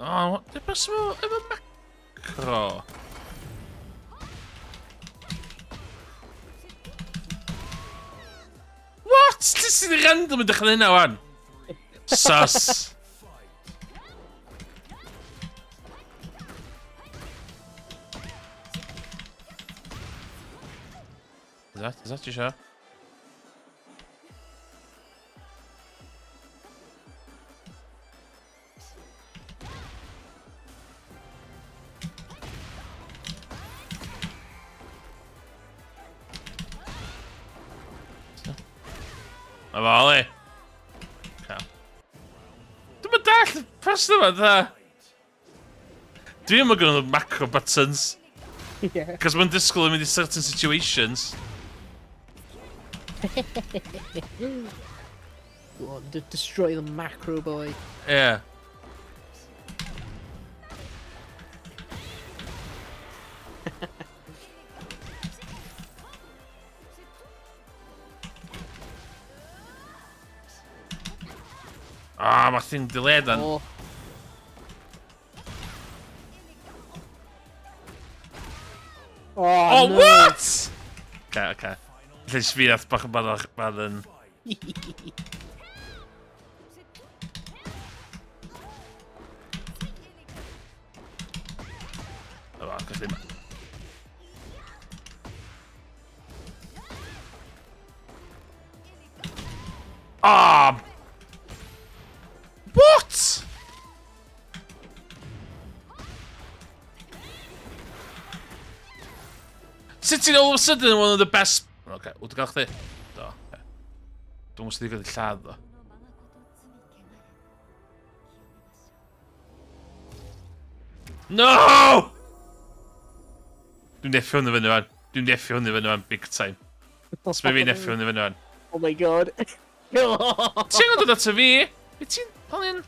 S1: Oh, what? Dy bus efo macro. What? Dis sy'n random yn dechrau hynna wan? Sus. Is that you sure? A fo, li. Dwi'n mynd dall, person yma, dda. Dwi'n mynd gyda macro buttons.
S5: Yeah.
S1: Cos mae'n disgwyl yn mynd i certain situations.
S5: Go on, destroy the macro boy.
S1: Yeah. Ah, mae'r thing delayed then.
S5: Oh,
S1: Oh,
S5: no.
S1: what? Okay, okay. Lle jyst fi ath bach yn bad yn... O, gos ddim. Ah! What? Sitting all of a sudden one of the best... Okay, what the gael chdi? Do. Okay. Dwi'n gwybod sydd wedi lladd ddo.
S3: このままごと罪汚れ
S1: No! Dwi'n neffio hwnna fyny fan. Dwi'n neffio hwnna fyny fan, big time. Sbe fi neffio hwnna fyny fan.
S5: Oh my god.
S1: Ti'n gwybod dod ato fi? Be ti'n poen?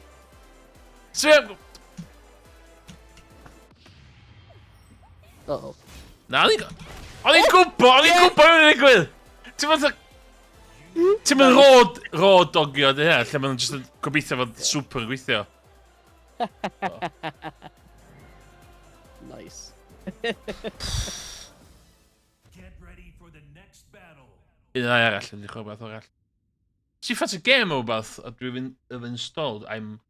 S1: Sbe...
S5: Uh-oh.
S1: Na, o'n i'n gwybod yw'n digwydd! Ti'n meddwl... Ti'n meddwl rod dogio dy hynna, lle ma'n just yn gobeithio fod super yn gweithio.
S5: Nice.
S2: Get ready for the next battle.
S1: Un arall, yn dechrau beth arall. Os i ffat y game o beth, a dwi'n installed, I'm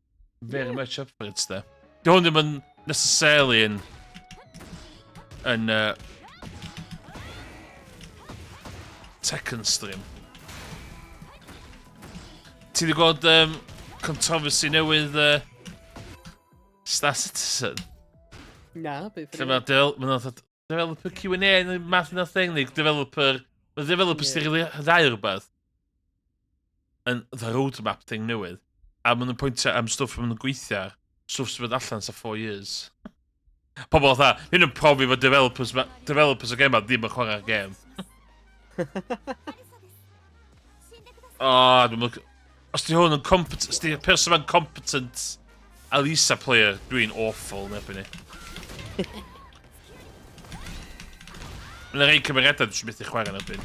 S1: very much up for it, de. Di hwn ddim yn necessarily yn Tekken stream. Ti wedi gweld controversy newydd Star Citizen?
S5: Nah, but
S1: Lle mae'r developer Q&A yn y math yna thing, neu developer... Mae'r developers di rili hydau rhywbeth yn the roadmap thing newydd. A maen nhw'n pwyntio am stwff maen nhw'n gweithio ar, stwff sy'n bod allan sa 4 years. Pobl o dda, hyn yn profi fod developers o game ddim yn chwarae'r game. Os di hwn yn competent, os di person ma'n competent Alisa player, dwi'n awful yn erbyn ni. Mae'n rhaid cymeriadau dwi'n methu chwarae yn erbyn.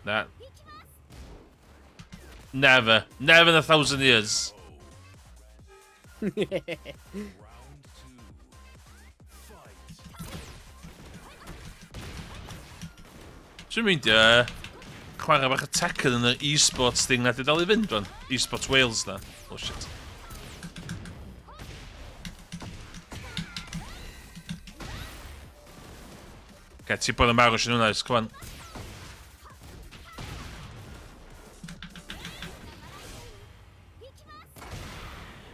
S1: Na. Never. Never in 1,000 years. Dwi'n mynd chwarae bach y Tekken yn yr e-sports thing na di dal i fynd rwan. E-sports Wales na. Oh shit. Okay, ti'n bod yn marw sy'n hwnna, come on.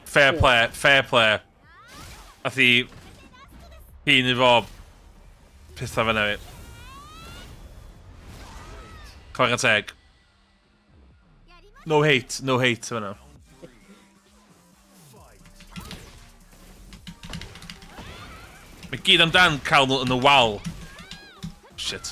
S1: Fair play. Ath hi'n efo pethau fan efo. Chwarae teg. No hate fan efo. Mae gyd amdan cael nhw yn y wal. Shit.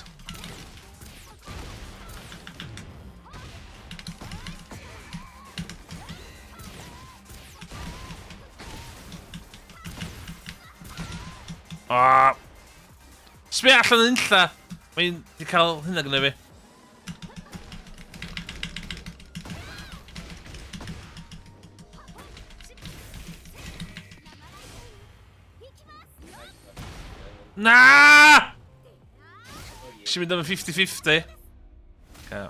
S1: Sbio allan yn unlla. Mae'n di cael hynna gyda fi. Na! Eisiau mynd am y 50-50. Okay.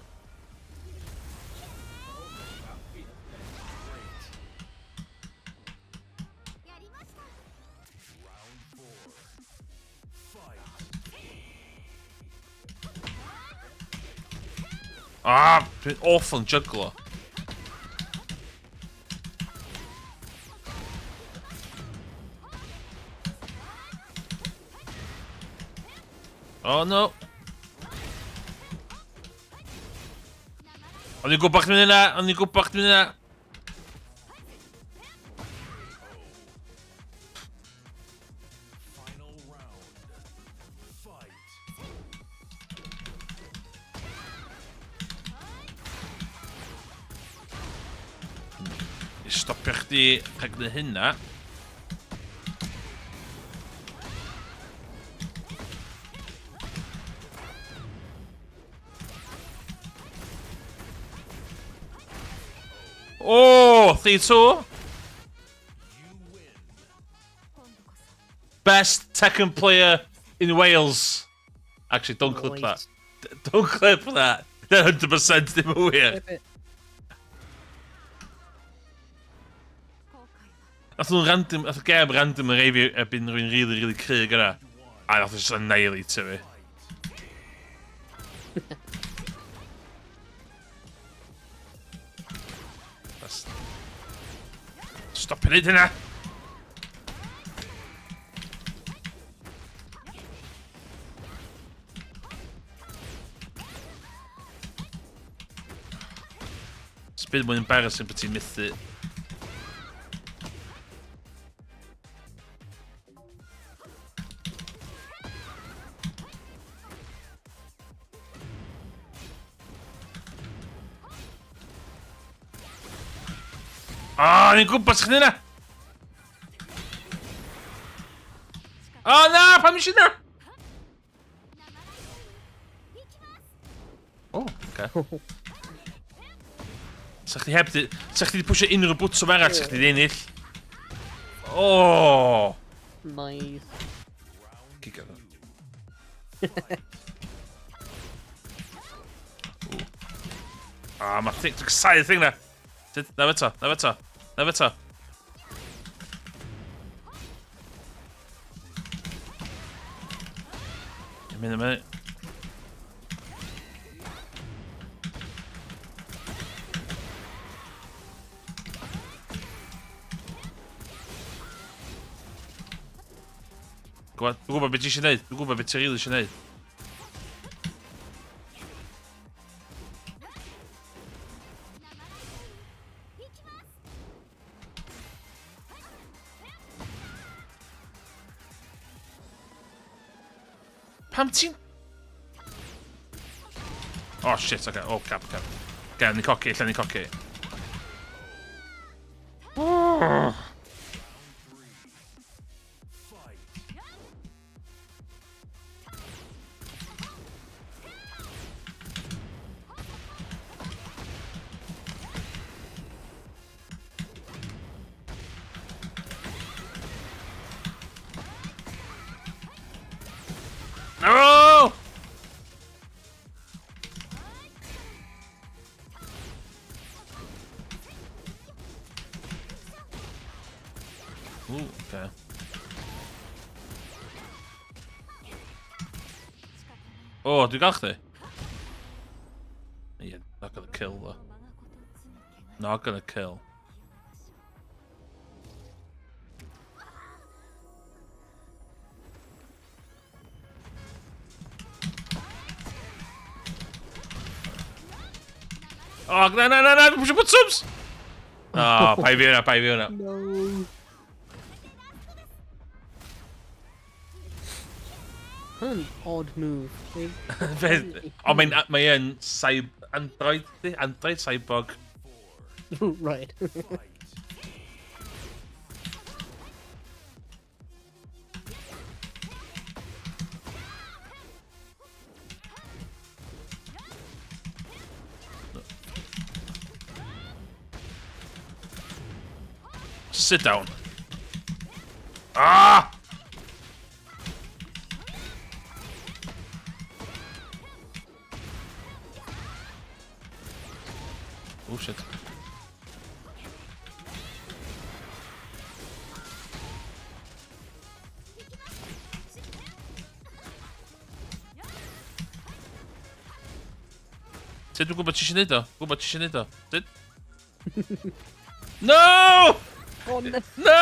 S1: Dwi'n awful yn juggler. Oh no. O'n i'n gwybod chdi'n mynd yna, I stopio chdi rhag gwneud hynna. Oh, 3-2. Best Tekken player in Wales. Actually, don't clip that. Don't clip that. Dyna 100% ddim yn wir. Nath nhw'n random, nath y gem random yn rei fi erbyn rwy'n really cryg yna. A nath o just annihilate fi. Stop yn neud hynna! It's a bit more embarrassing but ti'n mythu. Ni'n gwybod sy'n hynna! Na! Pam eisiau hynna? Oce. Sa chdi heb di... Sa chdi di pwysio unrhyw bwtwm arall, sa chdi di ennill.
S5: Nice.
S1: Giga fo. Mae thing... Dwi'n casau y thing na. Na fe to. A minute. Dwi'n gwybod beth ti eisiau neud. Dwi'n gwybod beth ti rili eisiau neud. Pam ti'n... Oh shit, okay. Oh, cap. Gael ni coci, lle ni coci. No! Ooh, okay. Oh, dwi'n gael chdi? Yeah, not gonna kill though. Not gonna kill. Oh, no, dwi'n pwysio bwtwms! Oh, pai fi hwnna.
S5: No. An odd move.
S1: Ond mae'n Android cyborg.
S5: Right.
S1: Sit down. Ah! Oh shit. Sut dwi'n gwybod ti eisiau neud o? Sut? No!
S5: Oh no.
S1: No!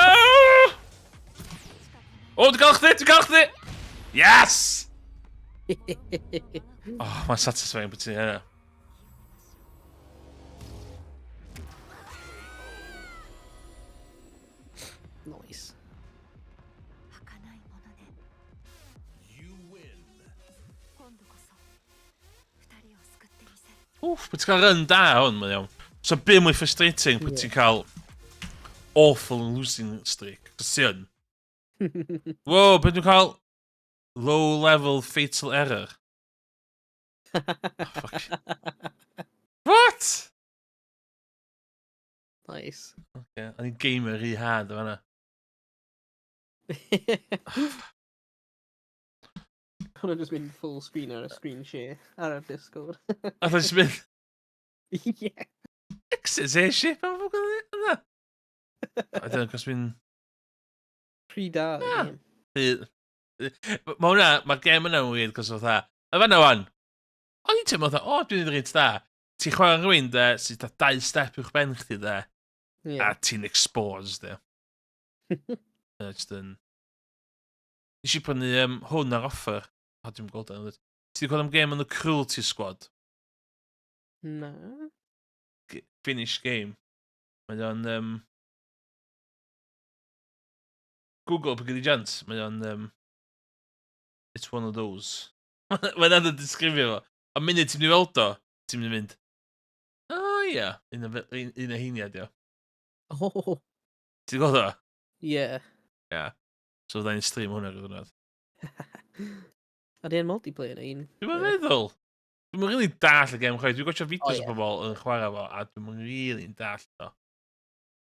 S1: Oh, dwi'n gael chdi! Yes! Oh, mae'n satisfying bod ti'n hynna.
S5: Nice.
S1: Wff, bod ti'n cael run da hwn, mae'n iawn. So, be mwy frustrating bod ti'n cael awful losing streak. Cos ti yn. Wow, bod dwi'n cael low level fatal error. Oh, fuck. What?
S5: Nice.
S1: Okay, o'n i'n gamer rhy hard o hana.
S5: hwnna just mynd full screen ar y screen share ar y Discord.
S1: A dwi'n mynd,
S5: Yeah.
S1: exit ship am fod yna. A dwi'n cos mynd,
S5: Rhy da y
S1: Ah.
S5: game.
S1: Mae'r gem yna'n weird, cos fatha, y fan wan, o'n i'n teimlo fatha, dwi'n rhaid da. Ti'n chwarae rhywun, de, sydd da 2 step uwch ben chdi, de, a
S5: Yeah.
S1: ti'n exposed, de. Just yn... Nes i prynu hwn ar offer. O, dwi'n gweld yn dweud. Ti wedi gweld am gem yn y Cruelty Squad?
S5: Na.
S1: Finish game. Mae o'n... Google pe gyda jant. Mae o'n... It's one of those. Mae'n anodd disgrifio fo. A munud ti'n mynd i weld o, ti'n mynd i fynd... O, ia. Un o heiniad, ia.
S5: Oh.
S1: Ti'n gweld o?
S5: Yeah.
S1: Ia. So, fydda'n stream hwnna gyda'n.
S5: A di e'n multiplayer un?
S1: Dwi'n meddwl. Dwi'n rili dall y gem chwaith. Dwi'n gwaethaf fideos o
S5: ie.
S1: bobl yn chwarae fo, a dwi'n rili dall o.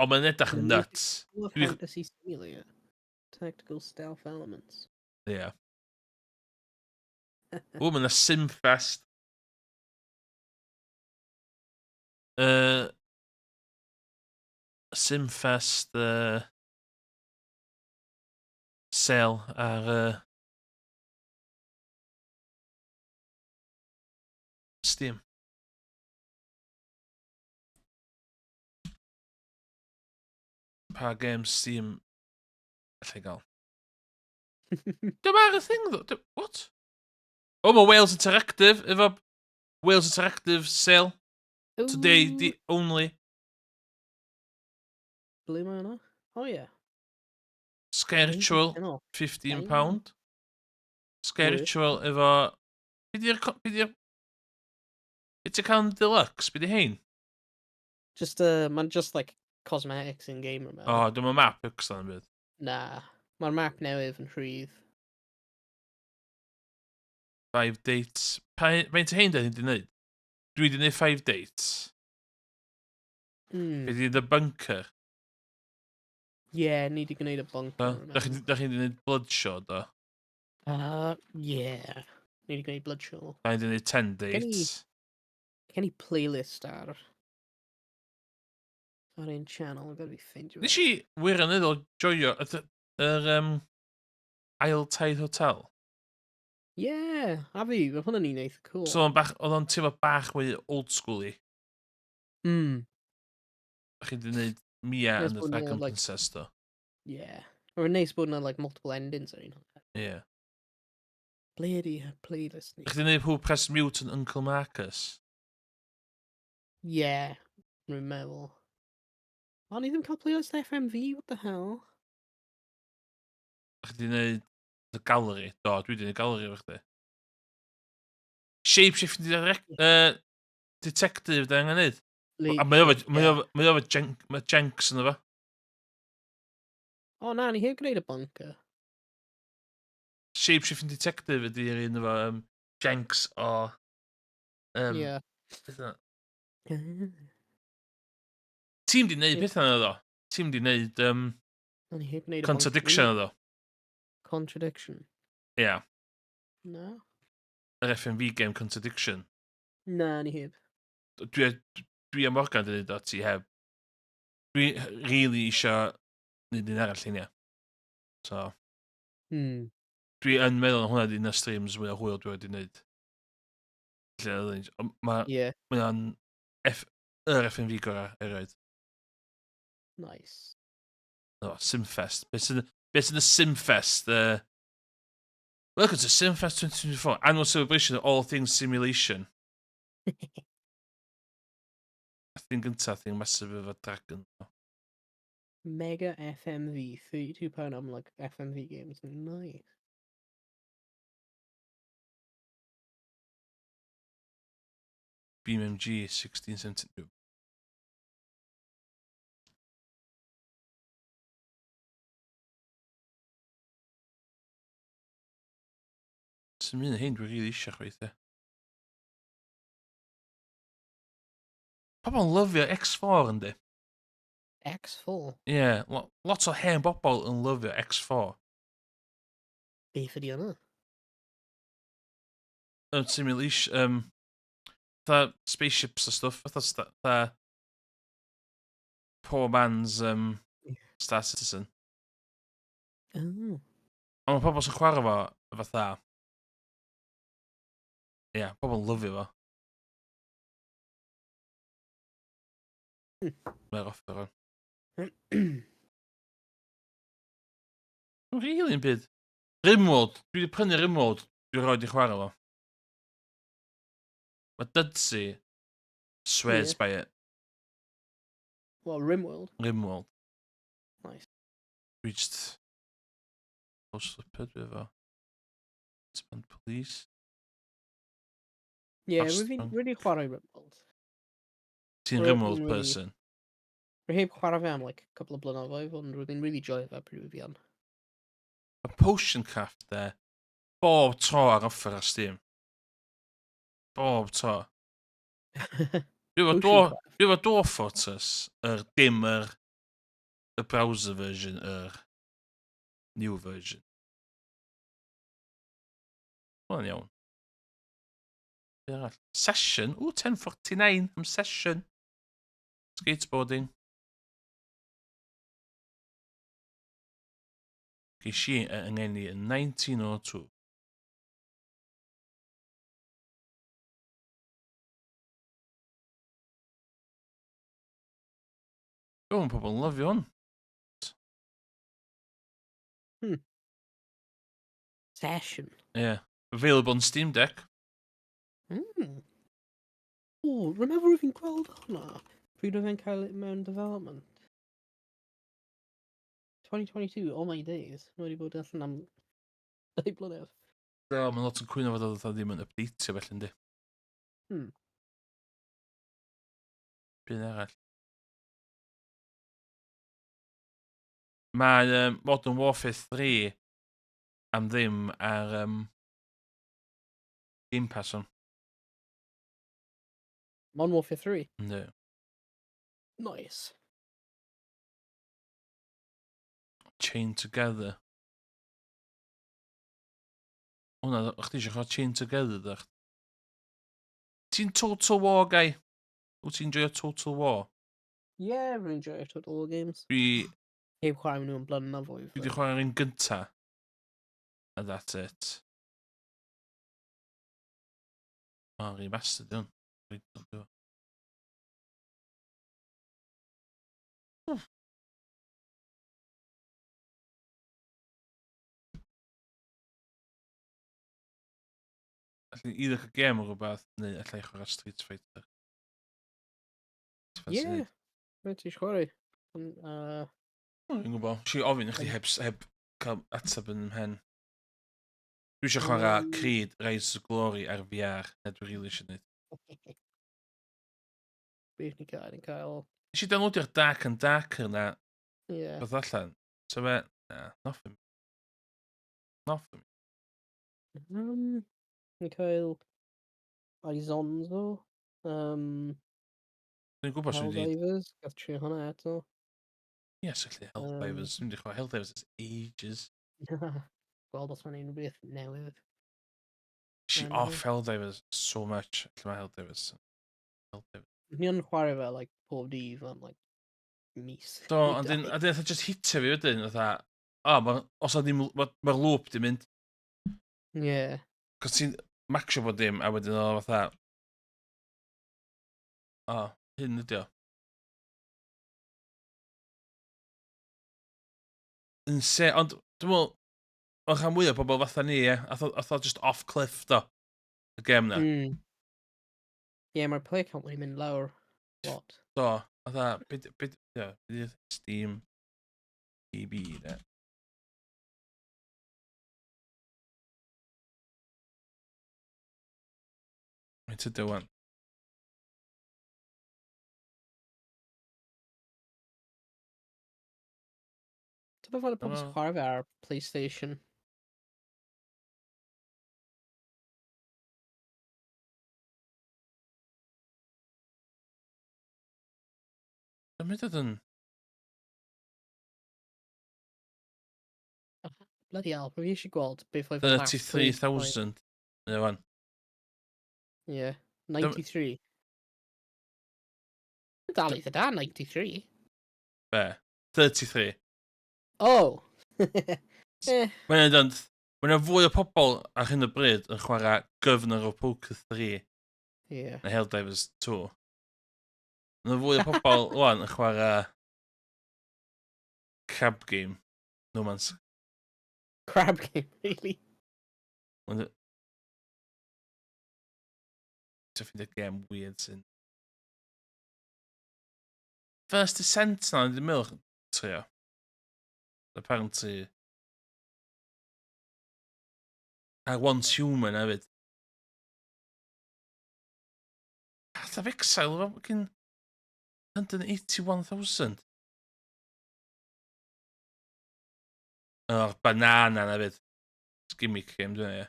S1: Ond mae'n edrych yn nuts.
S5: Fantasy Simulator. Tactical stealth elements.
S1: Ie. O, mae'n Simfest. Simfest sale ar Steam. Pa games Steam allai gael? Dyma ar y thing, ddo. What? O, mae Wales Interactive, efo Wales Interactive sale. Today, the only.
S5: Ble mae yna? Oh, yeah.
S1: Scaritual,
S5: Heno.
S1: £15. Scaritual
S5: Worth.
S1: efo... Be di'r can deluxe? Be di hein?
S5: Just, mae'n just like cosmetics in game,
S1: O,
S5: remember?
S1: dyma map ycsan yn byd.
S5: Nah. Mae'r map newydd yn rhydd.
S1: 5 dates. Faint o hein da ni wedi gwneud? Dwi wedi gwneud 5 dates. Be di The Bunker?
S5: Yeah, ni di gwneud y bunker.
S1: Da chi wedi gwneud Bloodshot, o?
S5: Yeah. Ni di gwneud Bloodshaw.
S1: Da ni wedi gwneud 10 dates.
S5: Gen i playlist ar un channel, gotta be ffeindio.
S1: Nes i wirioneddol joio yr ail taid hotel.
S5: Yeah, a fi, mae hwnna'n un eitha cool.
S1: So, oedd o'n teimlo bach mwy old school-y. Da chi wedi gwneud Mia
S5: Nes
S1: and the
S5: bod nhw,
S1: Dragon
S5: like-
S1: Princess, do.
S5: Yeah. Mae'n neis bod yna, like, multiple endings ar un.
S1: Ie.
S5: Ble ydi y playlist ni?
S1: Da chi wedi gwneud Who Pressed Mute and Uncle Marcus?
S5: Yeah, rwy'n meddwl. O, ni ddim cael playlist FMV, what the hell?
S1: Da chi wedi gwneud The Gallery? Do, dwi wedi gwneud Gallery efo chdi. Shape-shifting detective da angen neud. A mae o efo Jenks yn efo.
S5: O, na, ni heb gwneud y bunker.
S1: Shape-shifting detective ydy'r un efo Jenks o...
S5: Yeah.
S1: beth yna? Tîm di wneud pethau yna ddo. Tîm di wneud
S5: O, ni heb gwneud y bunker.
S1: Contradiction yna ddo.
S5: Contradiction.
S1: Ie.
S5: Na?
S1: Yr FMV game Contradiction.
S5: Na, ni heb.
S1: Dwi am Morgan dyn nhw, ti heb. Dwi really isio wneud un arall lluniau. So, dwi yn meddwl na hwnna di un o streams mwy o hwyl dwi wedi wneud.
S5: Yeah,
S1: Mae o'n yr FMV gorau erioed.
S5: nice.
S1: No, Simfest. Beth sy'n y Simfest? Welcome to Simfest 2024, annual celebration of all things simulation. Thing gyntaf, thing massive efo dragon.
S5: Mega FMV, £32 am like FMV games. Nice.
S1: BMG 1672. Sy'n mynd hyn dwi'n rili eisiau chweithio. Pobl yn lyfio X4 yndi?
S5: X4?
S1: Ie, lot o hen bobl yn lyfio X4.
S5: Beth ydi hwnna?
S1: simulation, spaceships a stuff, fatha poor man's Star Citizen.
S5: Oh.
S1: A ma' pobl sy'n chwarae fo fatha... pobl lyfio fo. Mae'r offer o'n. Mae'n rili yn byd. Rimworld. Dwi wedi prynu Rimworld. Dwi'n rhoi i chwarae fo. Mae Dudzy swears
S5: Yeah.
S1: by it.
S5: Well, RimWorld.
S1: Rimworld.
S5: Nice.
S1: Dwi just... slippered with fo. Spend police.
S5: Yeah,
S1: Fast
S5: we've
S1: one.
S5: really chwarae RimWorld.
S1: Ti'n
S5: We're
S1: Rimworld
S5: in really-
S1: person.
S5: We heb chwarae fe am like a couple of blynyddoedd, ond rwy'n really joio fe pryd fi yn.
S1: Mae Potion Craft there. Bob tro ar offer ar Steam. Bob tro.
S5: Potion Craft.
S1: Dwi efo Dwarf Fortress, dim y browser version, new version. Wel iawn. Be arall? Session. 10:49 am Session. Skateboarding. Ges i yng ngeni yn 1902. Mae pobl yn lyfio hwn.
S5: Session.
S1: Yeah. Available on Steam Deck.
S5: Mm. O, remember fi'n gweld hwnna? Pryd oedd e'n cael mewn development? 2022, oh my days. Mae wedi bod allan am 2 blynedd.
S1: Mae'n lot yn cwyno fod oedd ddim yn updateio felly yndi. Byd arall. Mae Modern Warfare 3 am ddim ar Game Pass on.
S5: Modern Warfare 3.
S1: Ynddi.
S5: Nice.
S1: Chain Together. Hwna, o'ch ti eisiau chwarae Chain Together, dach? Ti'n Total War guy? Wyt ti'n joio Total War?
S5: Yeah, rwy'n enjoy Total War games.
S1: Dwi
S5: Heb chwarae nhw yn blynyddoedd.
S1: wedi chwarae'r un gynta. And that's it. Remastered ywn. Alli either cael gem o rhywbeth, neu allai chwarae Street Fighter.
S5: Yeah, rwy'n ti'n chwarae.
S1: Dwi'n gwybod. Si ofyn i chdi heb cael ateb yn mhen. Dwi eisiau chwarae Creed Rise of Glory ar VR, na dwi rili eisiau gwneud.
S5: Beth ni cael, ni'n cael...
S1: Nes i downloadio'r Dark and Darker na
S5: Yeah.
S1: beth allan. So fe, nothing. Nothing.
S5: Ni'n cael... Isonzo.
S1: Dwi'n gwybod sy'n wedi...
S5: Helldivers. Gath tri hwnna eto.
S1: Yes, allu Helldivers. Dwi'n wedi chwarae Helldivers as ages.
S5: Gweld os mae'n unrhyw beth newydd.
S1: She off Helldivers so much. Allu mae Helldivers.
S5: Ni yn chwarae fe, like, pob dydd am, like, mis.
S1: Do, a dyn just hitio fi wedyn, os a ddim, mae'r loop di mynd.
S5: Yeah.
S1: Cos ti'n maxio bod dim, a wedyn o fatha... hyn ydi o. Ond, dwi'n meddwl, o'n rhan mwyaf pobl fatha ni, ie. A tho just off cliff, do. Y gem na.
S5: Yeah, mae'r play count wedi mynd lawr. Lot.
S1: Do, beth Steam EB, ne? Mae'n tydw wan.
S5: Dyna fod y pobl sy'n chwarae fe ar PlayStation.
S1: Mae'n dod yn...
S5: Bloody hell, rwy eisiau gweld beth oedd...
S1: 33,000. Ie, wan.
S5: Yeah. 93. Dal eitha da, 93.
S1: Be? 33.
S5: Oh!
S1: Mae'n edrych, mae'n fwy o pobl ar hyn o bryd yn chwarae Governor of Poker 3
S5: Yeah.
S1: na Helldivers 2. Mae'n fwy o pobl wan yn chwarae Crab Game. No man's...
S5: Crab game, really.
S1: Mae'n... Ti'n ffeindio game weird sy'n... First Descent na, dwi'n meddwl trio. Apparently... A Once Human hefyd. Path of Exile, fel fucking 181,000. Banana hefyd. Gimmick game, dwi'n ei.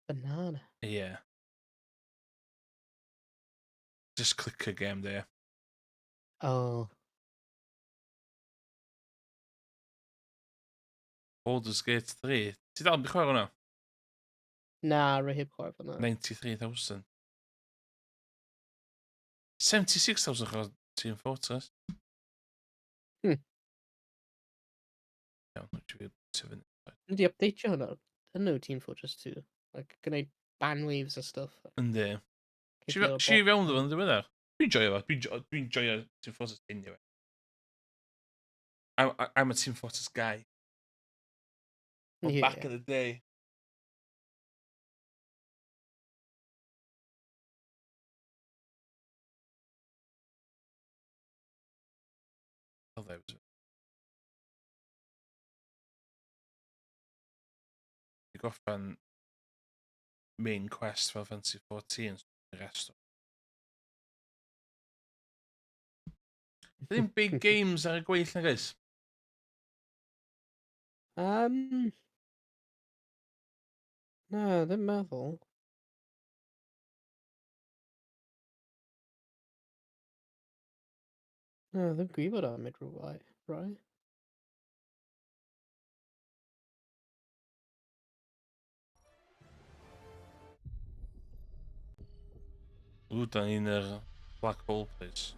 S5: Banana.
S1: Yeah. Just clicker game there.
S5: Oh.
S1: Baldur's Gate 3. Ti dal yn chwarae hwnna?
S5: Nah, rwy heb chwarae fan
S1: 93,000. 76,000 chwarae Team Fortress.
S5: Hmm.
S1: Iawn, dwi'n gwybod.
S5: Yndi updateio hwnna. Hynny yw Team Fortress 2. Like, gwneud ban waves a stuff.
S1: Yndi.
S5: Cicio
S1: Si fewn ddo fo'n ddiweddar. Dwi'n joio fo. Dwi'n joio Team Fortress anyway. I'm a Team Fortress guy. Well,
S5: Yeah.
S1: back in the day. Oh, there was it. You go fan main quest fel Fantasy 14 the rest o. Ddim big games ar y gweill na gais.
S5: Na, ddim meddwl. Na, ddim gwybod am it rhywbeth, right?
S1: Ww, da ni'n yr Black Hole place.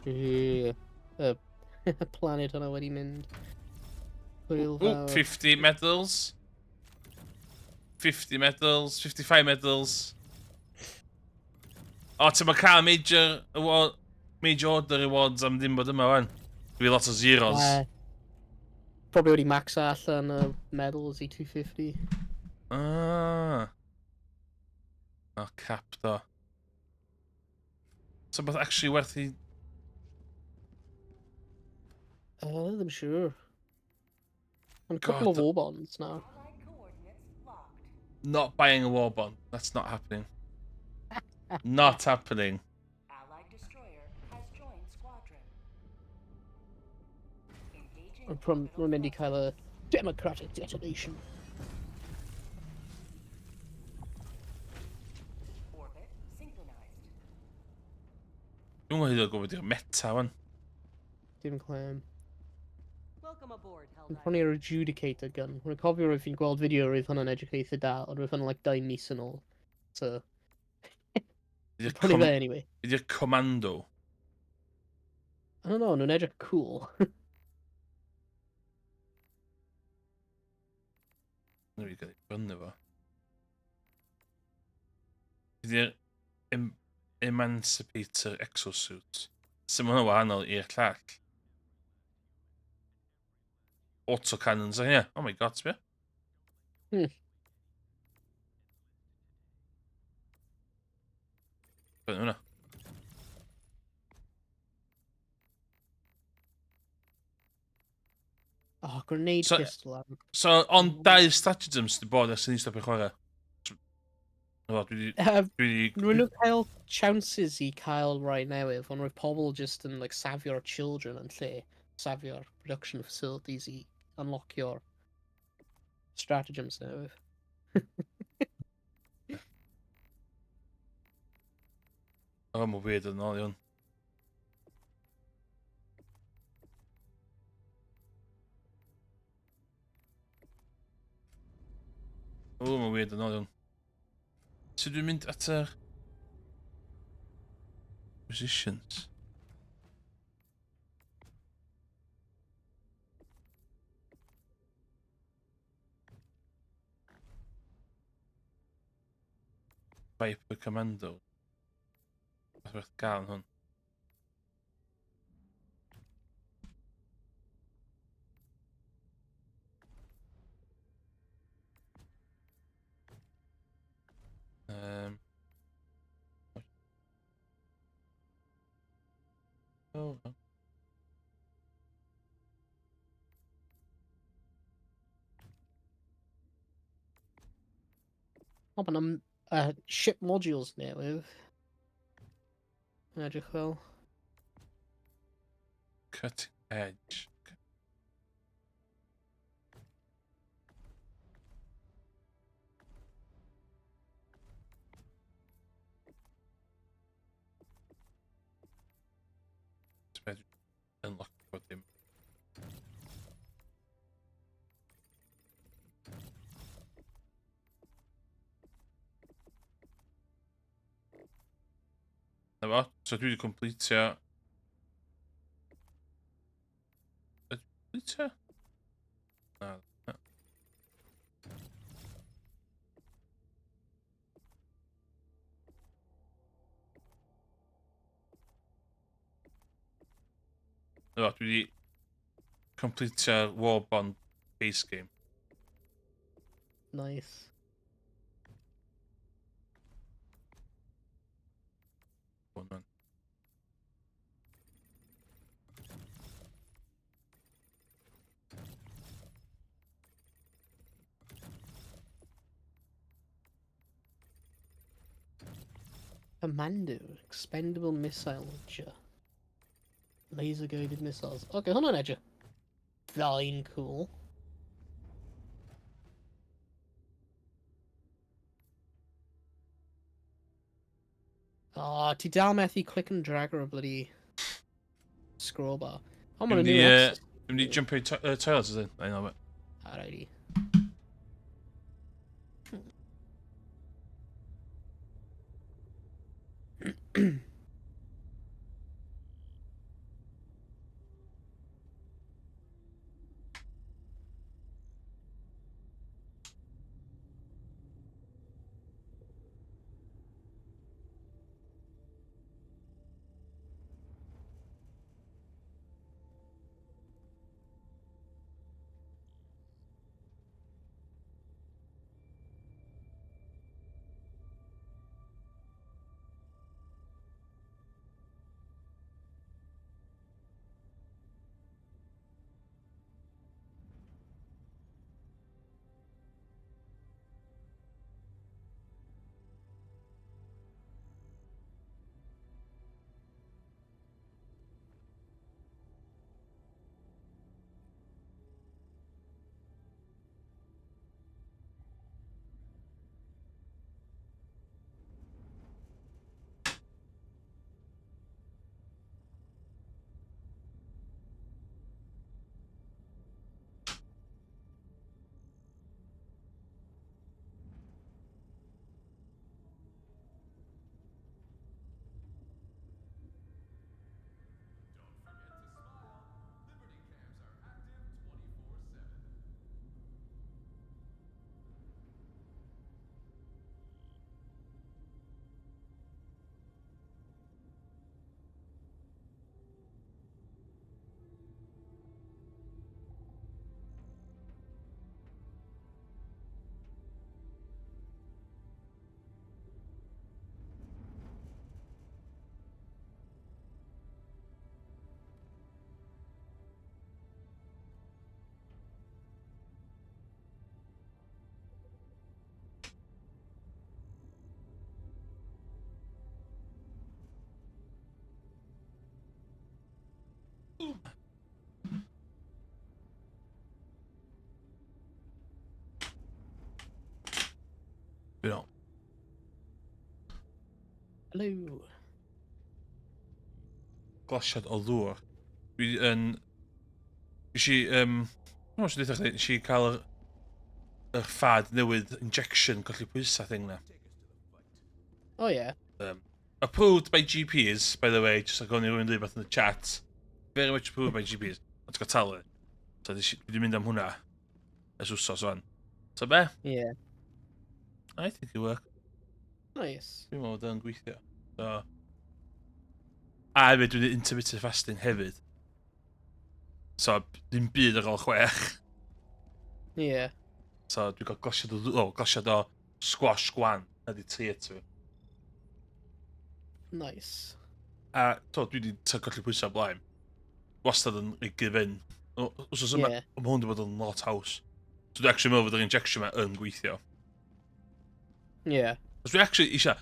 S5: Yeah. Planet hwnna wedi mynd. Hwyl
S1: Ooh,
S5: fawr.
S1: 50 medals. 50 medals, 55 medals. O, ti'n ma cael major order awards am ddim bod yma wan. Dwi lot o zeros.
S5: Probably wedi maxa allan y medals i 250.
S1: Ah. O, cap do. So beth actually werth i...
S5: Ddim siŵr. Ond a couple of
S1: God.
S5: war bonds now.
S1: Not buying a war bond. That's not happening. Not happening.
S6: Allied destroyer has joined squadron. Engaging
S5: From mynd i cael y democratic detonation.
S6: orbit synchronized.
S1: Dwi'n gwybod hyd o gwybod i'r meta wan.
S5: Dim clem.
S6: Welcome aboard,
S5: Yn
S6: Helldiver.
S5: prynu'r adjudicator gun. Rwy'n cofio roedd fi'n gweld fideo roedd hwnna'n edrych eitha da, ond roedd hwnna'n like 2 mis yn ôl. So, prynu fe anyway.
S1: Ydy'r commando.
S5: I don't know, nhw'n edrych cool.
S1: Nid i gael ei brynu fo. Ydy'r Emancipator exosuit. Sym hwnna wahanol i'r llall. Autocannons, yeah. Oh my god, sbio.
S5: Hmm.
S1: Brynu hwnna.
S5: Oh, grenade
S1: So-
S5: pistol.
S1: So, ond dau stratagems di bod ers i ni stopio chwarae. O, dwi di...
S5: Rwy'n nhw'n cael chances i cael rai newydd, ond roedd pobl just yn like, safio'r children yn lle safio'r production facilities i unlockio'r stratagems newydd.
S1: O, mae'n weird yn ôl i hwn. O, mae'n weird yn ôl iawn. Sut dwi'n mynd at yr... Positions. Viper Commando. Beth werth gael yn hwn. Oh.
S5: O, ma'n ship modules newydd. Edrych fel.
S1: Cutting edge. Unlock bod dim. Na fo, so dwi wedi completio... Completio? Na. Na fo, dwi wedi completio'r Warbond base game.
S5: Nice.
S1: Hwn man.
S5: Commando, expendable missile launcher. Laser guided missiles. Okay, hwnna'n edrych. Fine, cool. Oh, ti dal methu click and drag ar y bloody scroll bar. Oh, ma'n a new access.
S1: Dwi'n mynd i jump i'r toilet ydyn. I know it.
S5: Alrighty.
S1: Dwi'n ôl.
S5: Hello.
S1: Glasiad o ddŵr. Dwi yn... Nes i... Dwi'n meddwl sy'n dweud chdi, nes i cael y ffad newydd injection colli pwysa thing na.
S5: Oh yeah.
S1: Approved by GPs, by the way, just like o'n i rwy'n dweud beth in the chat. Very much approved by GPs. Ond gael talu. So dwi wedi mynd am hwnna. Ys wsos o'n. So be?
S5: Yeah.
S1: I think it work.
S5: Nice.
S1: Dwi'n meddwl bod yn gweithio. So... A hefyd dwi'n intermittent fasting hefyd. So, ddim byd ar ôl 6.
S5: Yeah.
S1: So, dwi'n cael glasiad o squash gwan. Ydy tri eto.
S5: Nice.
S1: A, dwi wedi colli pwysau blaen. Wastad yn ei gyfyn. Os oes yma,
S5: Yeah.
S1: mae hwn wedi bod yn lot haws. So, dwi'n actually meddwl bod yr injection yma yn gweithio.
S5: Yeah.
S1: Os dwi'n actually eisiau...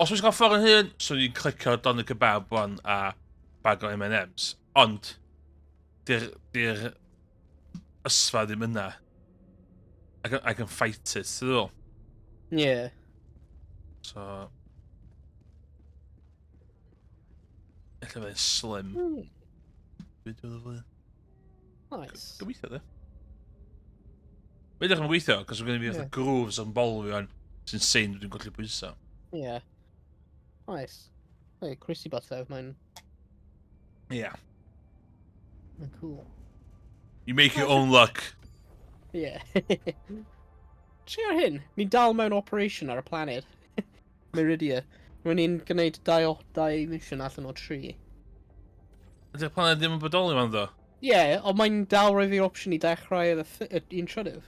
S1: Os dwi'n cael ffordd yn hyn, so dwi'n clicio don y kebab wan a bag o M&M's. Ond, di'r ysfa ddim yna. I can fight it, ti'n ddol?
S5: Yeah.
S1: So... Ella fe'n slim. Dwi'n dweud
S5: Nice.
S1: Gobeithio, dde. Fe ddech yn gweithio, cos mae'n gynnu fi
S5: Yeah.
S1: grooves yn bolfio sy'n sein dwi'n golli pwysau.
S5: Yeah. Nice. Hey, Chrissy Butter, mae'n
S1: Yeah.
S5: cool.
S1: You make your own luck.
S5: Yeah. Trio hyn, ni'n dal mewn operation ar y planed. Meridia. Rwy'n ni'n gwneud dau mission allan o 3.
S1: Ydy'r planed ddim yn bodoli fan ddo?
S5: Yeah, ond mae'n dal rhoi fi'r opsiwn i dechrau un trydydd.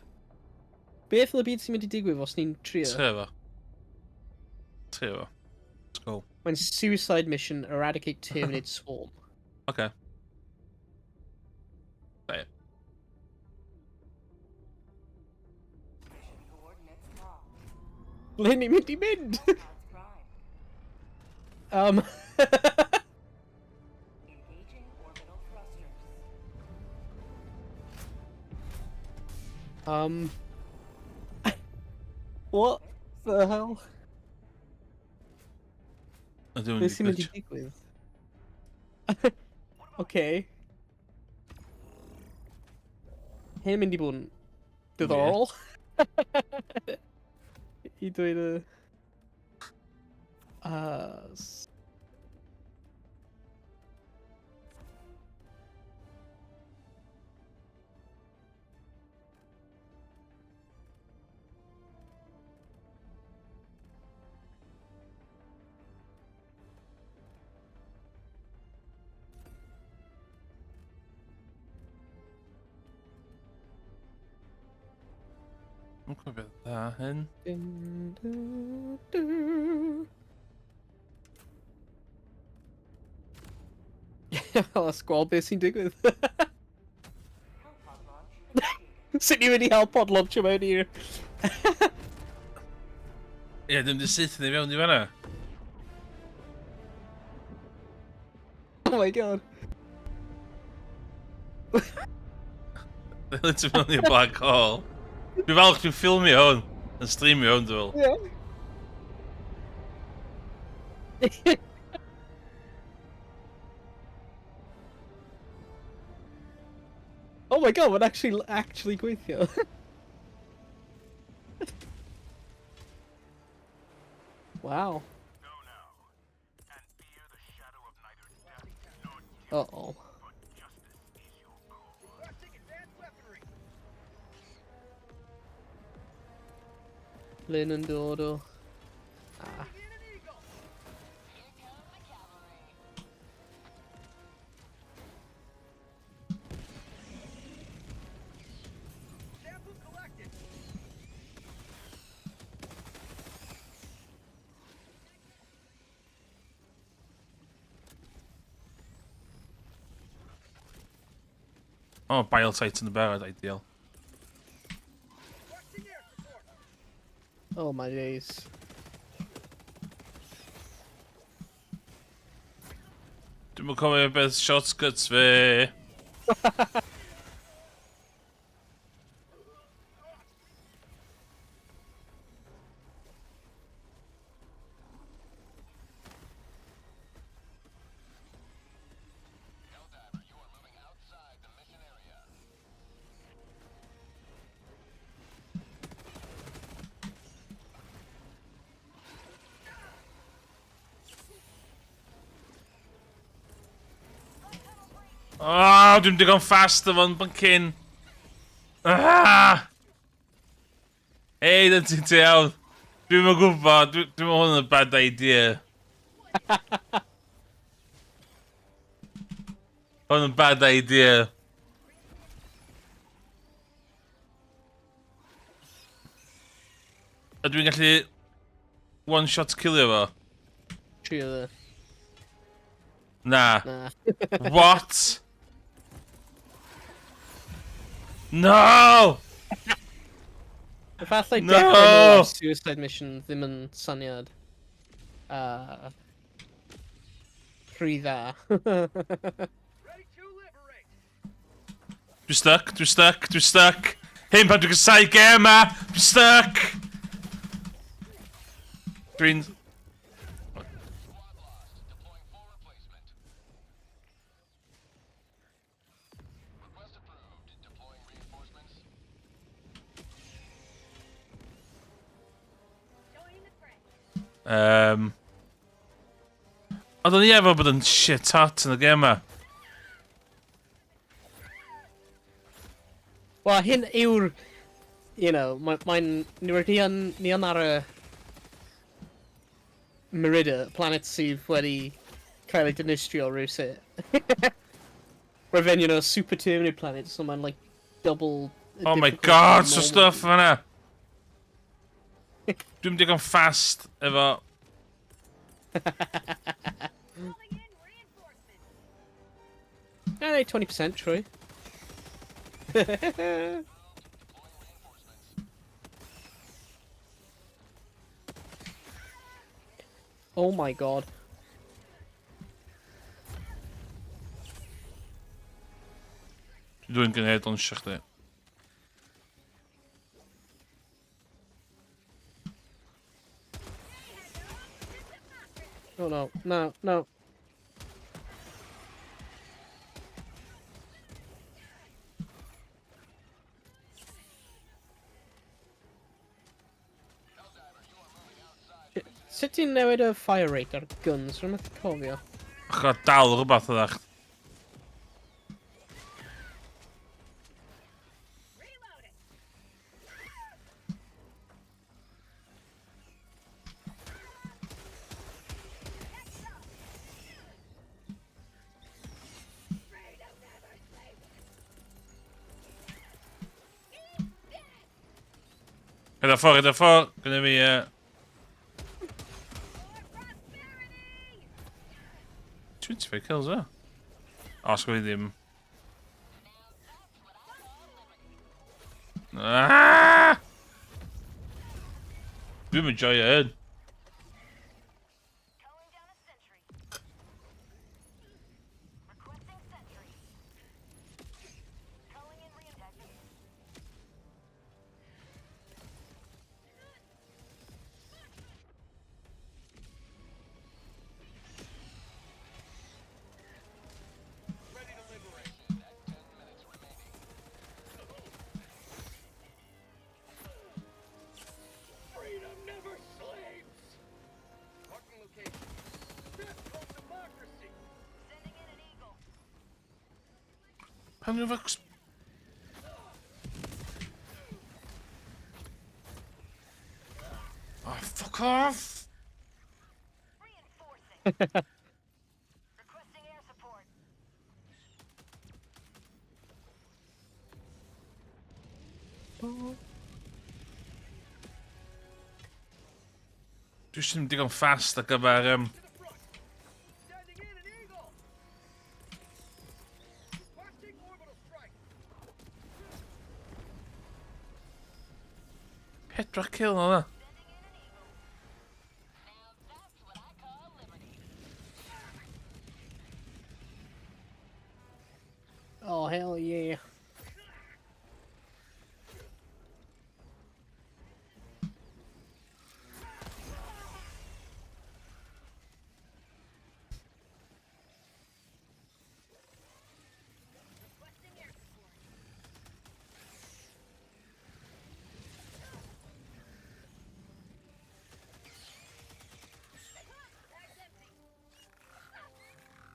S5: Beth yw y byd sy'n mynd i digwydd os ni'n trio?
S1: Trefo. Let's go.
S5: Mae'n suicide mission, eradicate terminate swarm.
S1: Okay. Right.
S6: Mission coordinates locked.
S5: Le ni'n mynd i mynd?
S6: Cloud's prime. Engaging orbital thrusters.
S5: What the hell?
S1: Ydw
S5: Beth sy'n mynd i
S1: glitch.
S5: digwydd? Okay. Hyn yn mynd i bod yn diddorol. I dweud y...
S1: Dwi'n cofio dda hyn.
S5: Let's gweld beth sy'n digwydd.
S6: Hellpod launch initiated.
S5: Sut ni wedi hel pod launch mewn i'r...
S1: Ie, ddim di syth ni fewn i fanna.
S5: Oh my god.
S1: Dwi'n ti fewn i'r black hole. Dwi'n falch dwi'n ffilmio hwn. Yn streamio hwn, dwi'n fel.
S5: Yeah. Oh my god, mae'n actually gweithio. Wow. Uh-oh. Lynn and Dodo. Ah.
S1: Oh, bile sight in the bird, ideal.
S5: Oh my days.
S1: Dwi'n mwyn cofio beth shortcuts fi. Dwi'n digon fast efo'n byncyn. Hei, dyn ti'n iawn. Dwi'n yn gwybod, dwi'n meddwl hwn yn bad idea. Hwn yn bad idea. Ydw i'n gallu one-shot killio fo?
S5: Trio the.
S1: Na.
S5: Nah.
S1: What? No!
S5: Efallai
S1: No!
S5: dechrau nhw suicide mission ddim yn syniad. Rhy dda.
S1: Dwi'n stuck. Hyn pan dwi'n gysau gem ma! Dwi'n stuck! Dwi'n... Oedden ni efo bod yn shit hot yn y gem ma.
S5: Wel, hyn yw'r... You know, mae'n... Ni yn ar y... Merida, planet sydd wedi cael ei dynistrio rhywsut. Roedd fe'n, you know, super terminate planet, so mae'n, like, double...
S1: Oh my
S5: difficult
S1: god,
S5: than
S1: so
S5: normal.
S1: stuff fanna. Dwi'n digon fast efo...
S5: Eh, 20% trwy. Oh my god.
S1: Dwi'n gwneud o'n siach di.
S5: Oh no, no, no. Sut ti'n newid y fire rate ar guns? Rwy'n methu cofio.
S1: Ach, dal rhywbeth ydych. Gyda ffwr. Gynna fi... Dwi'n ti fe kills o? Os gwy ddim. Dwi'n mynd joio hyn.
S6: Calling down a sentry. Requesting sentry. Calling in reinforcements.
S2: Freedom never sleeps! Marking location. Death from democracy!
S6: Sending in an eagle.
S1: Pan dwi'n fawr... Oh, fuck off!
S6: Reinforcing. Requesting air support.
S1: Dwi ddim digon fast ar gyfer...
S2: Standing in an eagle! Watching orbital strike!
S1: Pedwar kill o dda.
S5: Oh, hell yeah.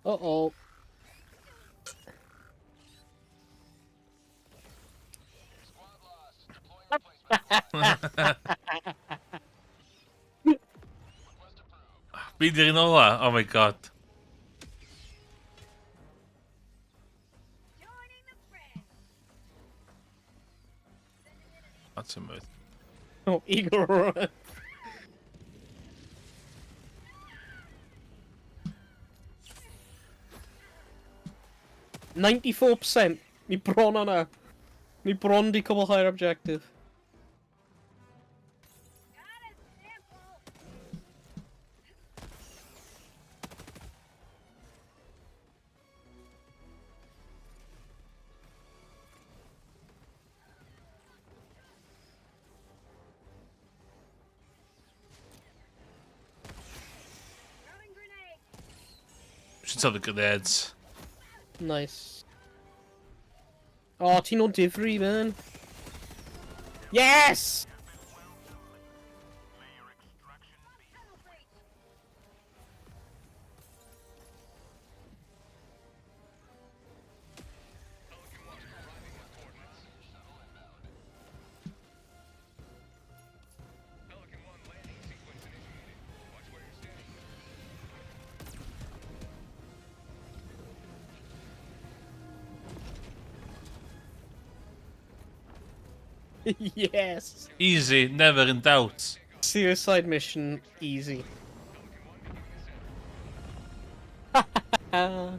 S5: Uh-oh.
S1: Be erin ola? Oh my god.
S6: Joining the friends.
S1: That's a mood.
S5: Oh, Igor. 94%. Ni bron hwnna. Ni bron di cwblhau'r objective.
S6: Got a sample. Throwing grenade.
S1: Should have the grenades.
S5: Nice. Oh, ti'n o'n difri, man. Yes!
S6: Tunnel breach.
S5: Yes!
S1: Easy, never in doubt.
S5: Suicide mission, easy.
S1: Mae'n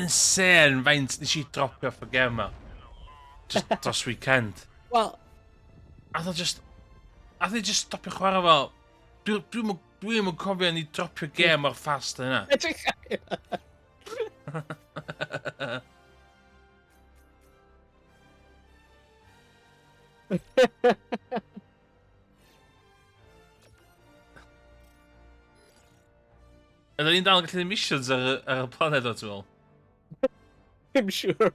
S1: insane faint nes i dropio off y gem ma. Just dros weekend.
S5: Well,
S1: A ddo just... A ddo just stopio chwarae fel... Dwi'n yn cofio ni dropio gem o'r fast yna. Ydyn ni'n dal yn gallu missions ar y planed o ti'n meddwl?
S5: I'm sure.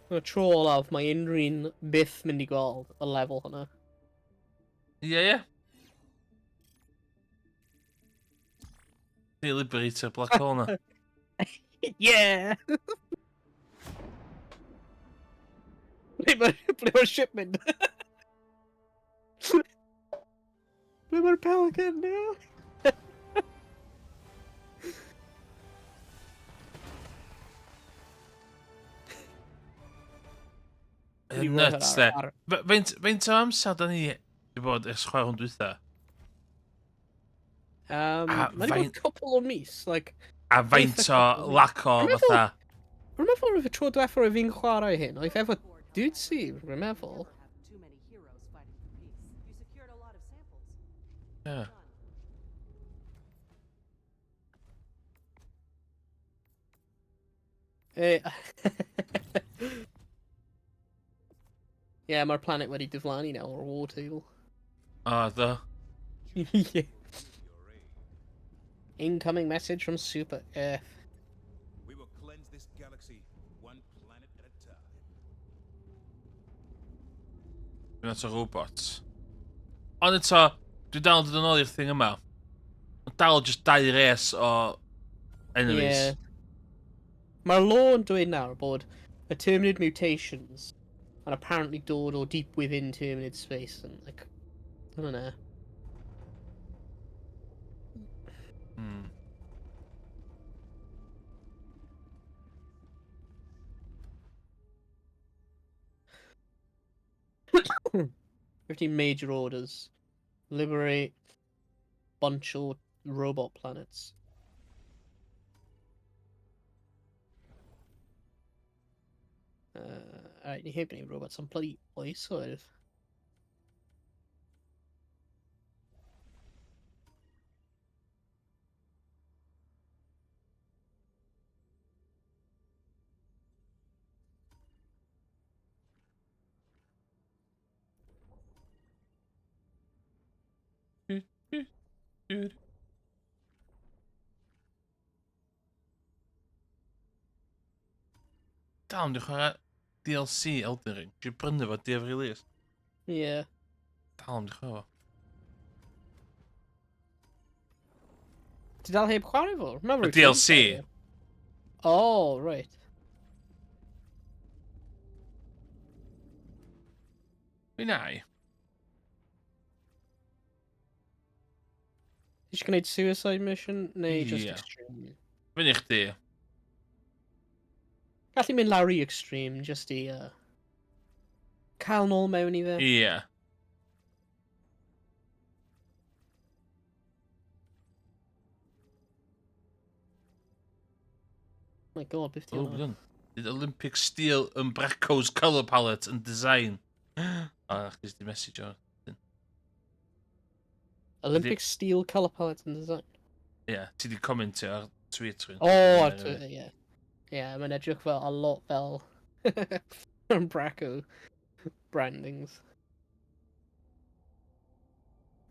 S5: Y tro olaf, mae unrhyw'n byth mynd i gweld y lefel hwnna.
S1: Ie. Ni Liberator Black Hole na.
S5: Yeah! Ble mae'r shipment? Ble mae'r pelican now?
S1: Yn nuts de. Faint o amser da ni wedi bod ers chwarae hwn dwytha?
S5: Mae'n
S1: faint-
S5: bod couple o mis, like...
S1: A faint o lack o
S5: Dwi'n meddwl-
S1: fatha...
S5: Rwy'n meddwl y tro diwethaf o fi'n chwarae hyn, oedd efo dude si, rwy'n meddwl.
S7: Too many heroes fighting for peace. You secured a lot of samples.
S1: Ie.
S5: Yeah, mae'r planet wedi diflannu nawr o'r war table.
S1: O, ddo.
S5: Yeah. Incoming message from Super Earth.
S2: We will cleanse this galaxy one planet at a time.
S1: Dwi'n at o robot. Ond eto, dwi dal yn dod yn ôl i'r thing yma. Ond dal just dau res o enemies.
S5: Yeah. Mae'r law yn dweud nawr bod y terminid mutations and apparently dod o deep within terminid space and like, I don't know.
S1: Hmm.
S5: "15 major orders. Liberate bunch of robot planets." Alright, ni heb ni robots am bloody oesoedd.
S1: Good. Dal yn chwarae DLC Elden Ring. Dwi'n brynu fo day of release.
S5: Yeah.
S1: Dal yn chwarae fo.
S5: Ti dal heb chwarae fo?
S1: Y DLC?
S5: Oh, right.
S1: Planiau.
S5: Ti'n gwneud suicide mission, neu just
S1: Ie.
S5: extreme?
S1: Fyny chdi.
S5: Gallu mynd lawr i extreme, just i cael nôl mewn i fe.
S1: Ie.
S5: My god, beth di
S1: O,
S5: hwnna?
S1: bydwn. Did Olympic Steel yn Bracco's colour palette and design. Chdi's di message o.
S5: Olympic Steel Colour Palette and Design.
S1: Ie, ti di comentio ar Twitter.
S5: O, ie. Ie, mae'n edrych fel a lot fel Bracco brandings.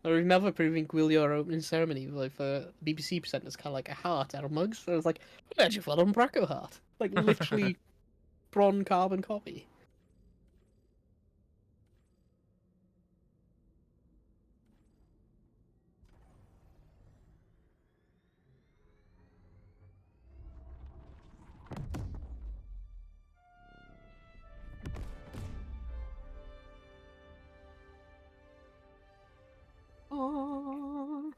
S5: Rwy'n meddwl pryd fi'n gwylio'r opening ceremony, like, for BBC presenters cael like a heart ar y mugs. So I was like, mae'n edrych fel yn Bracco heart. Like, literally bron carbon copy. Oh.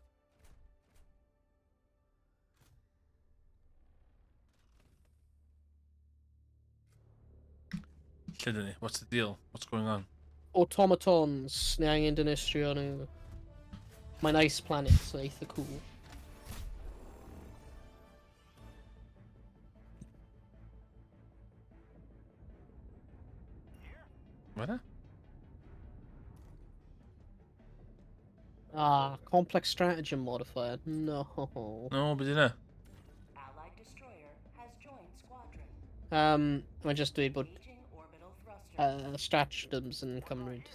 S1: Lle dyn ni? What's the deal? What's going on?
S5: Automatons, ni angen dynistrio nhw. Mae'n ice planet, so eitha cool.
S1: What?
S5: Ah, complex stratagem modifier. No.
S1: No, beth yna?
S7: Allied destroyer has joined squadron.
S5: Mae'n just dweud bod
S7: Engaging orbital thruster.
S5: stratagems yn cymryd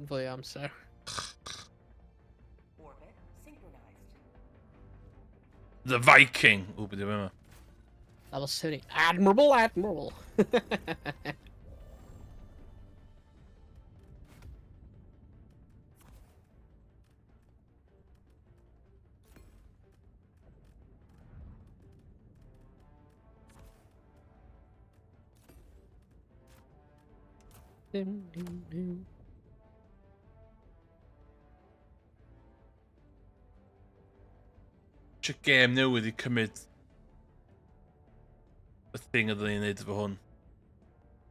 S5: fwy o amser.
S7: Orbit synchronized.
S1: The Viking! O, beth yma?
S5: Level 70. Admirable!
S1: Che game newydd i cymryd y thing ydyn ni'n neud efo hwn.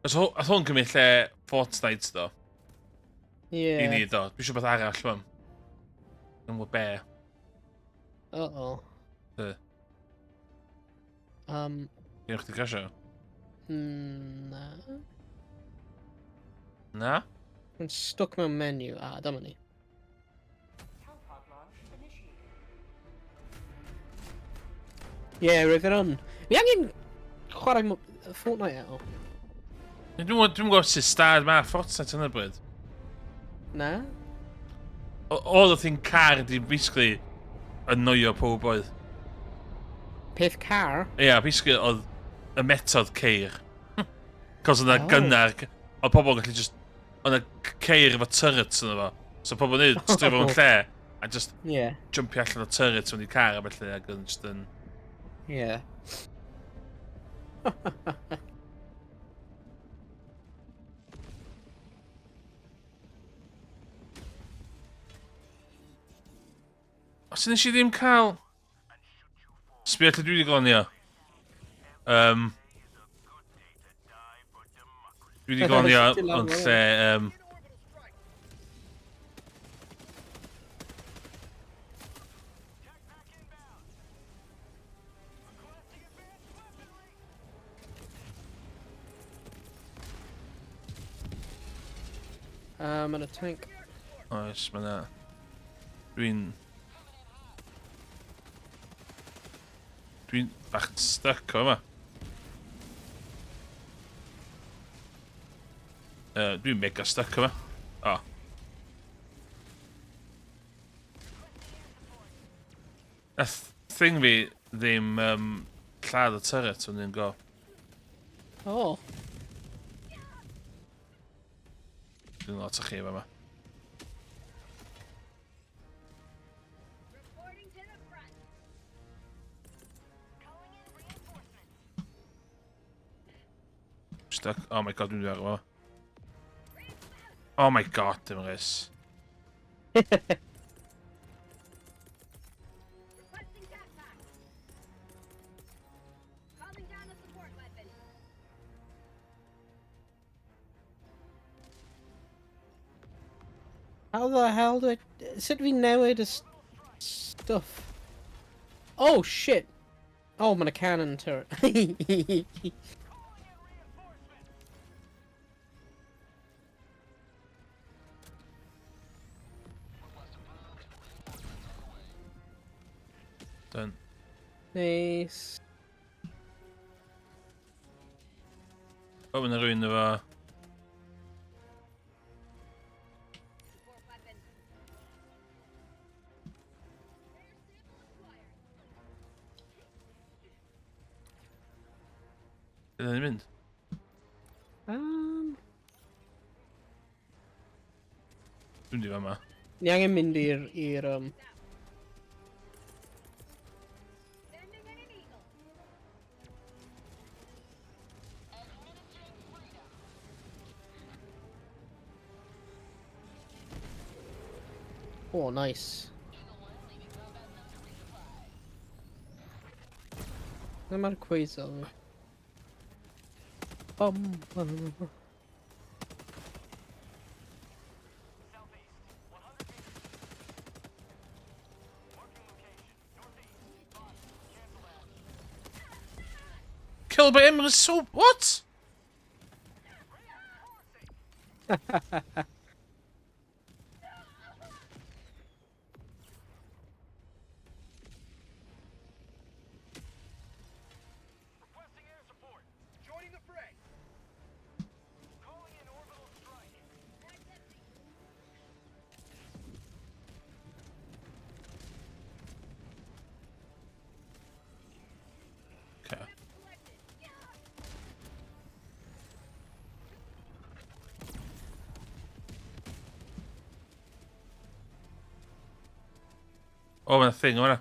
S1: Ath hwn cymryd lle Fortnite do. I ni
S5: Yeah.
S1: do. Dwi eisiau beth arall fam. Yn gwybod be.
S5: Uh-oh.
S1: Yy. Gynnu chdi casio?
S5: Na.
S1: Na?
S5: Mae'n stuck mewn menu. Ah, dyma ni.
S7: Helpod launch initiated.
S5: Yeah, roedd yn. Ni angen chwarae Fortnite eto.
S1: Dwi'n gwybod sy'n stad ma Fortnite yn y bryd.
S5: Na?
S1: Oedd o thing car di basically annoio pob oedd.
S5: Peth car?
S1: Ie, basically oedd y metod ceir. Cos yna
S5: Oh.
S1: gynnar, oedd pobl yn gallu just... Oedd yna ceir efo turrets yn efo. So pobl yn neud, just efo yn lle, a just
S5: Yeah.
S1: jumpio allan o turret mewn i car a felly, ac yn just yn...
S5: Yeah.
S1: Os nes i ddim cael... Sbio lle dwi wedi glonio. Dwi wedi glonio ond lle...
S5: Mae'n y tank.
S1: Oes, mae na... Dwi'n bach yn stuck o yma. Dwi'n mega stuck o yma. O. Nath thing fi ddim lladd y turret o'n i'n go.
S5: Oh.
S1: Dwi'n lot o chi efo yma.
S6: Reporting to the front. Calling in reinforcements.
S1: Stuck. Oh my god, dwi'n dwi'n efo. Oh my god, dim ys.
S6: Requesting backpack. Calling down a support weapon.
S5: How the hell do I... Said we now had stuff. Oh, shit. Oh, I'm on a cannon turret.
S1: Done.
S5: Nice.
S1: Oh, mae'n rhywun efo...
S6: Support weapon.
S1: Ydyn ni'n mynd? Dwi'n di fa yma.
S5: Ni angen mynd i'r
S6: Sending in an eagle.
S5: Oh, nice. Mae'r Quasar.
S1: Killed by him was so... What?
S2: Requesting air support. Joining the fray. Calling in orbital strike.
S1: Okay. Oh, mae'n thing o'na.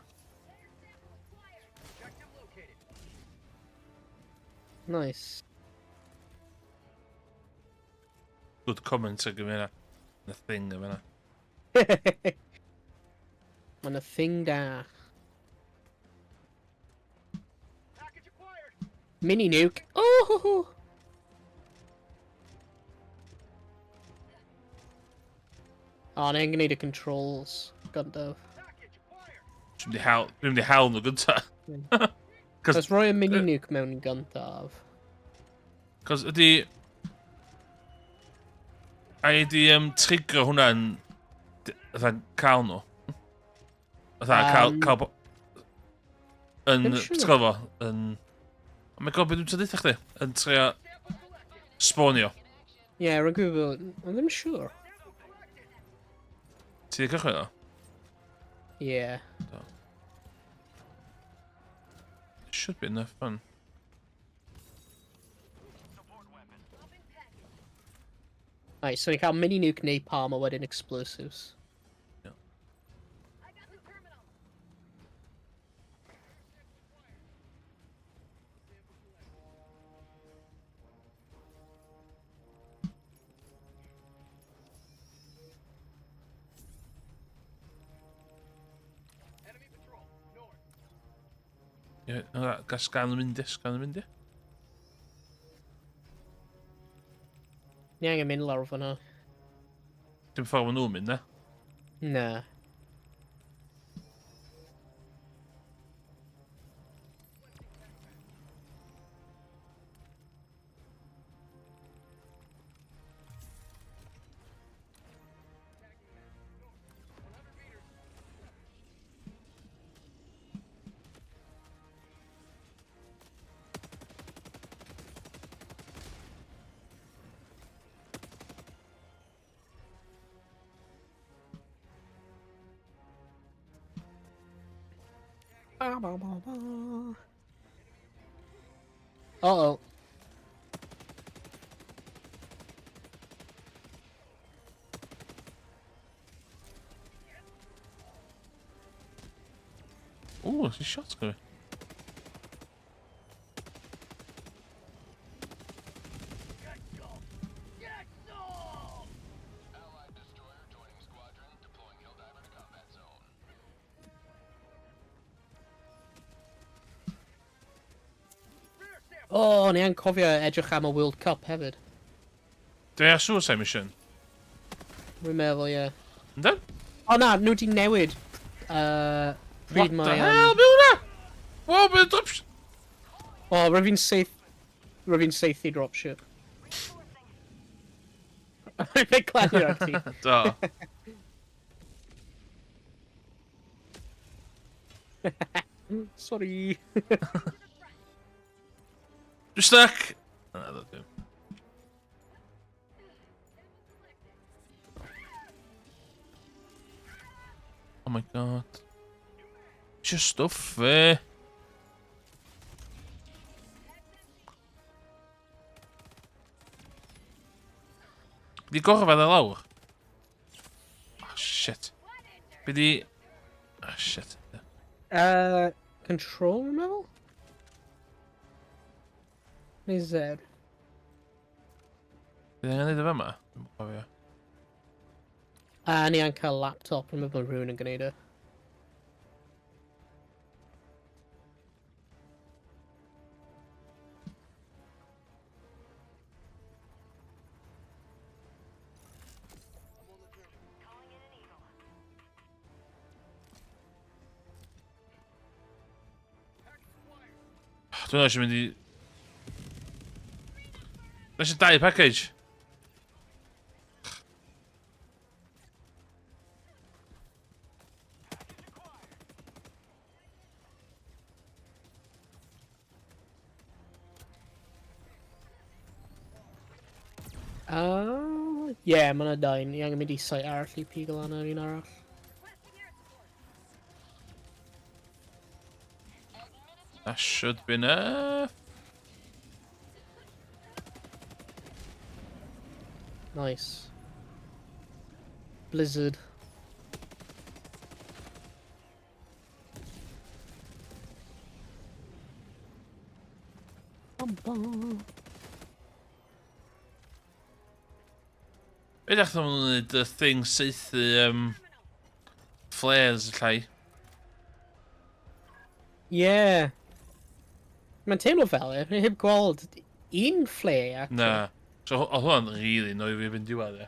S2: Objective located.
S5: Nice.
S1: Good comment ag yma. The thing yma.
S5: Mae'n a thing da.
S2: Package acquired.
S5: Mini nuke. Oh! Oh, na I'm gonna need the controls. Gundo.
S2: Package acquired.
S1: Dwi'n di hawl nhw gynta. Cos
S5: Let's roi a mini nuke mewn i gyntaf.
S1: ydi... A ydi trigger hwnna'n... Fatha cael nhw. Fatha cael... Yn...
S5: Ddim siŵr.
S1: Ti'n gwybod fo? Yn... Oh my god, beth dwi'n tydych chdi? Yn trio... Sponio.
S5: Yeah, rwy'n gwybod. I'm ddim siŵr.
S1: Ti di cychwyn o?
S5: Yeah.
S1: Should be enough fun.
S5: Right, so ni cael mini nuke napalm a wedyn explosives.
S6: I got the terminal.
S2: Enemy patrol. North.
S1: Ie, gas gan y mynd i.
S5: Ni angen mynd lawr fyna.
S1: Dim ffordd ma'n nhw'n mynd, ne?
S5: Na. Uh-oh.
S1: Ooh, there's shots going.
S5: O, ni yn cofio edrych am y World Cup hefyd.
S1: Dwi ar Suicide Mission.
S5: Rwy'n meddwl, ie.
S1: Yndan?
S5: O na, nhw di newid.
S1: What
S5: Pryd
S1: the
S5: mae...
S1: hell, be hwnna? Wow, be dropship?
S5: O, rwy'n saethu dropship. Rwy'n cladio ar ti.
S1: Do.
S5: Sorry.
S1: Dwi'n stuck! Na, do ddim. Oh my god. Isio stwff fi. Di gorfod e lawr. Oh shit. Be di... Oh shit.
S5: Control, rwy'n meddwl? Neu Z?
S1: Be di angen neud efo yma? Dwi'n cofio.
S5: A ni yn cael laptop, rwy'n meddwl rhywun yn gwneud e.
S1: Dwi'n eisiau mynd i... Dwi'n eisiau dau package.
S5: Ie, mae yna dau. Ni angen mynd i site arall i pigol an ar un arall.
S1: That should be enough.
S5: Nice. Blizzard. Bum bum.
S1: Be ddech chi'n mynd y thing saethu flares y llai?
S5: Ie. Mae'n teimlo fel e. Ni heb gweld un flare, actually.
S1: Na. So oedd hwnna'n really nwy fi fynd diwedd e.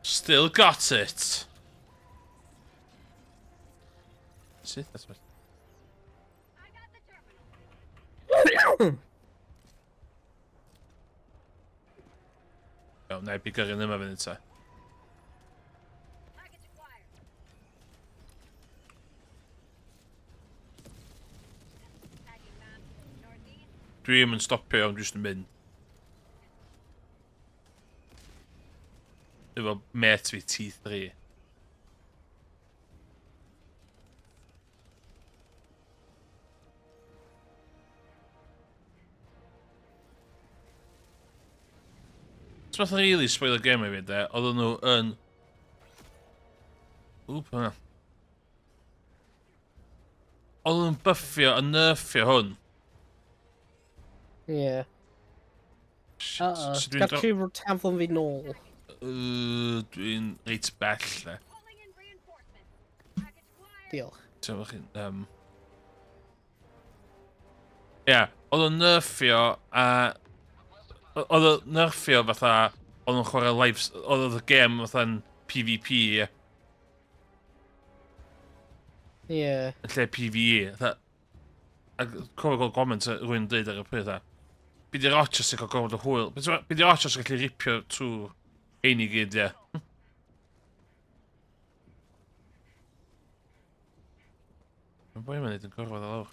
S1: Still got it. See, that's what...
S6: I got the terminal.
S1: Iawn, na i bigo'r un yma fynd ta.
S6: Package acquired. Tagging map. Northeast.
S1: Dwi'n yn stopio iawn, dwi'n mynd. Efo met fi T3. It's not really spoiler game I fi de, oedden nhw yn... Oop, hwnna. Oedden nhw'n buffio a nerfio hwn.
S5: Ie.
S1: Shit,
S5: Uh-oh.
S1: so dwi'n
S5: Gallu taflon fi nôl.
S1: Dwi'n reit bell le.
S6: Calling in reinforcements. Package acquired.
S5: Diolch.
S1: Ti'n chi'n... Ie, oedd o'n nerfio a... Oedd o'n nerfio fatha... Oedd o'n chwarae live... Oedd y gêm fatha'n PvP, ie.
S5: Ie.
S1: Yn lle PvE. Fatha... A cofio gael comment rwy'n dweud ar y pryd, a... Byd i'r Archers yn cael gofod o hwyl. Byd i'r Archers yn gallu ripio trwy ein i gyd, ie. Mae'n boi mae'n neud yn gorfod o lawr.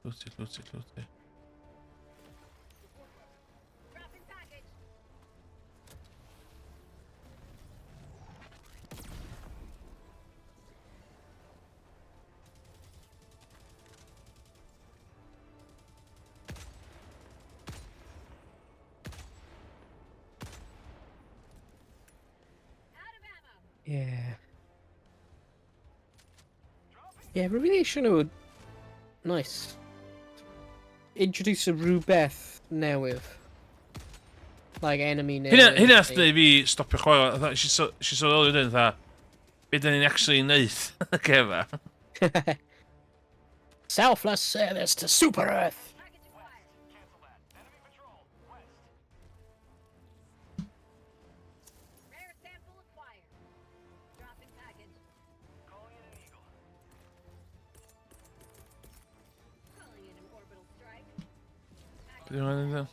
S1: Lwti.
S6: Dropping package. Out of ammo.
S5: Ie. Yeah, really should have. Nice. Introduce a rhywbeth newydd. Like enemy newydd.
S1: Hynna nath neu fi stopio chwarae. She's so old yn dda. Be da ni'n actually neud? Gefa.
S5: Selfless service to Super Earth.
S6: Package acquired.
S2: Cancel that. Enemy patrol. West.
S6: Rare sample acquired. Dropping package.
S2: Calling in an eagle.
S6: Calling in an orbital strike.
S1: Be dwi'n meddwl?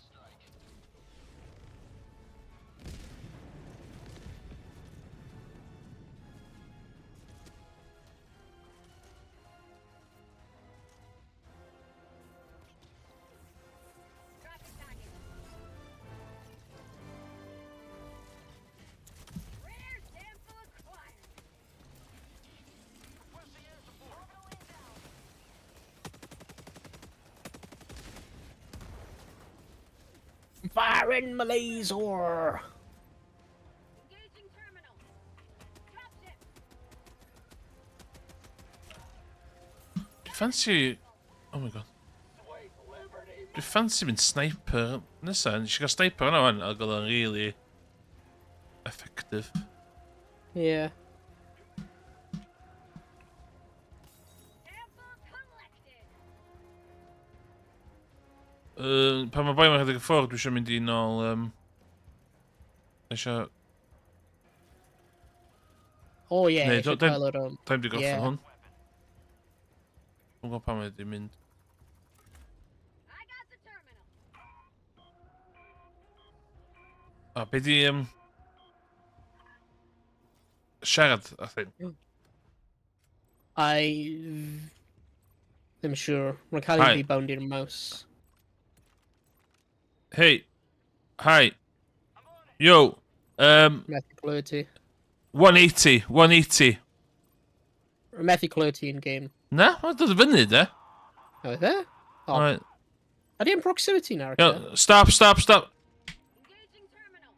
S6: Dropping package. Rare sample acquired.
S2: Requesting air support. Orbital inbound.
S5: Firing my laser.
S6: Engaging terminal. Dropship.
S1: Dwi fancy... Oh my god. Dwi fancy mynd sniper nesa. Nes i gael sniper yna wan, a gael o'n really effective.
S5: Yeah.
S6: Sample collected.
S1: Pan mae boi ma'n rhedeg y ffordd, dwi eisiau mynd i nôl... eisiau...
S5: Oh yeah,
S1: Nee,
S5: you should
S1: don't-
S5: tell her
S1: Time di goffan
S5: Yeah.
S1: hwn. Dwi'n gwybod pan mae di mynd.
S6: I got the terminal.
S1: A be di... siarad, I think.
S5: I'm sure. Mae'n cael
S1: Hi.
S5: ei rebound i'r mouse.
S1: Hey. Hi. Yo.
S5: Methu clywed ti.
S1: 180. 180.
S5: Methu clywed ti in game.
S1: Na? Mae'n dod y fyny, de?
S5: Oh, is e? Oh.
S1: Right.
S5: Ydy yn proximity na,
S1: Yo,
S5: Rica?
S1: stop, stop, stop.
S6: Engaging terminal.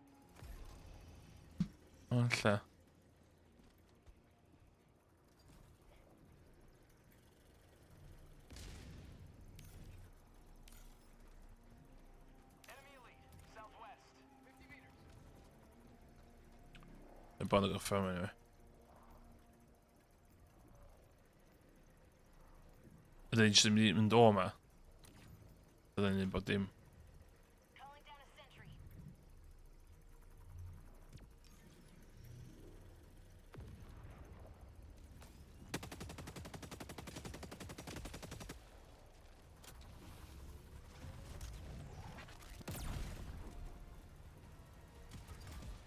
S1: O, lle.
S2: Enemy elite. Southwest. 50 meters.
S1: Yn bod yn goffan, anyway. Ydyn ni jyst yn mynd o yma. Ydyn ni'n bod dim.
S6: Calling down a sentry.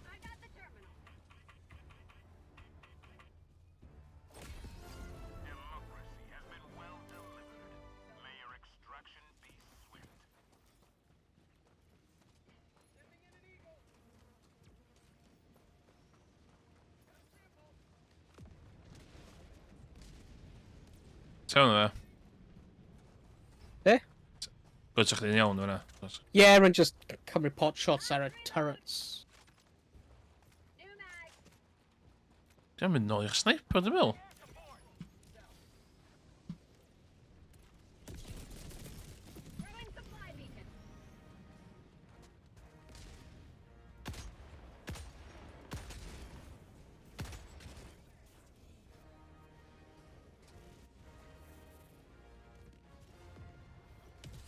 S6: I got the terminal.
S2: Democracy has been well delivered. May your extraction be swift. Sending in an eagle.
S1: Tewn yna.
S5: Be?
S1: Gwyd chdi'n iawn yna.
S5: Yeah, and just cymryd pot shots ar y turrets.
S6: New mag.
S1: Dwi'n mynd nôl i'r sniper, dwi'n meddwl.
S6: Throwing supply beacon.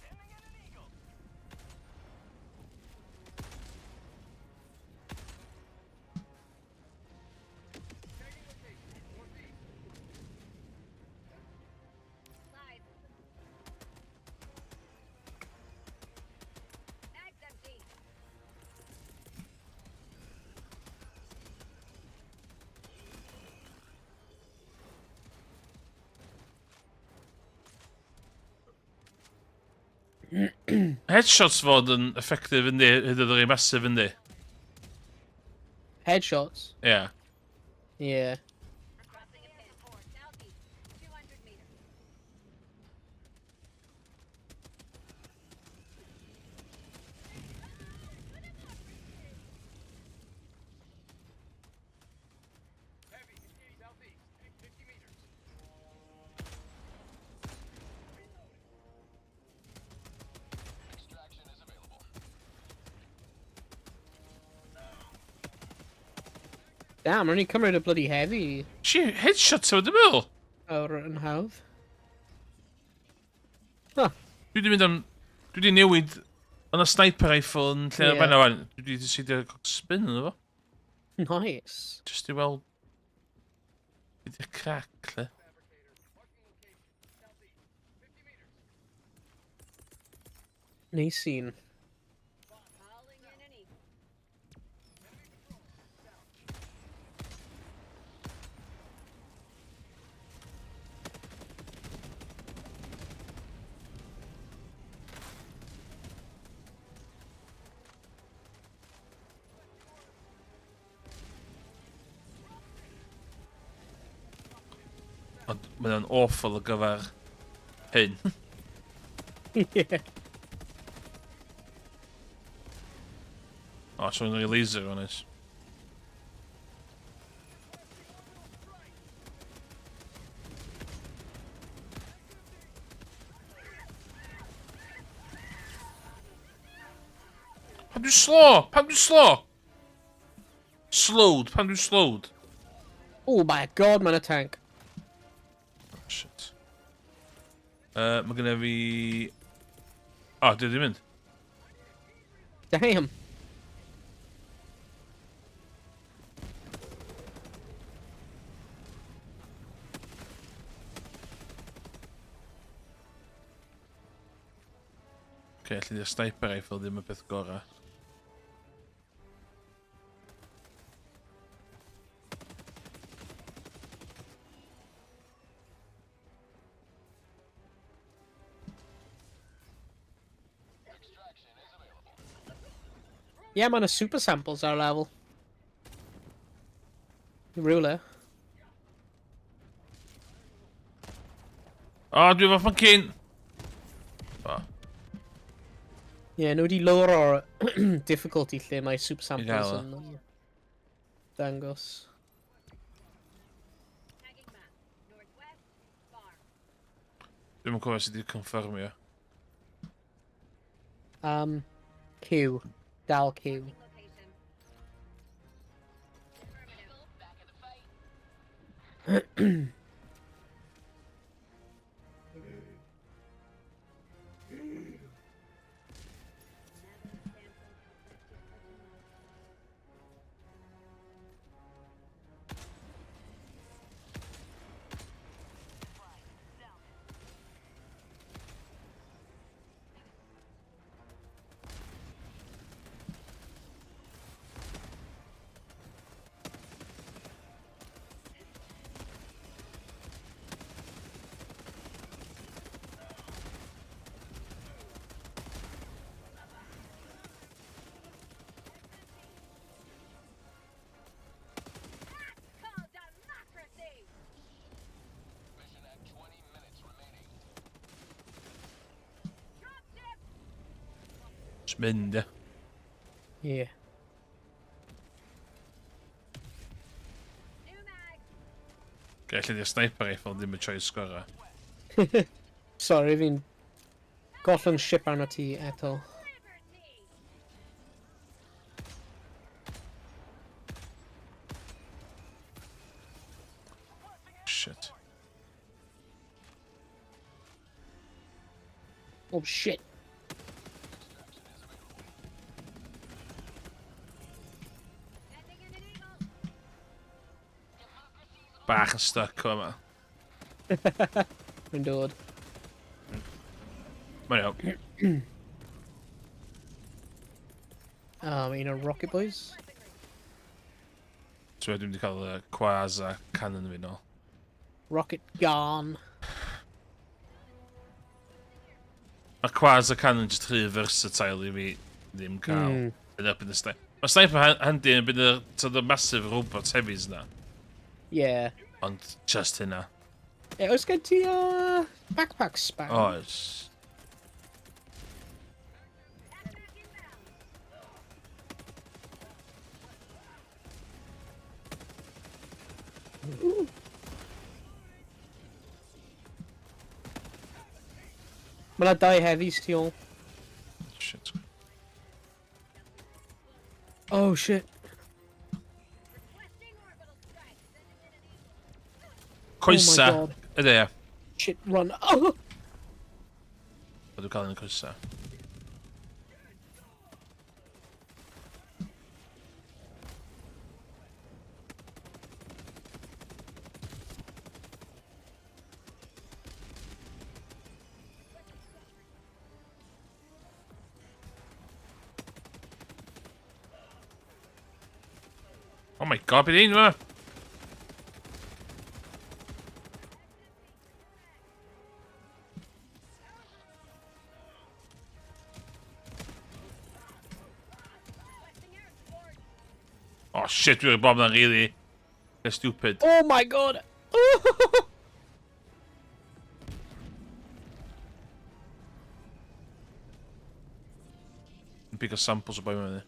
S2: Sending in an eagle. Tagging location. Northeast.
S6: Slide. Mag's empty.
S1: Headshots fod yn effective yndi, hyd oedd rei massive yndi.
S5: Headshots.
S1: Yeah.
S5: Yeah.
S6: Crossing a pin. Southeast. 200 meters.
S2: Heavy. Southeast. 50 meters.
S5: Damn, only cymryd a bloody heavy
S1: Si headshots o, dwi'n meddwl.
S5: awr yn hawdd. Huh.
S1: Dwi wedi mynd am... Dwi wedi newid yn y sniper rifle yn lle
S5: Ie.
S1: fanna wan. Dwi wedi decidio spin yn efo.
S5: Nice.
S1: Just i weld... Ydy'r crack, lle.
S5: Nice scene.
S6: Calling in an eagle.
S1: Ond mae'n awful o gyfer hyn.
S5: Yeah.
S1: O, so yn rhoi laser o'n is. Pan dwi'n slow! Pan dwi'n slow! Slowed, pan dwi'n slowed.
S5: Oh my god, man, a tank.
S1: Oh, shit. Mae genna fi... O, dwi wedi mynd.
S5: Damn.
S1: Okay, allu di'r sniper rifle ddim y beth gorau.
S5: Yeah, man, a super samples our level. Ruler.
S1: O, dwi efo fucking... O,
S5: Yeah, no, di lower or difficulty lle mae super samples
S1: gael o.
S5: yn dangos.
S6: Tagging map. Northwest. Farm.
S1: dwi'm yn cofio sut i confirmio.
S5: Q. Dal Q.
S6: Location. Affirmative. Call democracy. Dropship.
S1: Just mynd, ie.
S5: Yeah.
S6: New mag.
S1: Okay, allu di'r sniper rifle ddim y choice gorau.
S5: Sorry, fi'n gollwng ship arno ti eto.
S6: Liberty.
S1: Shit.
S5: Oh shit.
S6: Sending in an eagle.
S1: Bach yn stuck o yma.
S5: Mae'n dod.
S1: Mae'n iawn.
S5: Mae un o'r rocket boys.
S1: So dwi'n wedi cael y quas a cannon fi nôl.
S5: Rocket gone.
S1: Mae quas a cannon just rhy versatile i fi ddim cael. Yn up in the sniper. Mae sniper handi yn bydd y massive robots heavies na.
S5: Yeah.
S1: Ond just hynna.
S5: Oes gen ti backpack spam?
S1: Oes.
S5: Mae 'na dau heavies tu ôl.
S1: Shit.
S5: Oh shit.
S6: Requesting orbital
S1: Coesa.
S5: God.
S1: Ydy e.
S5: Shit, run. Oh!
S1: Bod dwi'n cael un coesa. Oh my god, bydd un yma! Oh shit, dwi'n bob na'n really... They're stupid.
S5: Oh my god!
S1: Big samples o boi mewn i.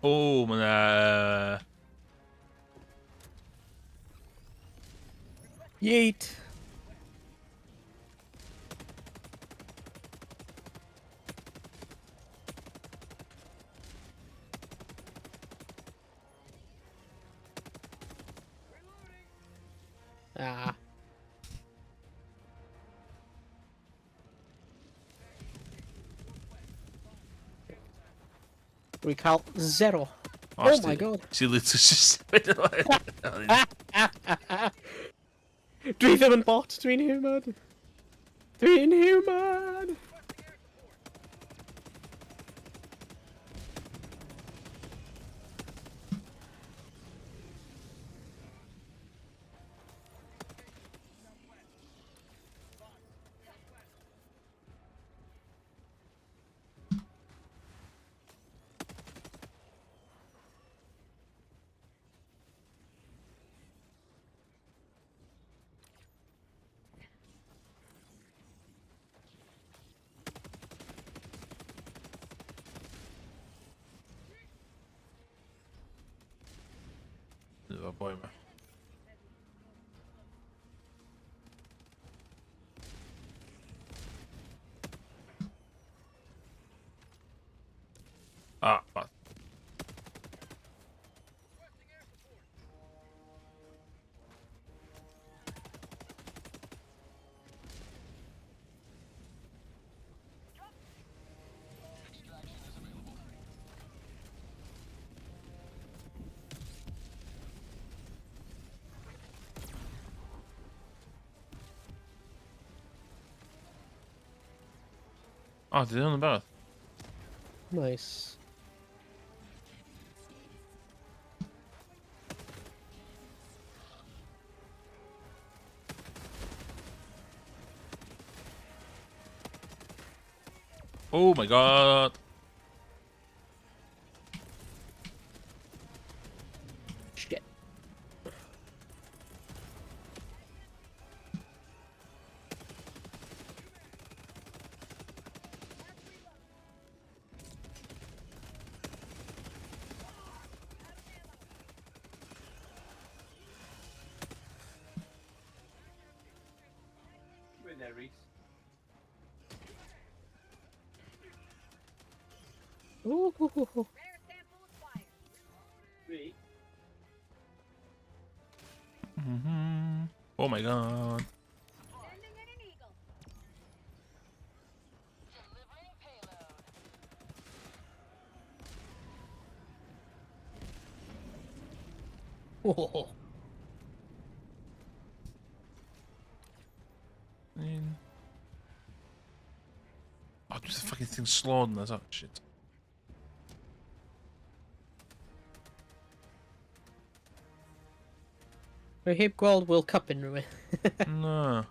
S1: O, ma' 'na...
S5: Yeet! Ah. Recall 0. Oh my god.
S1: See, literally just...
S5: Dwi ddim yn bot, dwi'n human. Dwi'n human.
S1: O'r boi yma. Ah, bad. Oh, did they on the barrel?
S5: Nice.
S1: Oh my god.
S5: Shit. Ooh, hoo, hoo, hoo.
S6: Rare sample acquired.
S1: Oh my god.
S6: Sending in an eagle.
S5: Oh.
S1: Oh, just the fucking thing slowed and that shit.
S5: Mae heb gweld World Cup unrhyw un.
S1: No.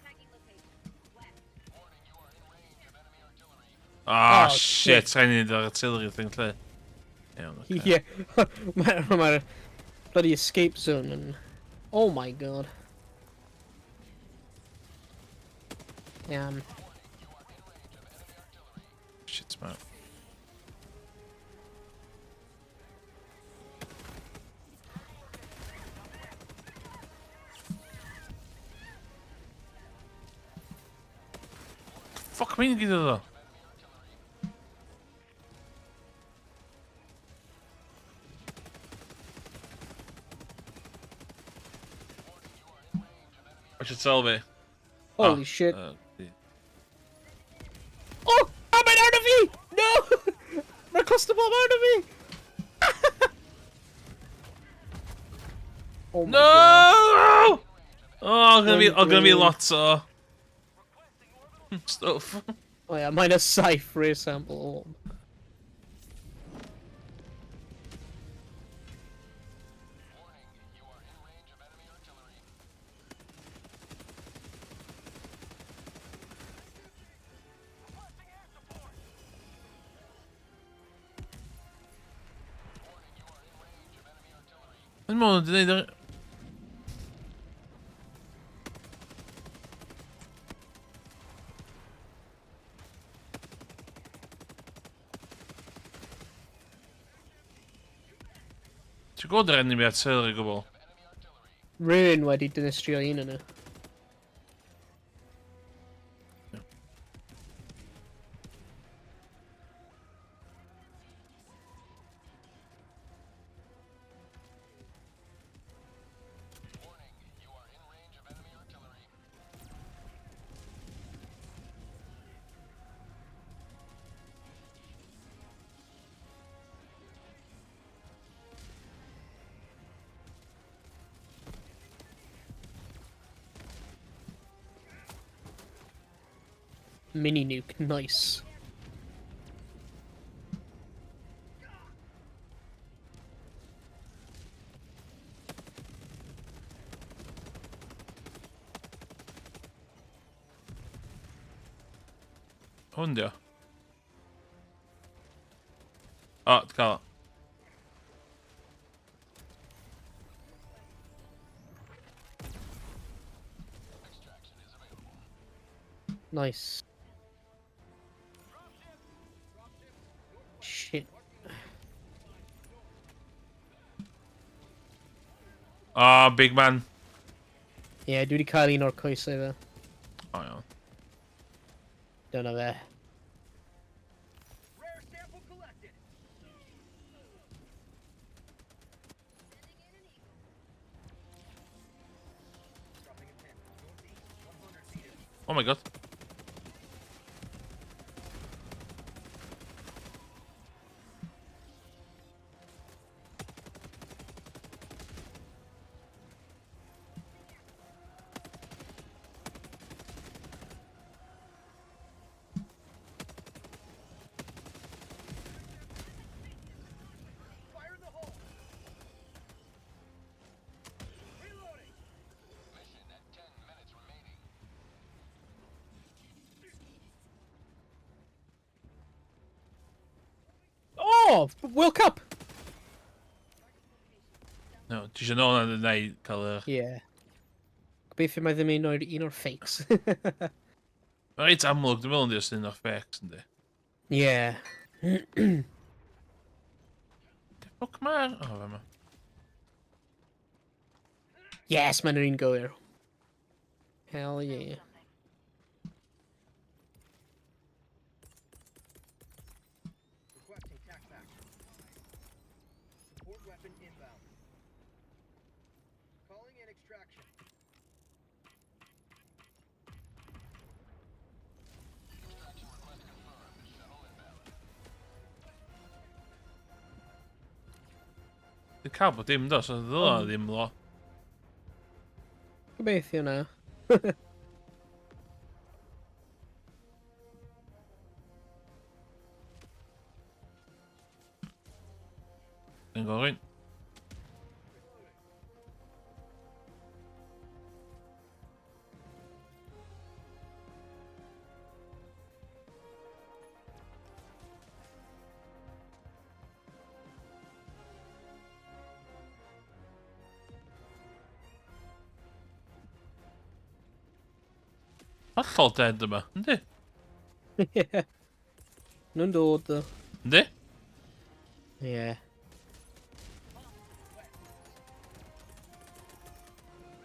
S6: Tagging location. West.
S1: Ah,
S5: Oh,
S1: shit. I need the artillery thing lle. Iawn, okay.
S5: Yeah. Mae'r bloody escape zone and... Oh my god.
S1: Shit, man. Fuck mean gidiyor da. I should tell me.
S5: Holy shit.
S1: Okay.
S5: Oh! I'm an enemy! No! They're custom out of me! Oh my
S1: No!
S5: god.
S1: Oh, I'm gonna be
S5: Green.
S1: lots of stuff.
S5: Oh yeah, minus Scythe reassemble.
S1: المهم دي Ti god är enemy att sälja gubbar.
S5: Ruin wedi dynastrio un yna. Mini nuke, nice.
S1: Hund ja. Ja, det kan jag.
S5: Nice. Shit.
S1: Ah, big man.
S5: Yeah, dwi 'di cael un o'r coesau fe.
S1: Oh, ja.
S5: Dyna fe.
S2: Rare sample collected. Dropping a pin. Northeast, 100 meters.
S1: Oh my god.
S2: Fire in the hole. Reloading.
S5: Oh! World Cup!
S1: No, ti eisiau nôl yn ei cael yr...
S5: Yeah. Gobeithio mae ddim un o'r fakes.
S1: Reit amlwg, dwi'n meddwl yn dios un o'r facts, yndi.
S5: Yeah.
S1: Fuck man. Oh, fe ma.
S5: Yes, mae'n un gywir. Hell yeah.
S2: Requesting tac pack. Support weapon inbound. Calling in extraction.
S1: Dwi'n cael bod dim dos, oedd ddyla ddim lo.
S5: Gobeithio na.
S1: Dwi'n gofyn. Allol dead yma, yndi?
S5: Yeah. Nhw'n dod, though.
S1: Yndi?
S5: Yeah.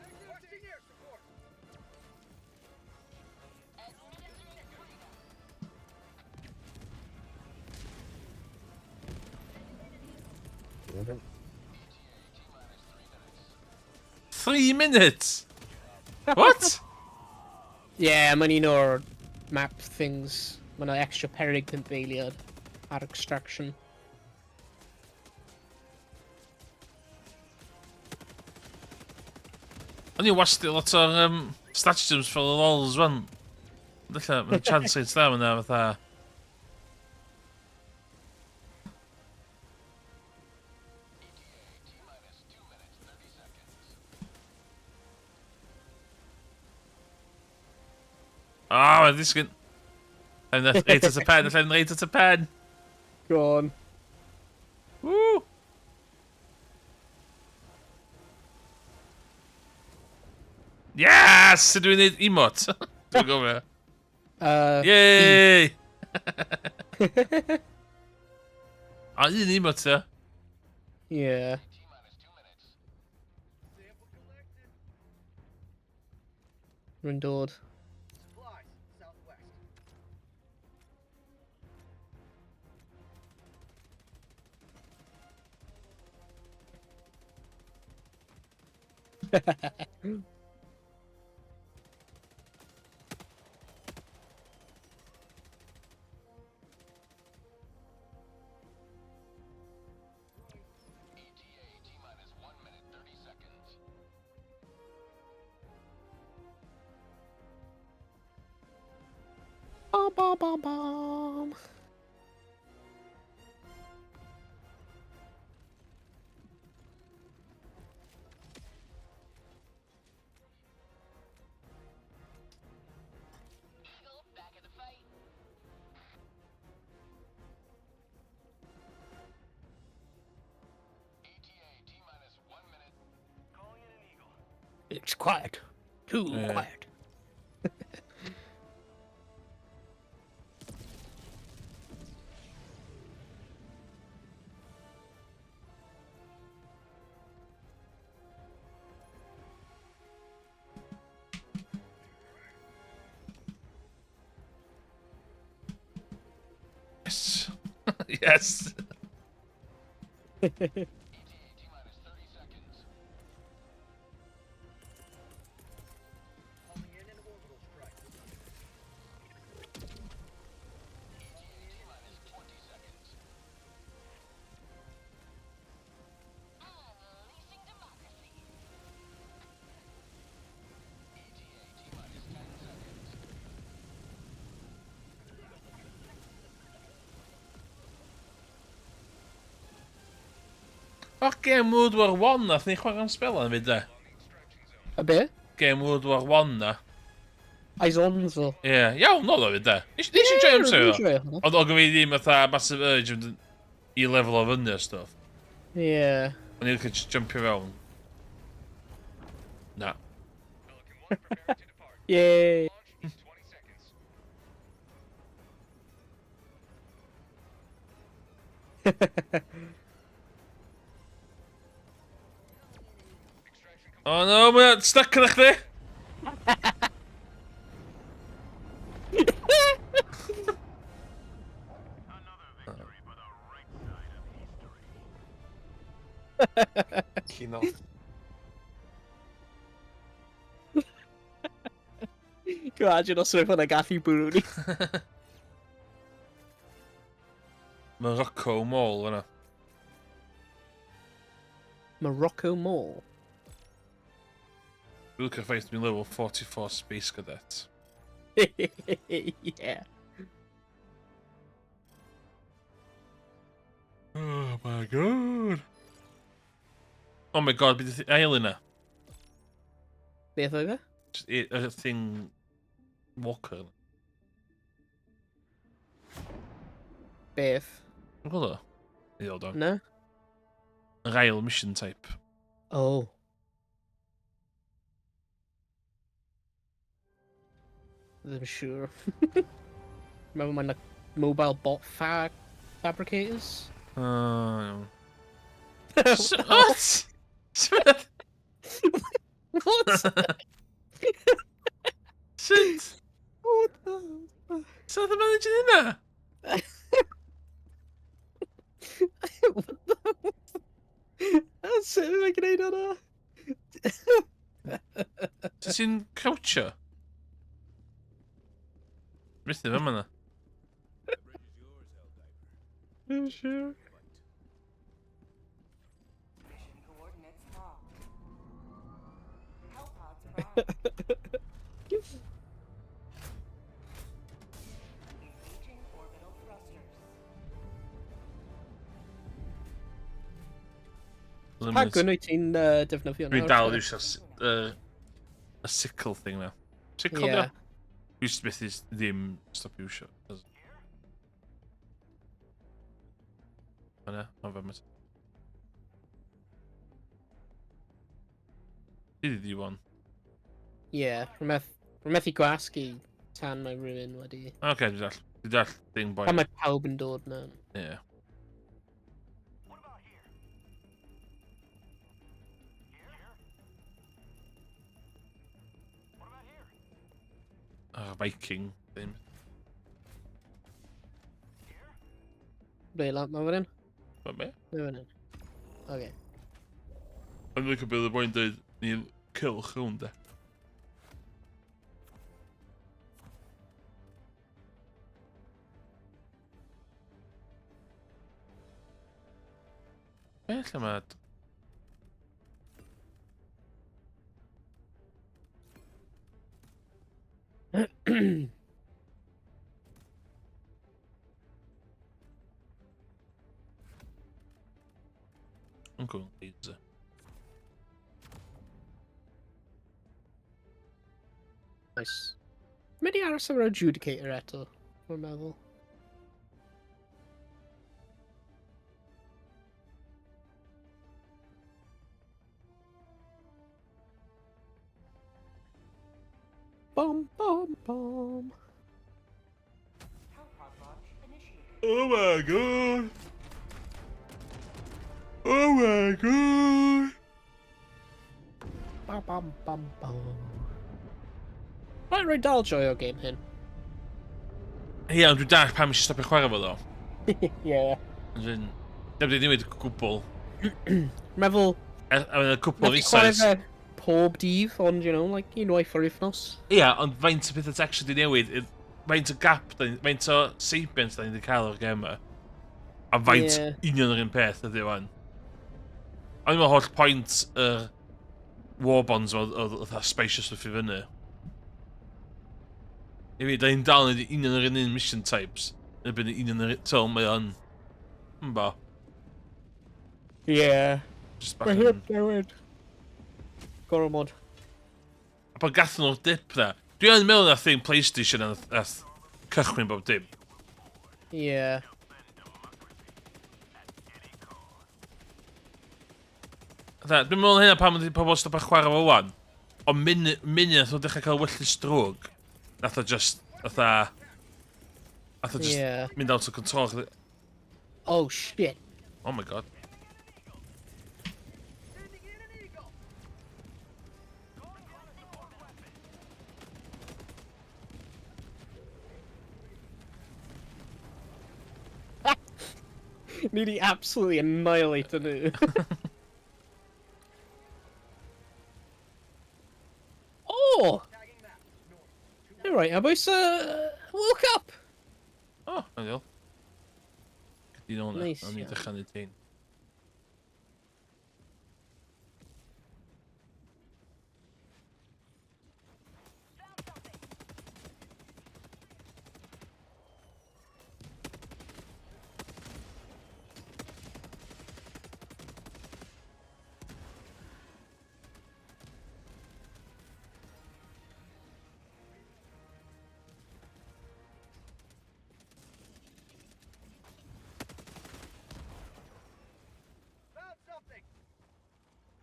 S2: Requesting air support.
S1: 3 minutes? What?
S5: Yeah, mae'n un o'r map things. Mae'n extra peryg pendeiliad ar extraction.
S1: O'n i wasti lot o'r stratagems for the lols run. Dilla, mae'n chance it's there yna fatha. Ah, mae'n ddisgyn. And that's 8 at a pen, that's 8 at a pen.
S5: Go on.
S1: Woo! Yes! Sut dwi'n neud emot? Dwi'n gofio. Yay! A un emot, ia.
S5: Yeah. Rwy'n dod. Bom, bom, bom, bom. It's quiet. Too quiet.
S1: Yes. Yes. O, Game World War 1 nath ni chwarae'n spel yn fyd de.
S5: A be?
S1: Game World War 1 na.
S5: Aizonzo.
S1: Ie, iawn oedd o fyd de. Nes i joio amser o.
S5: Ie.
S1: Ond o'n gyfeirio ddim fatha massive urge i level o fyny a stuff.
S5: Ie.
S1: O'n i'n cael jumpio fewn. Na.
S5: Yay.
S1: O no, mae'n stuck yn chdi.
S8: Cino.
S5: Imagine os rwy'n hwnna gallu bwrw ni.
S1: Morocco Mall yna.
S5: Morocco Mall.
S1: Dwi'n cael ffaith mi'n level 44 Space Cadet.
S5: Yeah.
S1: Oh my god. Oh my god, bydd ail yna.
S5: Beth oedd e?
S1: Just a thing... Walker.
S5: Beth?
S1: Dwi'n gweld o? I ddod o.
S5: No?
S1: Yr ail mission type.
S5: Oh. Ddim siŵr. Remember mae'n mobile bot fabricators?
S1: Oh, what?
S5: What?
S1: Shit!
S5: What the...
S1: Sa'th y manager yna?
S5: What the... Sut mae'n gwneud hwnna?
S1: Ti'n croucho? Myth ddim yma na.
S5: Sure.
S7: Mission coordinates locked. Hellpods prime. Engaging orbital thrusters.
S5: Pa gynnwys ti'n defnyddio
S1: Dwi'n
S5: nawr?
S1: dal
S5: te?
S1: iwsio y sickle thing na. Sickle
S5: Ie.
S1: yeah. Dwi'n methu ddim stop iwsio. Yna, o fe mynd. Di di wan.
S5: Ie, rhywbeth i gwasgu tan mae rhywun wedi...
S1: Oce, dwi'n dall thing boi.
S5: Pan mae pawb yn dod mewn.
S1: Ie. Viking thing.
S5: Ble lan, mae fan hyn?
S1: Ma be?
S5: Mae fan hyn. Oce.
S1: Yn licio bydd y boi'n dweud ni'n cylch hwn de. Be lle mae... Yn gwrdd laser.
S5: Nice. Mae di aros efo'r adjudicator eto, dwi'n meddwl. Bom, bom, bom.
S7: Hellpod launch initiated.
S1: Oh my god! Oh my god!
S5: Bam, bam, bam, bam. Mae'n rhaid dal joio game hyn.
S1: Ie, ond dwi'n dall pam eisiau stopio chwarae fo ddo.
S5: Ie.
S1: Dwi'n... Ddim wedi newid gwbl.
S5: Meddwl,
S1: A fydd y cwbl o
S5: nath i chwarae
S1: fisoedd.
S5: fe pob dydd, ond, you know, like, unwaith ar wythnos.
S1: Ie, ond faint o pethau texture di newid, faint o gap, faint o seibent da ni wedi cael o'r gem yma. A faint
S5: Ie.
S1: union yr un peth ydy wan. Ond mae'n holl pwynt yr warbonds oedd spacious wrth i fyny. I fi, da ni'n dal yn union yr un mission types. Erbyn union yr un... So, mae o'n... Mba.
S5: Ie.
S1: Just bach
S5: Mae
S1: yn...
S5: hyn newid. Gormod.
S1: A pan gathen nhw'r dip na. Dwi yn meddwl na thing PlayStation ath cychwyn bob dim.
S5: Ie.
S1: Dwi'n meddwl hynna pan wedi pobl stop a chwarae fo wan. Ond munud nath nhw dechrau cael wyllu strwg. Nath o just... Nath o just
S5: Ie.
S1: mynd out of control.
S5: Oh, shit.
S1: Oh my god.
S5: Ni di absolutely annihilate nhw. Oh! Alright, boys, woke up!
S1: Oh, ideal. Gyda'n hwnna.
S5: Nice,
S1: O'n i
S5: iawn.
S1: ddechrau neud ein.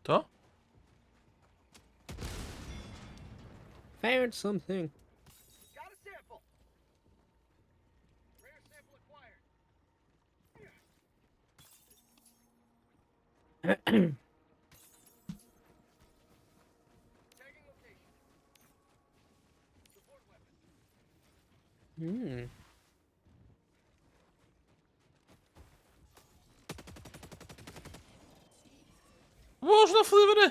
S1: Do?
S5: Found something.
S2: Got a sample. Rare sample acquired. Tagging location. Support weapon.
S1: What's na fflif yna?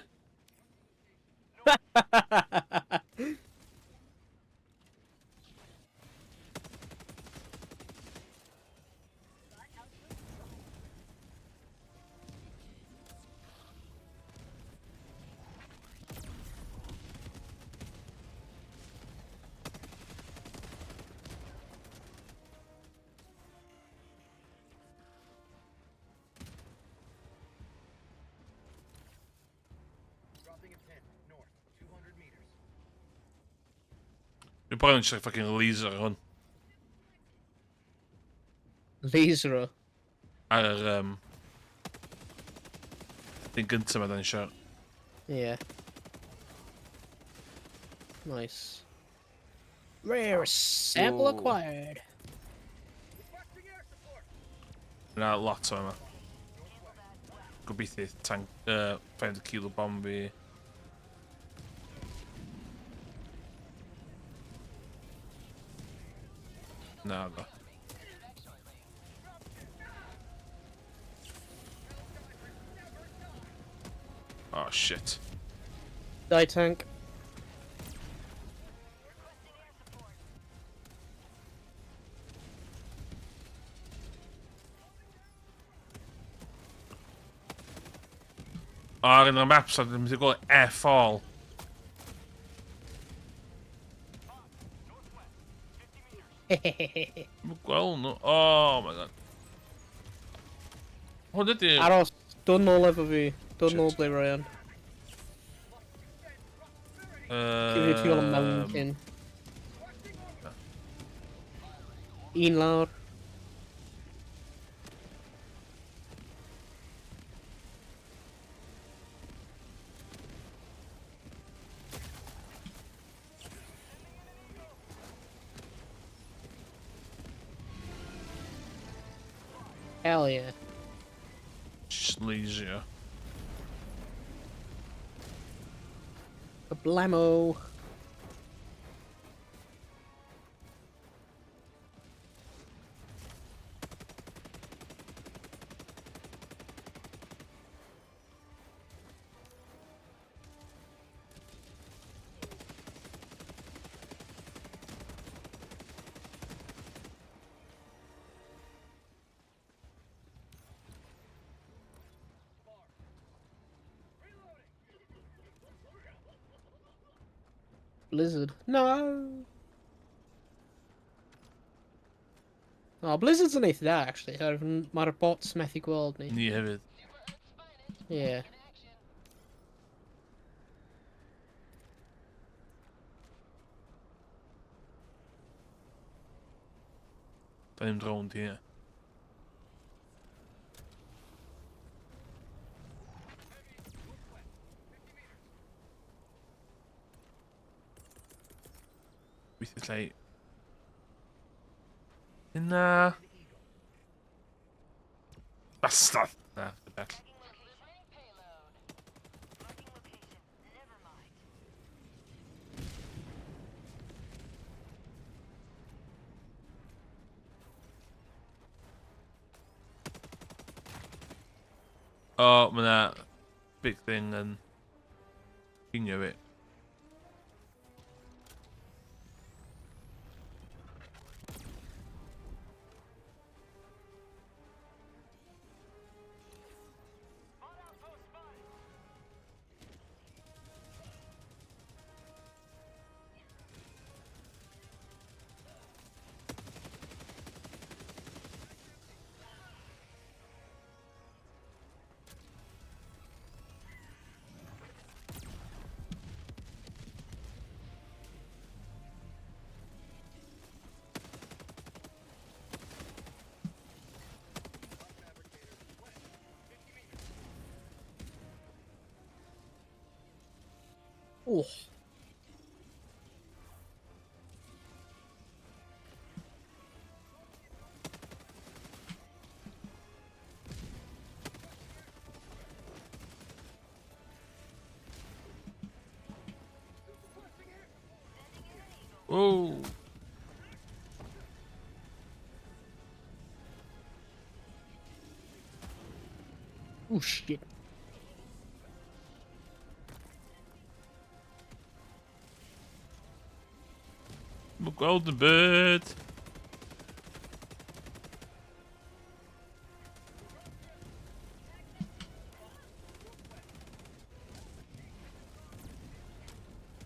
S1: Dwi'n bod yn eisiau fucking laser hwn.
S5: Laser o.
S1: Ar yr, thing gyntaf ma da ni eisiau.
S5: Yeah. Nice. Rare sample
S8: Whoa.
S5: acquired.
S1: Yna lot o yma. Gobeithio tank, 500 kilo bomb fi. Na, do. Oh, shit.
S5: Die tank.
S1: O, ar un o'r maps, dwi'n mynd i gweld F-all. Dwi'n gweld nhw. Oh my god. Hwn ydi...
S5: Aros, don't nôl efo fi. Don't nôl
S1: Shit.
S5: ble Ryan. Dwi'n fi ôl y mountain. Un lawr. Hell yeah.
S1: Just lazy,
S5: Kablamo. Blizzard. No. Oh, Blizzard's yn eitha da, actually. Mae'r bots methu gweld ni.
S1: Ni hefyd.
S5: Yeah.
S1: Da ni'n rownd here. Weithio lle... Yna... Bastard! Na, y bell. O, ma' 'na big thing yn pinio fi.
S5: Oh.
S1: Oh!
S5: Oh shit.
S1: Mae'n gweld y bird.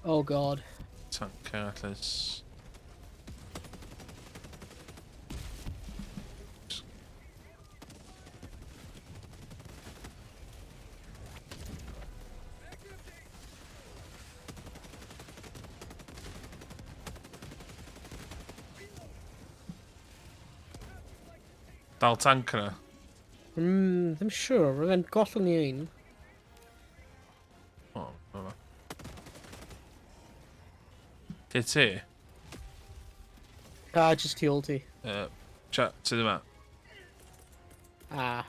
S5: Oh god.
S1: Tank careless. Dal tank yna.
S5: Ddim siwr, roedd e'n gollwng ni un.
S1: O, yma. Lle ti?
S5: Just tu ôl ti.
S1: Ti ddim yma?
S5: Ah.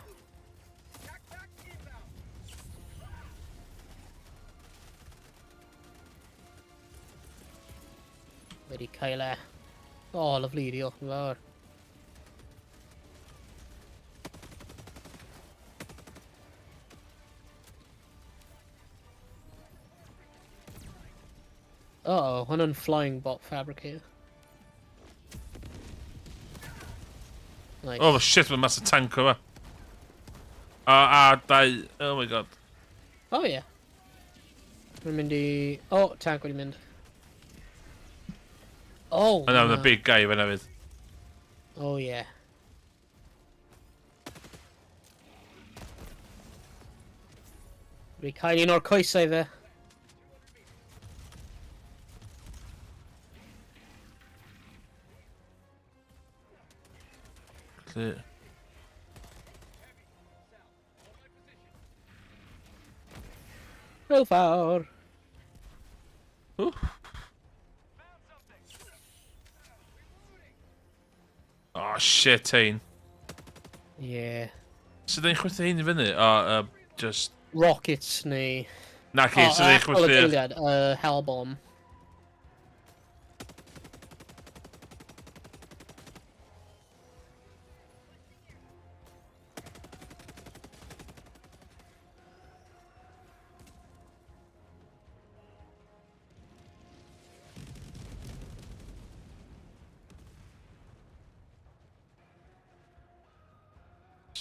S5: Wedi cael e. O, lyflu, diolch yn fawr. Uh-oh, hwnna'n flying bot fabricator. Nice.
S1: Oh shit, mae'n mas o tank yma. Dau. Oh my god.
S5: Oh, yeah. Mae'n mynd i... Oh, tank wedi mynd. Oh,
S1: And I'm a big guy fan hefyd.
S5: Oh, yeah. Wedi cael un o'r coesau fe.
S1: Lle?
S5: Hwyl fawr.
S1: Oh shit, ein.
S5: Yeah.
S1: Sydd ei'n chwythu ein i fyny? Just...
S5: Rockets neu...
S1: Na chi, sydd ei'n chwythu...
S5: Eiliad, Hellbomb.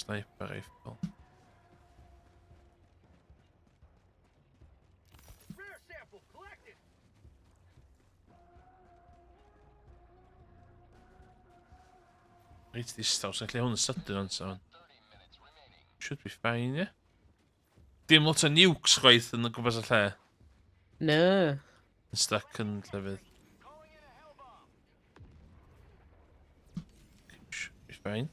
S1: Sniper rifle. Reit distaw, sy'n lle hwn yn sydyn o'n son. Should be fine, yeah? Dim lot o nukes chwaith yn y gwmpas y lle.
S5: No.
S1: Yn stuck yn llefydd. Should be fine.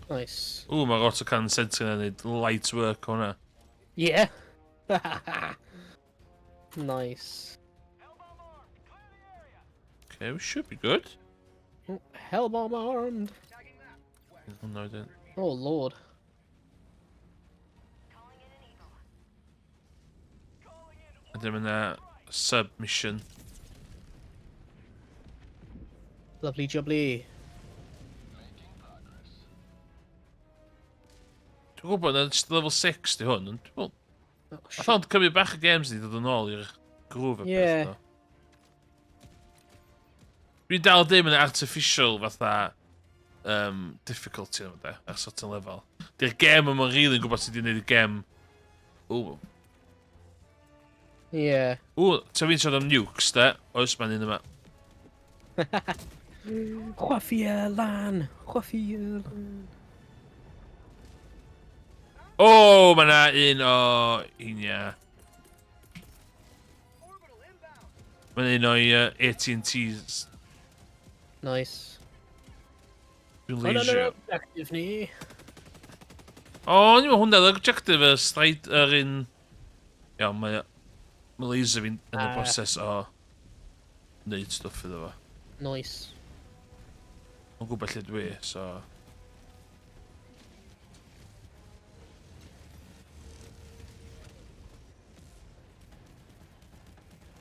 S5: Nice.
S1: Mae autocan sentry yn neud light work hwnna.
S5: Yeah. Nice.
S1: Okay, we should be good.
S5: Oh, Hellbomb armed.
S1: Oh, no, I didn't.
S5: Oh, Lord.
S1: I did a submission.
S5: Lovely jubbly.
S1: Dwi'n gwybod na level 6 di hwn, ond wel,
S5: Oh,
S1: I found cymryd bach o games ni dod yn ôl i'r grŵf y
S5: Yeah.
S1: peth do. Dwi'n dal dim yn artificial fatha difficulty yma de, ar certain level. Di'r gem yma'n rili yn gwybod sydd wedi gwneud y gem.
S5: Yeah.
S1: Ta fi'n siarad am nukes de, oes ma'n un yma.
S5: Chwaffier lan. Chwaffier lan.
S1: Mae na un o unia. Mae'n un o'i AT&T's.
S5: Nice.
S1: Dwi'n
S5: Hwnna'n
S1: leisio.
S5: yr objective ni.
S1: Ni'n meddwl hwnna'r objective y slide yr un... Iawn, mae laser fi'n yn y broses o wneud stwff iddo fo.
S5: Nice.
S1: Mae'n gwybod lle dwi, so...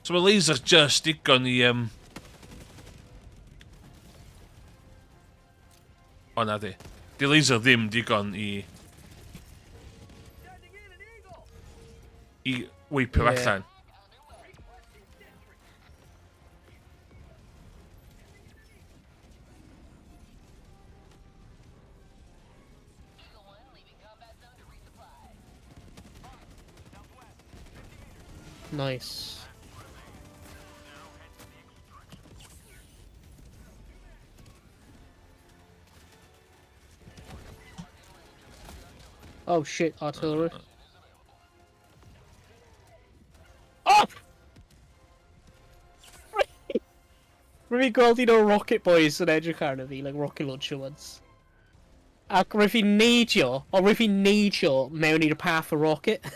S1: So mae laser just digon i... O na di. Di laser ddim digon i... I weipio
S5: Ie.
S1: allan.
S5: Nice. Oh shit, artillery. Oh! Rwy'n gweld un o Rocket Boys yn edrych arno fi, like rocket launcher ones. Ac rwy'n fi neidio, o rwy'n fi neidio mewn i'r path o rocket.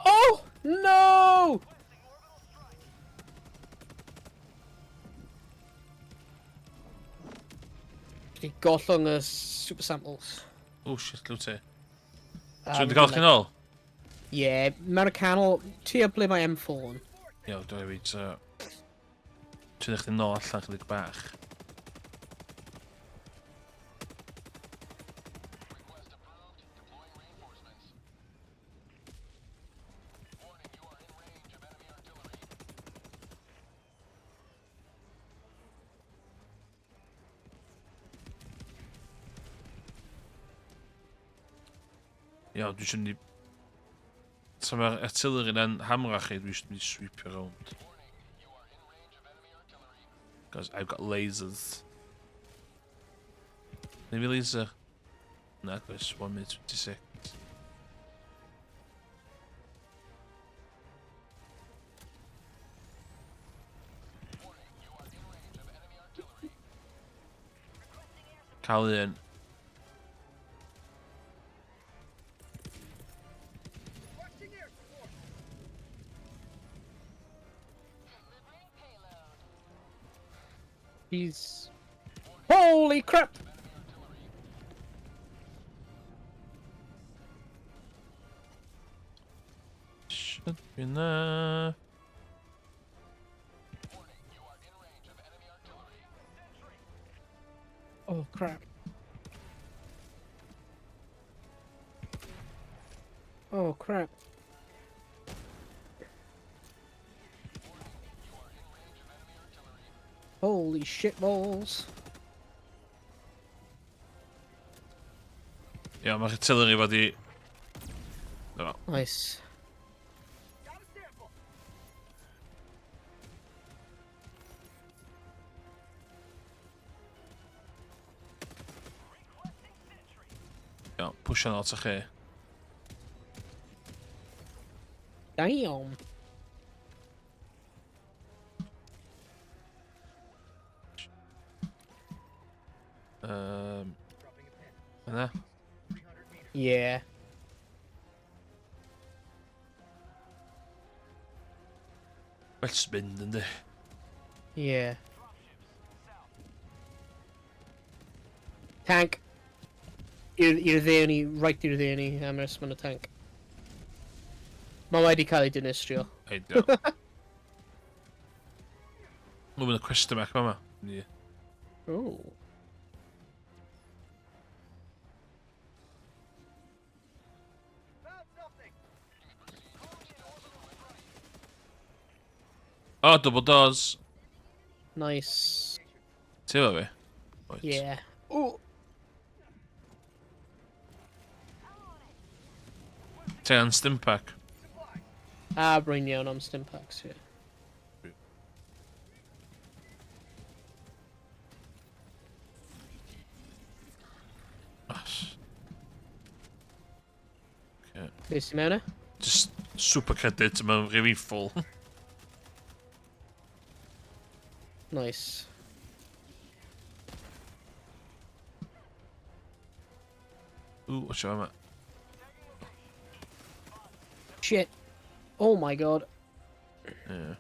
S5: Oh! No! Di gollwng y super samples.
S1: Oh shit, glw ti.
S5: Ah,
S1: Dwi'n gael chi nôl?
S5: Yeah, mae'r canol, ti o ble mae M4 yn.
S1: Iaw, dwi'n ei so... Dwi'n eich di nôl allan chydig bach. Iaw, dwi eisiau ni... So mae'r artillery na'n hamrach chi, dwi eisiau ni sweepio around. Because I've got lasers. Maybe laser? No, it's 1 minute 26. Cael un.
S5: He's... Holy crap!
S1: Should be enough.
S5: Oh crap. Oh crap. Holy shit balls.
S1: Iawn, mae'r artillery wedi... No.
S5: Nice.
S1: Iawn, pwysio nôl ta chi.
S5: Damn.
S1: Yna.
S5: Yeah.
S1: Well mynd yndi.
S5: Yeah. Tank. I'r dde ni, right i'r dde ni, Amherst, mae'n y tank. Mae wedi cael ei dinistrio.
S1: Heidio. Mae'n y question mark yma. Ie.
S5: Oh.
S1: Oh, double doors.
S5: Nice.
S1: Ti efo fi? Oes.
S5: Yeah. Ooh.
S1: Ti an stimpack.
S5: Ah, bring iawn am stimpaks, yeah.
S1: Okay.
S5: Be sy'n mewn e?
S1: Just super credit, mae'n really full.
S5: Nice.
S1: Ooh, watch out, mate.
S5: Shit. Oh my god.
S1: Yeah.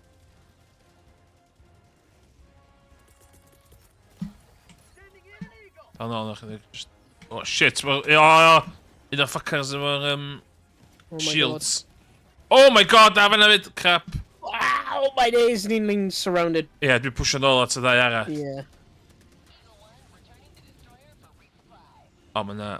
S1: Oh no, no, just... Oh shit, well, yeah, un o'r fuckers efo'r,
S5: Oh my
S1: Shields. Oh my god, Afon hefyd. Crap.
S5: god. Wow, my days ni'n surrounded.
S1: Ie, yeah, dwi'n pwysio nôl at y ddau arall.
S5: Yeah.
S1: O, ma' na.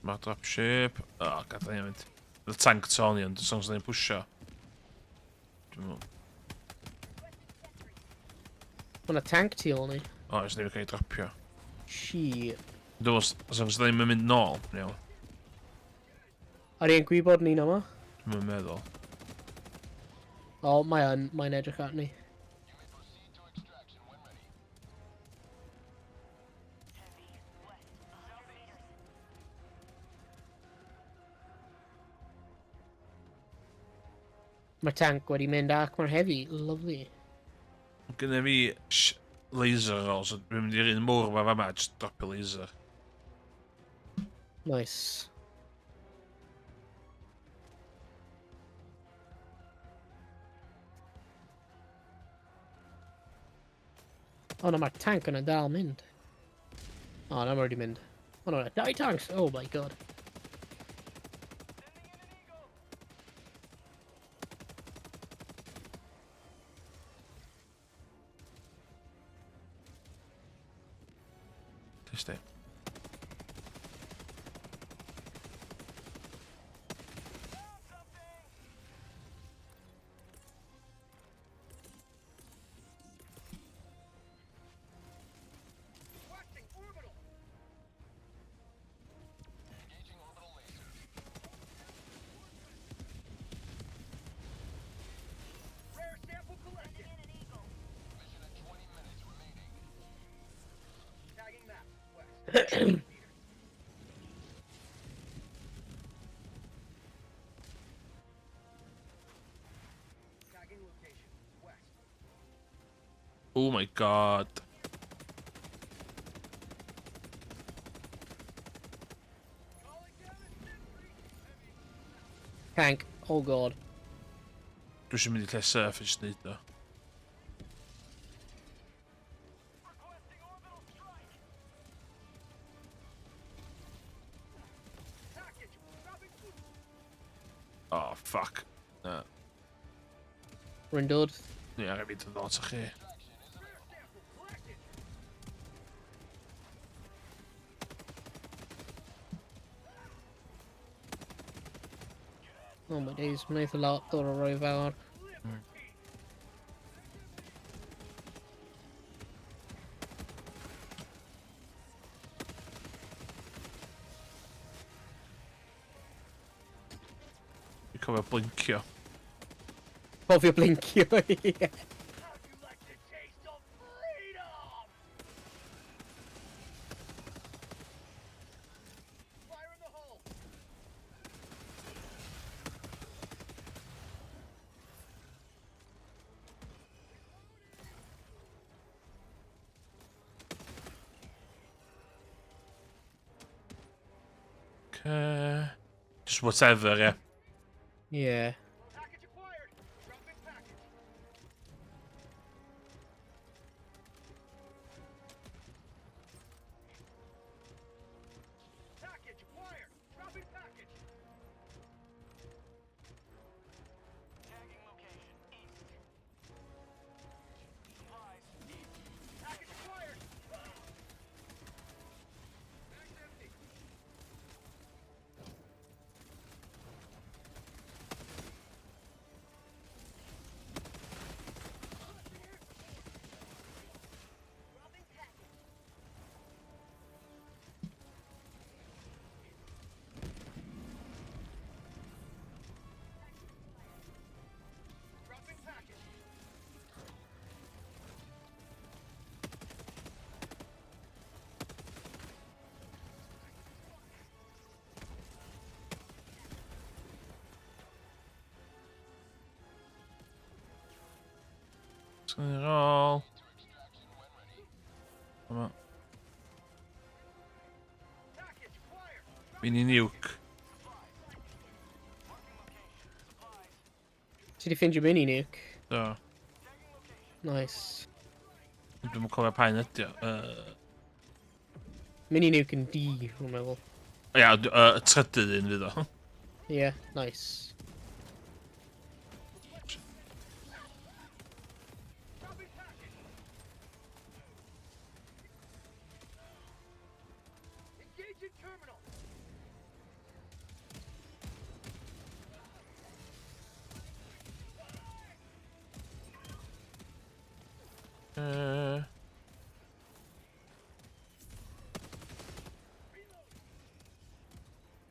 S1: Ma'r dropship. O, gada ni'n mynd. Y tank Tony, ond os ni'n pwysio. Dwi'n mwyn.
S5: Mae'n tank tu ôl ni.
S1: O, os ni'n cael ei dropio.
S5: Shit.
S1: Dwi'n mwyn, os ni'n mynd nôl, iawn.
S5: Ar i'n gwybod ni'n yma?
S1: Dwi'n meddwl.
S5: O, mae'n edrych at ni. Mae'r tank wedi mynd ac mae'r heavy. Lovely.
S1: Gynna fi laser roll, so dwi'n mynd i'r un mwr fa fama, just dropio laser.
S5: Nice. O, na, mae'r tank yna dal mynd. O, na, mae wedi mynd. O, no, dau tanks. Oh my god.
S1: Stay. Oh my god.
S5: Tank. Oh god.
S1: Dwi eisiau mynd i lle surface neud o. Oh, fuck. Na.
S5: Rwy'n dod.
S1: Ie, rhaid fi dod ôl ta chi.
S5: Oh my days, mae'n eitha lot dod o roi fawr.
S1: Fi'n cofio blincio.
S5: Cofio blincio, ie.
S1: Just whatever, yeah.
S5: Yeah.
S1: Turn it all. Come on. Mini nuke.
S5: Did you find your mini nuke?
S1: So,
S5: Nice.
S1: dwi'm yn cofio pa un ydi o.
S5: Mini nuke yn D, rwy'n meddwl.
S1: Ia, y trydydd un fydd o.
S5: Yeah, nice.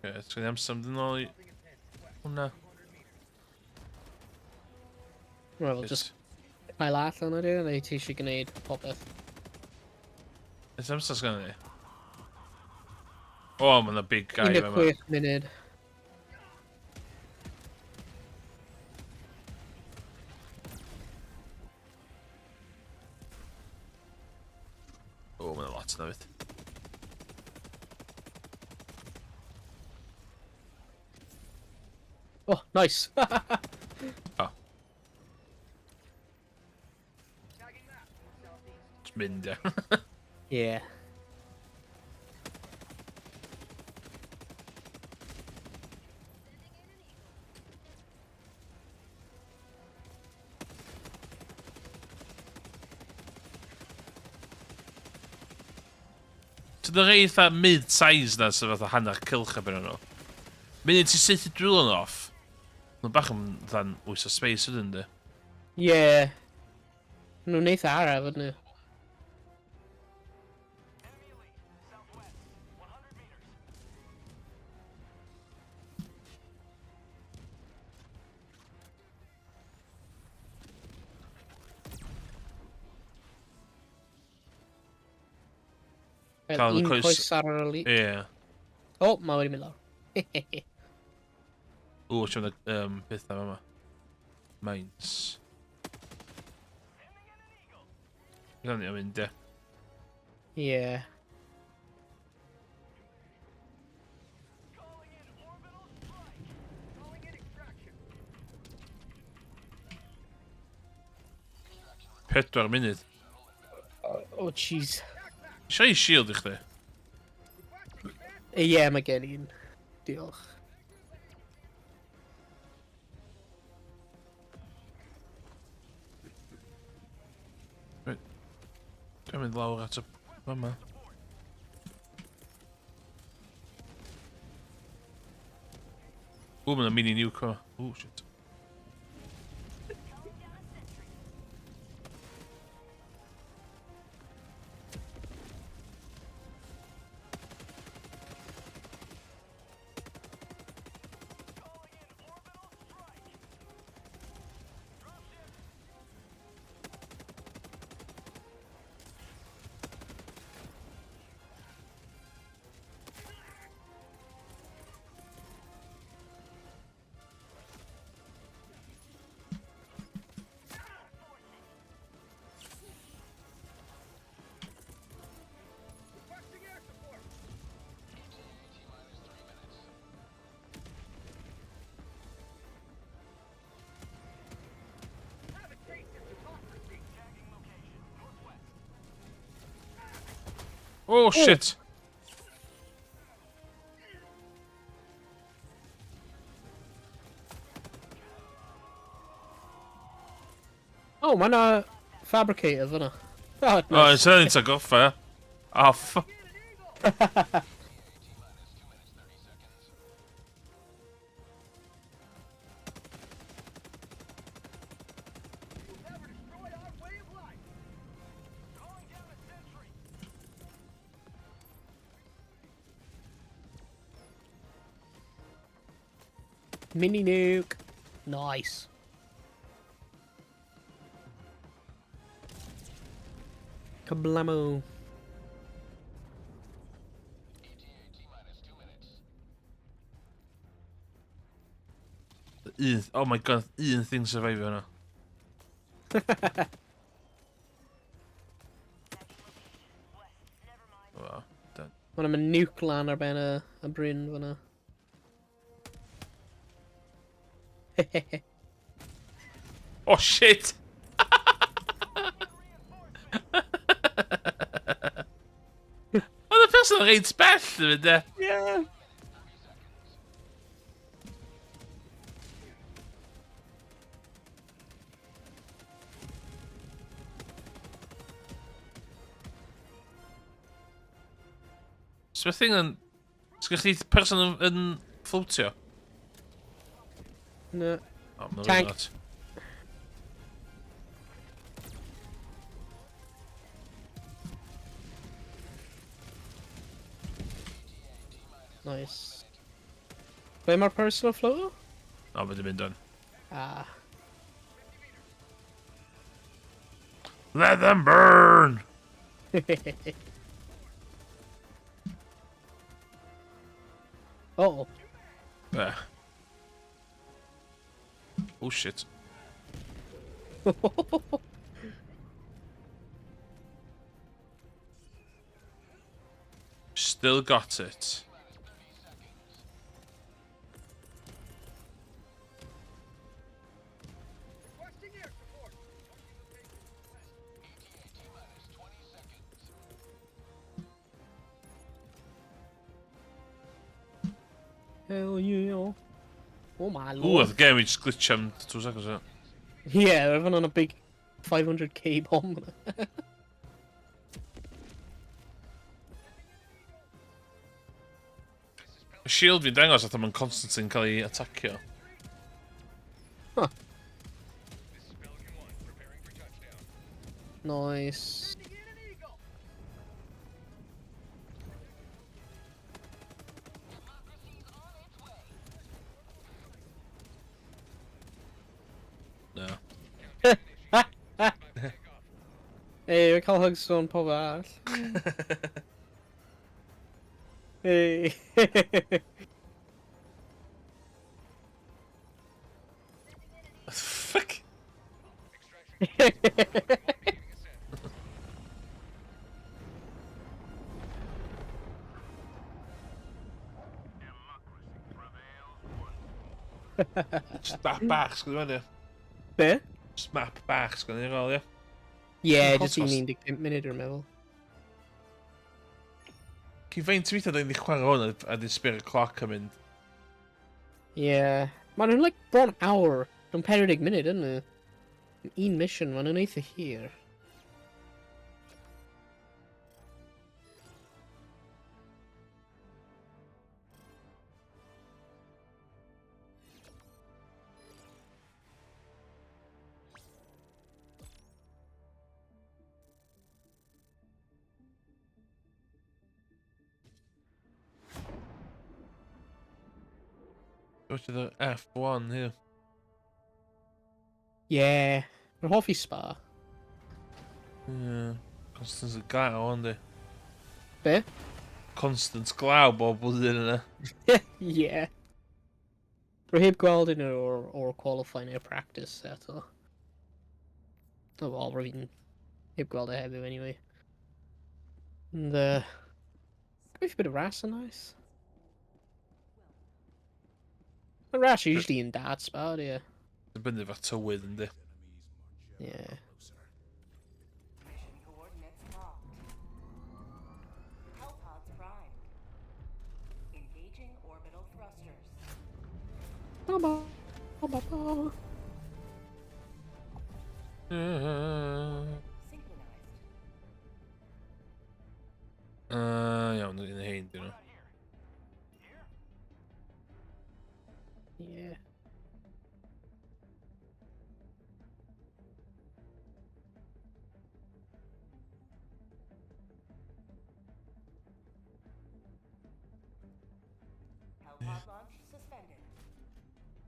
S1: Dwi'n am symud yn ôl i hwnna.
S5: Wel, just ail allan o di, neu ti eisiau gwneud popeth?
S1: Ys amser sgan ni? O, mae'n a big guy yma.
S5: 16 munud.
S1: O, mae'n a lot yna fyd.
S5: Oh, nice.
S1: O. Just mynd, ia.
S5: Yeah.
S1: Ti'n dod eitha mid-size na sy'n fath o hanner cylch a nhw. Munud ti syth i drwyl yn off. Nhw'n bach yn ddan wys o space ydyn di.
S5: Yeah. Nhw'n eitha araf, ydyn nhw.
S1: Cael y
S5: Un
S1: coes-
S5: coes ar yr oli.
S1: Ie.
S5: O, mae wedi mynd lawr.
S1: O, siw'n beth am yma. Mines. Gan ni am mynd, ie.
S5: Yeah.
S1: Pedwar munud.
S5: Oh, jeez.
S1: Isio i shield i chdi?
S5: Ie, mae gen i'n. Diolch.
S1: Dwi'n mynd lawr at y fama. O, mae'n mini nuke o. O, shit. Oh, shit!
S5: Oh, mae yna fabricator fyna. Oh,
S1: Oh,
S5: nice.
S1: it's only to goffa. Oh, fuck.
S5: Mini nuke. Nice. Kablamo.
S1: Oh my god, un thing survivor yna.
S5: Mae yna nuke lan ar ben y bryn fyna.
S1: Oh shit! Oedd y person yn reit bell yn mynd e.
S5: Yeah.
S1: So beth thing yn... Sgwch chi person yn fflwtio?
S5: No.
S1: Oh, mae'n
S5: Tank.
S1: rhaid.
S5: Nice. Ble mae'r personal floater?
S1: O, mae'n mynd done.
S5: Ah.
S1: Let them burn!
S5: Oh.
S1: There. Oh shit. Still got it.
S5: Hell yeah. Oh my
S1: Ooh,
S5: lord.
S1: the game we just glitched him 2 seconds ago.
S5: Yeah, they're even on a big 500k bomb.
S1: Y shield fi'n dangos at yma'n Constantine cael ei atacio.
S5: Huh. Nice.
S1: No.
S5: Hey, we cael hugs o'n pob arall. Hey.
S1: Fuck. Just map bach, sgwyd i fyny.
S5: Be?
S1: Just map bach, sgwyd i'r ôl, ie.
S5: Yeah,
S1: Yn
S5: just un
S1: contrast.
S5: 15 munud o'r meddwl.
S1: Cyn feint weithio dyn ni chwarae hwn a dyn spirit clock yn mynd.
S5: Yeah. Maen nhw'n like bron awr. Rhwng 40 munud, yn nhw. Un mission, maen nhw'n eitha hir.
S1: Go to the F1 here.
S5: Yeah. Mae'n hoffi spa.
S1: Yeah. Constance y glaw, ond i.
S5: Be?
S1: Constance glaw bob blwyddyn yna.
S5: Yeah. Rwy heb gweld un o'r qualifying neu practice eto. O, wel, rwy fi'n heb gweld e heddiw anyway. And, gobeithio bit of ras yn nice. Mae ras usually in dad spa, yeah.
S1: Dibynnu fa tywydd yndi.
S5: Yeah.
S7: Mission coordinates locked. Hellpods prime. Engaging orbital thrusters.
S5: Baba. Baba.
S7: Synchronized.
S1: Iawn, yn hyn, dyn nhw.
S5: Yeah.
S7: Hellpod launch suspended.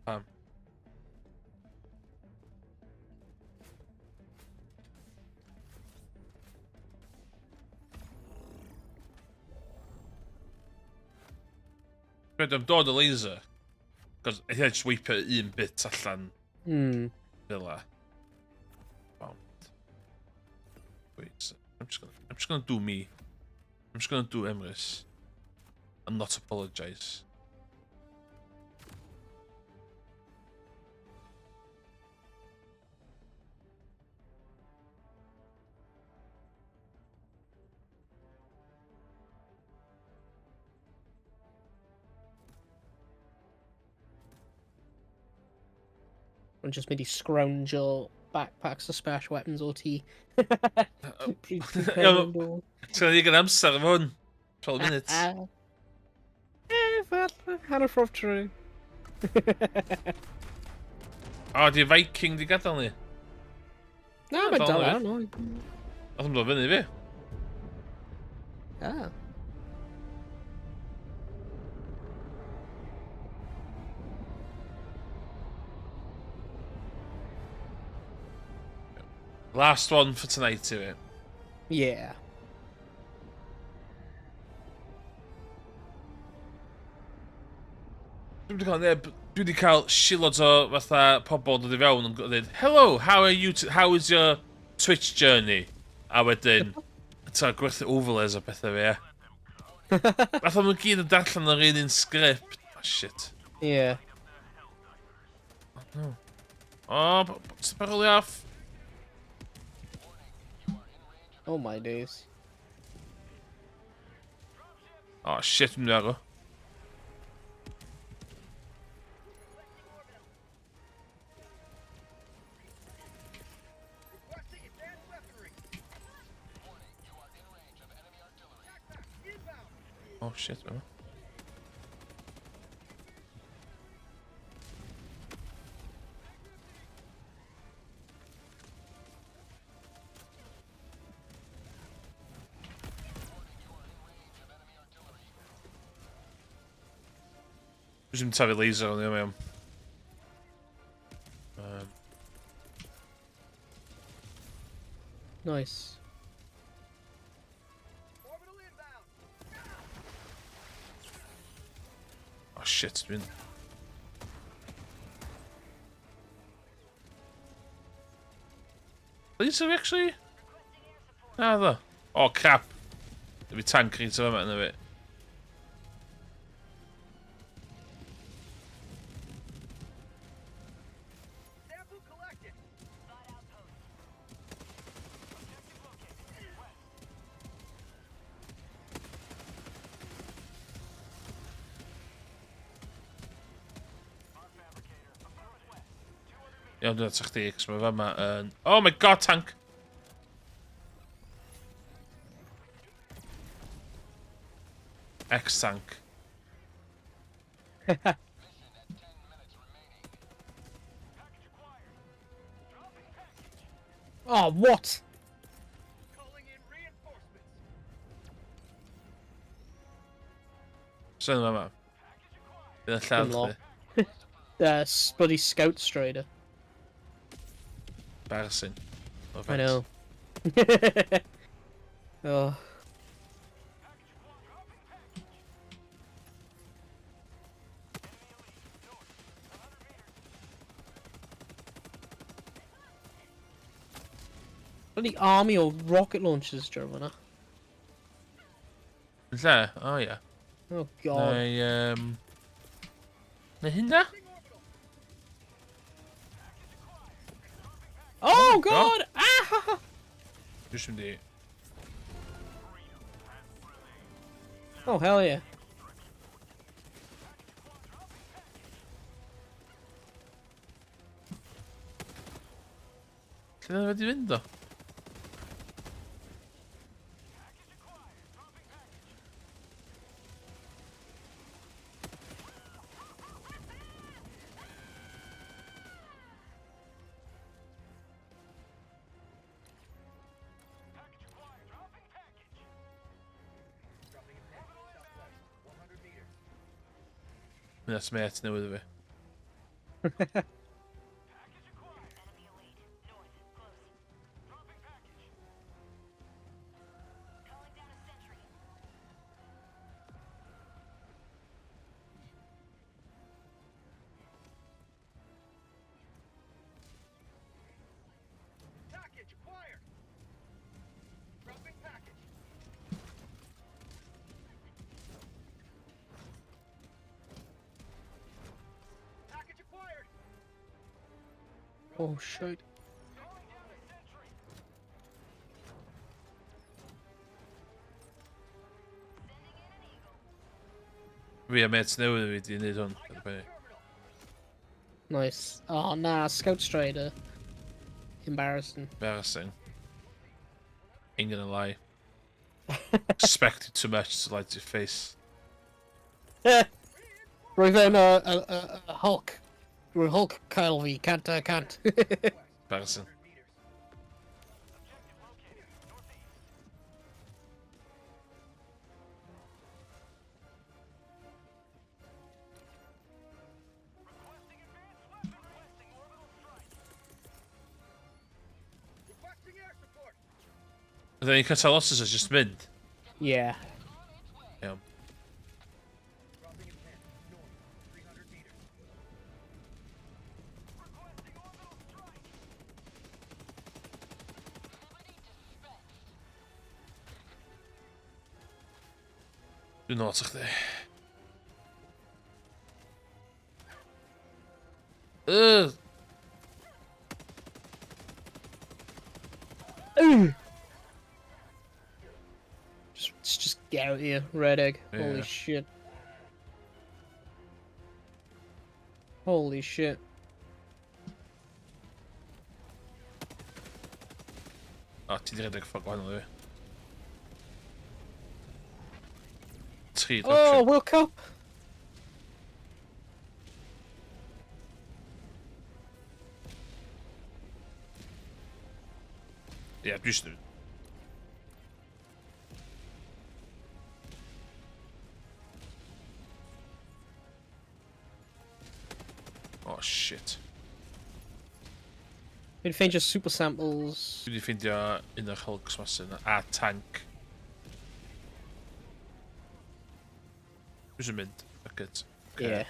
S1: Pam. Rhaid am dod o laser. Cos eithaf just weipio un bit allan
S5: Hmm.
S1: Villa. Bound. Wait, I'm just gonna do me. I'm just gonna do Emrys. and not apologise.
S5: And just maybe scrounge your backpacks of special weapons or tea.
S1: So you can amser hwn. 12 minutes.
S5: Hanner ffordd trwy.
S1: O, di Viking di gadael ni.
S5: Na,
S1: Dal
S5: mae'n dal
S1: na
S5: ar, no.
S1: Oedd yn dod fyny fi.
S5: Ah.
S1: Last one for tonight i fi.
S5: Yeah.
S1: Dwi wedi cael shitloads o fatha pobl dod i fewn yn dweud, hello, how are you, how is your Twitch journey? A wedyn, ta gwerthu overlays o bethau fi, ie. Fatha nhw'n gyd yn darllen yr un sgript. Oh, shit.
S5: Yeah.
S1: Oh, what's the barrel off?
S5: Oh my days.
S1: Oh, shit, dwi'n meddwl. Oh, shit, man. Dwi'n tafu laser o'n i mewn.
S5: Nice.
S1: Oh shit, dwi'n... Laser actually? Ah, ddo. Oh crap. Dwi'n fi tank reit o yma yna fi. Iawn, dwi'n atach chdi, cos mae fe yma yn... Oh my god, tank! X-tank.
S5: Oh, what?
S1: Sy'n yma. Bydd y lladd
S5: Dim
S1: chdi.
S5: Bloody Scout Strider.
S1: Embarrassing. No
S5: I
S1: thanks.
S5: know. Oh. Bloody army or rocket launchers, Germana.
S1: Yn lle? Oh, yeah.
S5: Oh god.
S1: Neu hynna?
S5: Oh god! Ah!
S1: Just mynd i...
S5: Oh hell yeah.
S1: Lle na wedi fynd o? Mae'n smet newydd i fi.
S5: Oh shit.
S1: Fi a mates newydd fi 'di neud hwn.
S5: Nice. Oh nah, Scout Strider. Embarrassing.
S1: Embarrassing. Ain't gonna lie. Expected too much to light your face.
S5: Right then, Hulk. We're Hulk, Kyle V. Can't.
S1: Embarrassing. And then you can tell us is just mid.
S5: Yeah.
S1: Yeah. Doe nou wat zegt hij.
S5: Just get out of here, red egg.
S1: Yeah.
S5: Holy shit. Holy shit.
S1: Ah, die redelijk fuck one weer. Schiet
S5: Oh,
S1: op.
S5: World Cup!
S1: Ja, juist nu. Oh shit.
S5: Ik vind je super samples.
S1: Die vind je in de Hulks was een A-tank. Dus een mint. Fuck it. Okay.
S5: Yeah.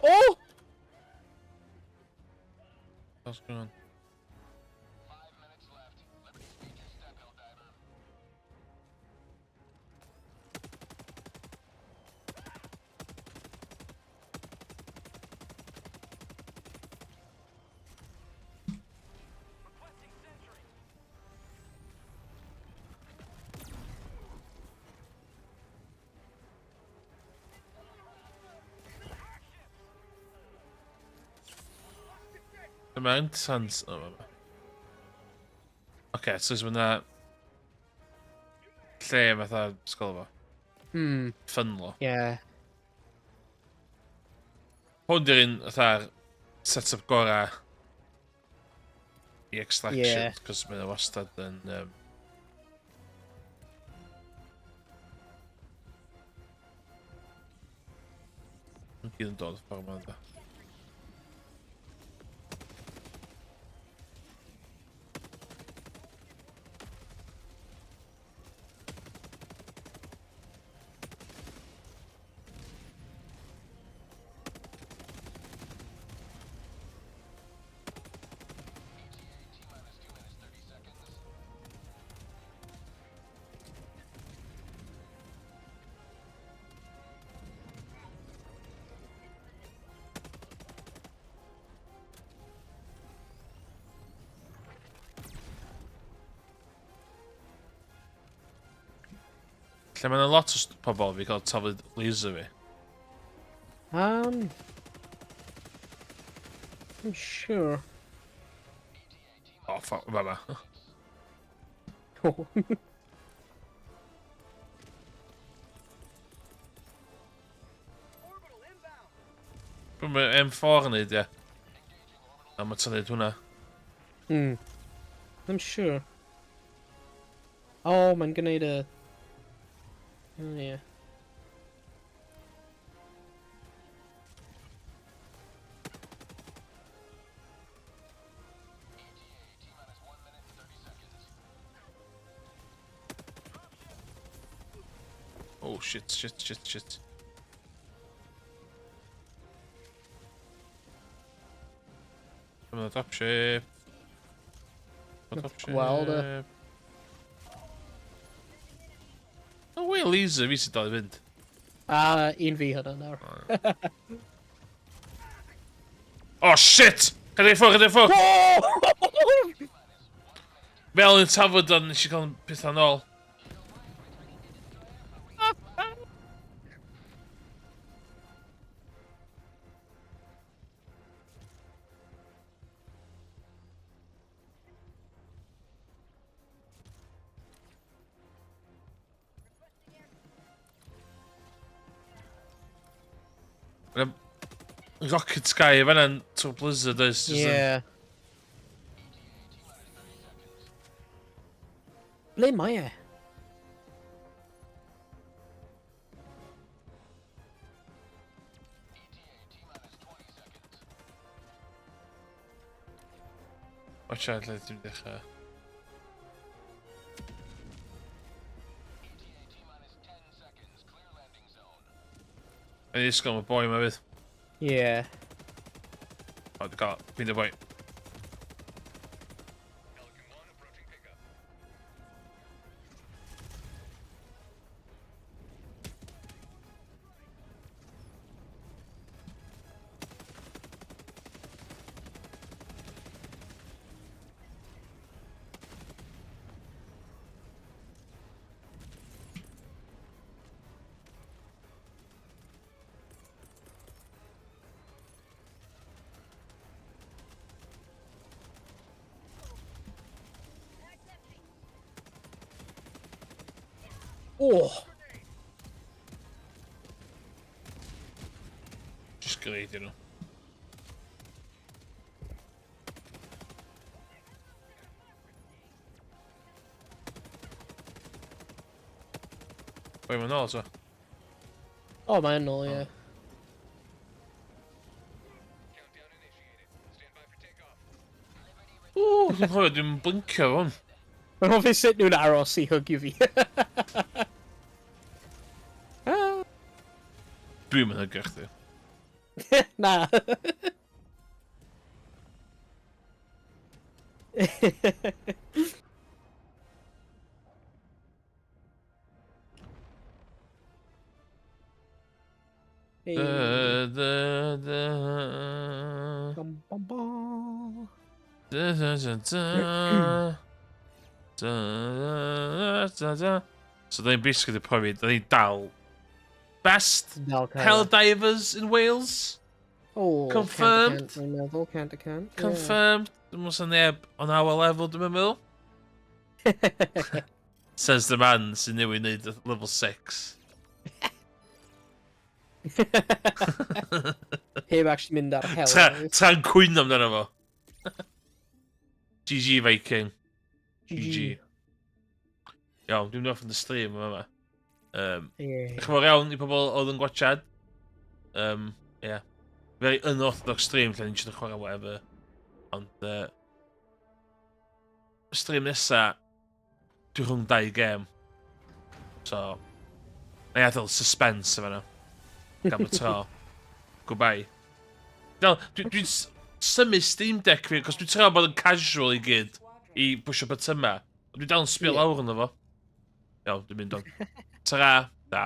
S5: Oh!
S1: What's going on? The Mount Sans. Oh, okay, so when that lle fatha ysgol fo. Ffynlo.
S5: Yeah.
S1: Hwn di'r un fatha set-up gora i extraction,
S5: Yeah.
S1: cos mae'n wastad yn Mae'n gyd yn dod o'r ffordd ma'n da. Lle mae'n lot o pobl fi gael tafod laser fi.
S5: I'm sure.
S1: Oh, fuck, fama.
S5: Oh.
S1: Mae M4 yn neud, ie. A mae ti'n neud hwnna.
S5: I'm sure. Oh, mae'n gwneud y... Oh, yeah.
S1: Oh shit, shit, shit, shit. I'm on the top ship.
S5: Gweld
S1: No way, Lisa, fi sy'n dal i fynd.
S5: Un fi hwnna nawr.
S1: Oh shit! Cadw i ffwrdd! Fel yn tafod o'n nes i cael pethau nôl. Rocket Sky fanna'n trwy Blizzard oes.
S5: Yeah. Ble mae e?
S1: Watch out, lle ti'n dechrau. Yn ysgol mae boi yma fydd.
S5: Yeah.
S1: O, dwi'n cael, fi'n y boi.
S5: Oh!
S1: Just greidio nhw. Boi ma'n ôl, so.
S5: Oh, mae'n nôl, yeah.
S1: Ww, dwi'n cofio, dwi'n blincio hwn.
S5: Mae'n hoffi sut nhw'n aros i hygio fi.
S1: Dwi'n mynd hygio chdi.
S5: Na. Hey. Bum, bum, bum.
S1: So they'n basically probably, they dal best
S5: Dal cael.
S1: Helldivers in Wales.
S5: Oh,
S1: Confirmed.
S5: Dwi'n meddwl, cant y cant. yeah.
S1: Confirmed. Dwi'n meddwl neb on our level, dwi'n meddwl. Says the man sy'n newid wneud level 6.
S5: Heb actually mynd ar hel.
S1: Tra'n cwyn amdano fo. GG Viking. GG. Iawn, dwi'n mynd off yn y stream yma.
S5: Yeah.
S1: Chymor iawn i pobl oedd yn gwachad. Yeah. Very unorthodox stream lle ni'n siarad chwarae whatever. Ond stream nesa dwi rhwng 2 gêm. So na i adael suspense efo nhw. Gam y tro. Goodbye. Dwi'n symu Steam Deck fi, cos dwi'n teimlo bod yn casual i gyd i bwysio bot yma. Dwi'n dal yn sbio lawr yno fo. Iawn, dwi'n mynd o'n. Tara, da.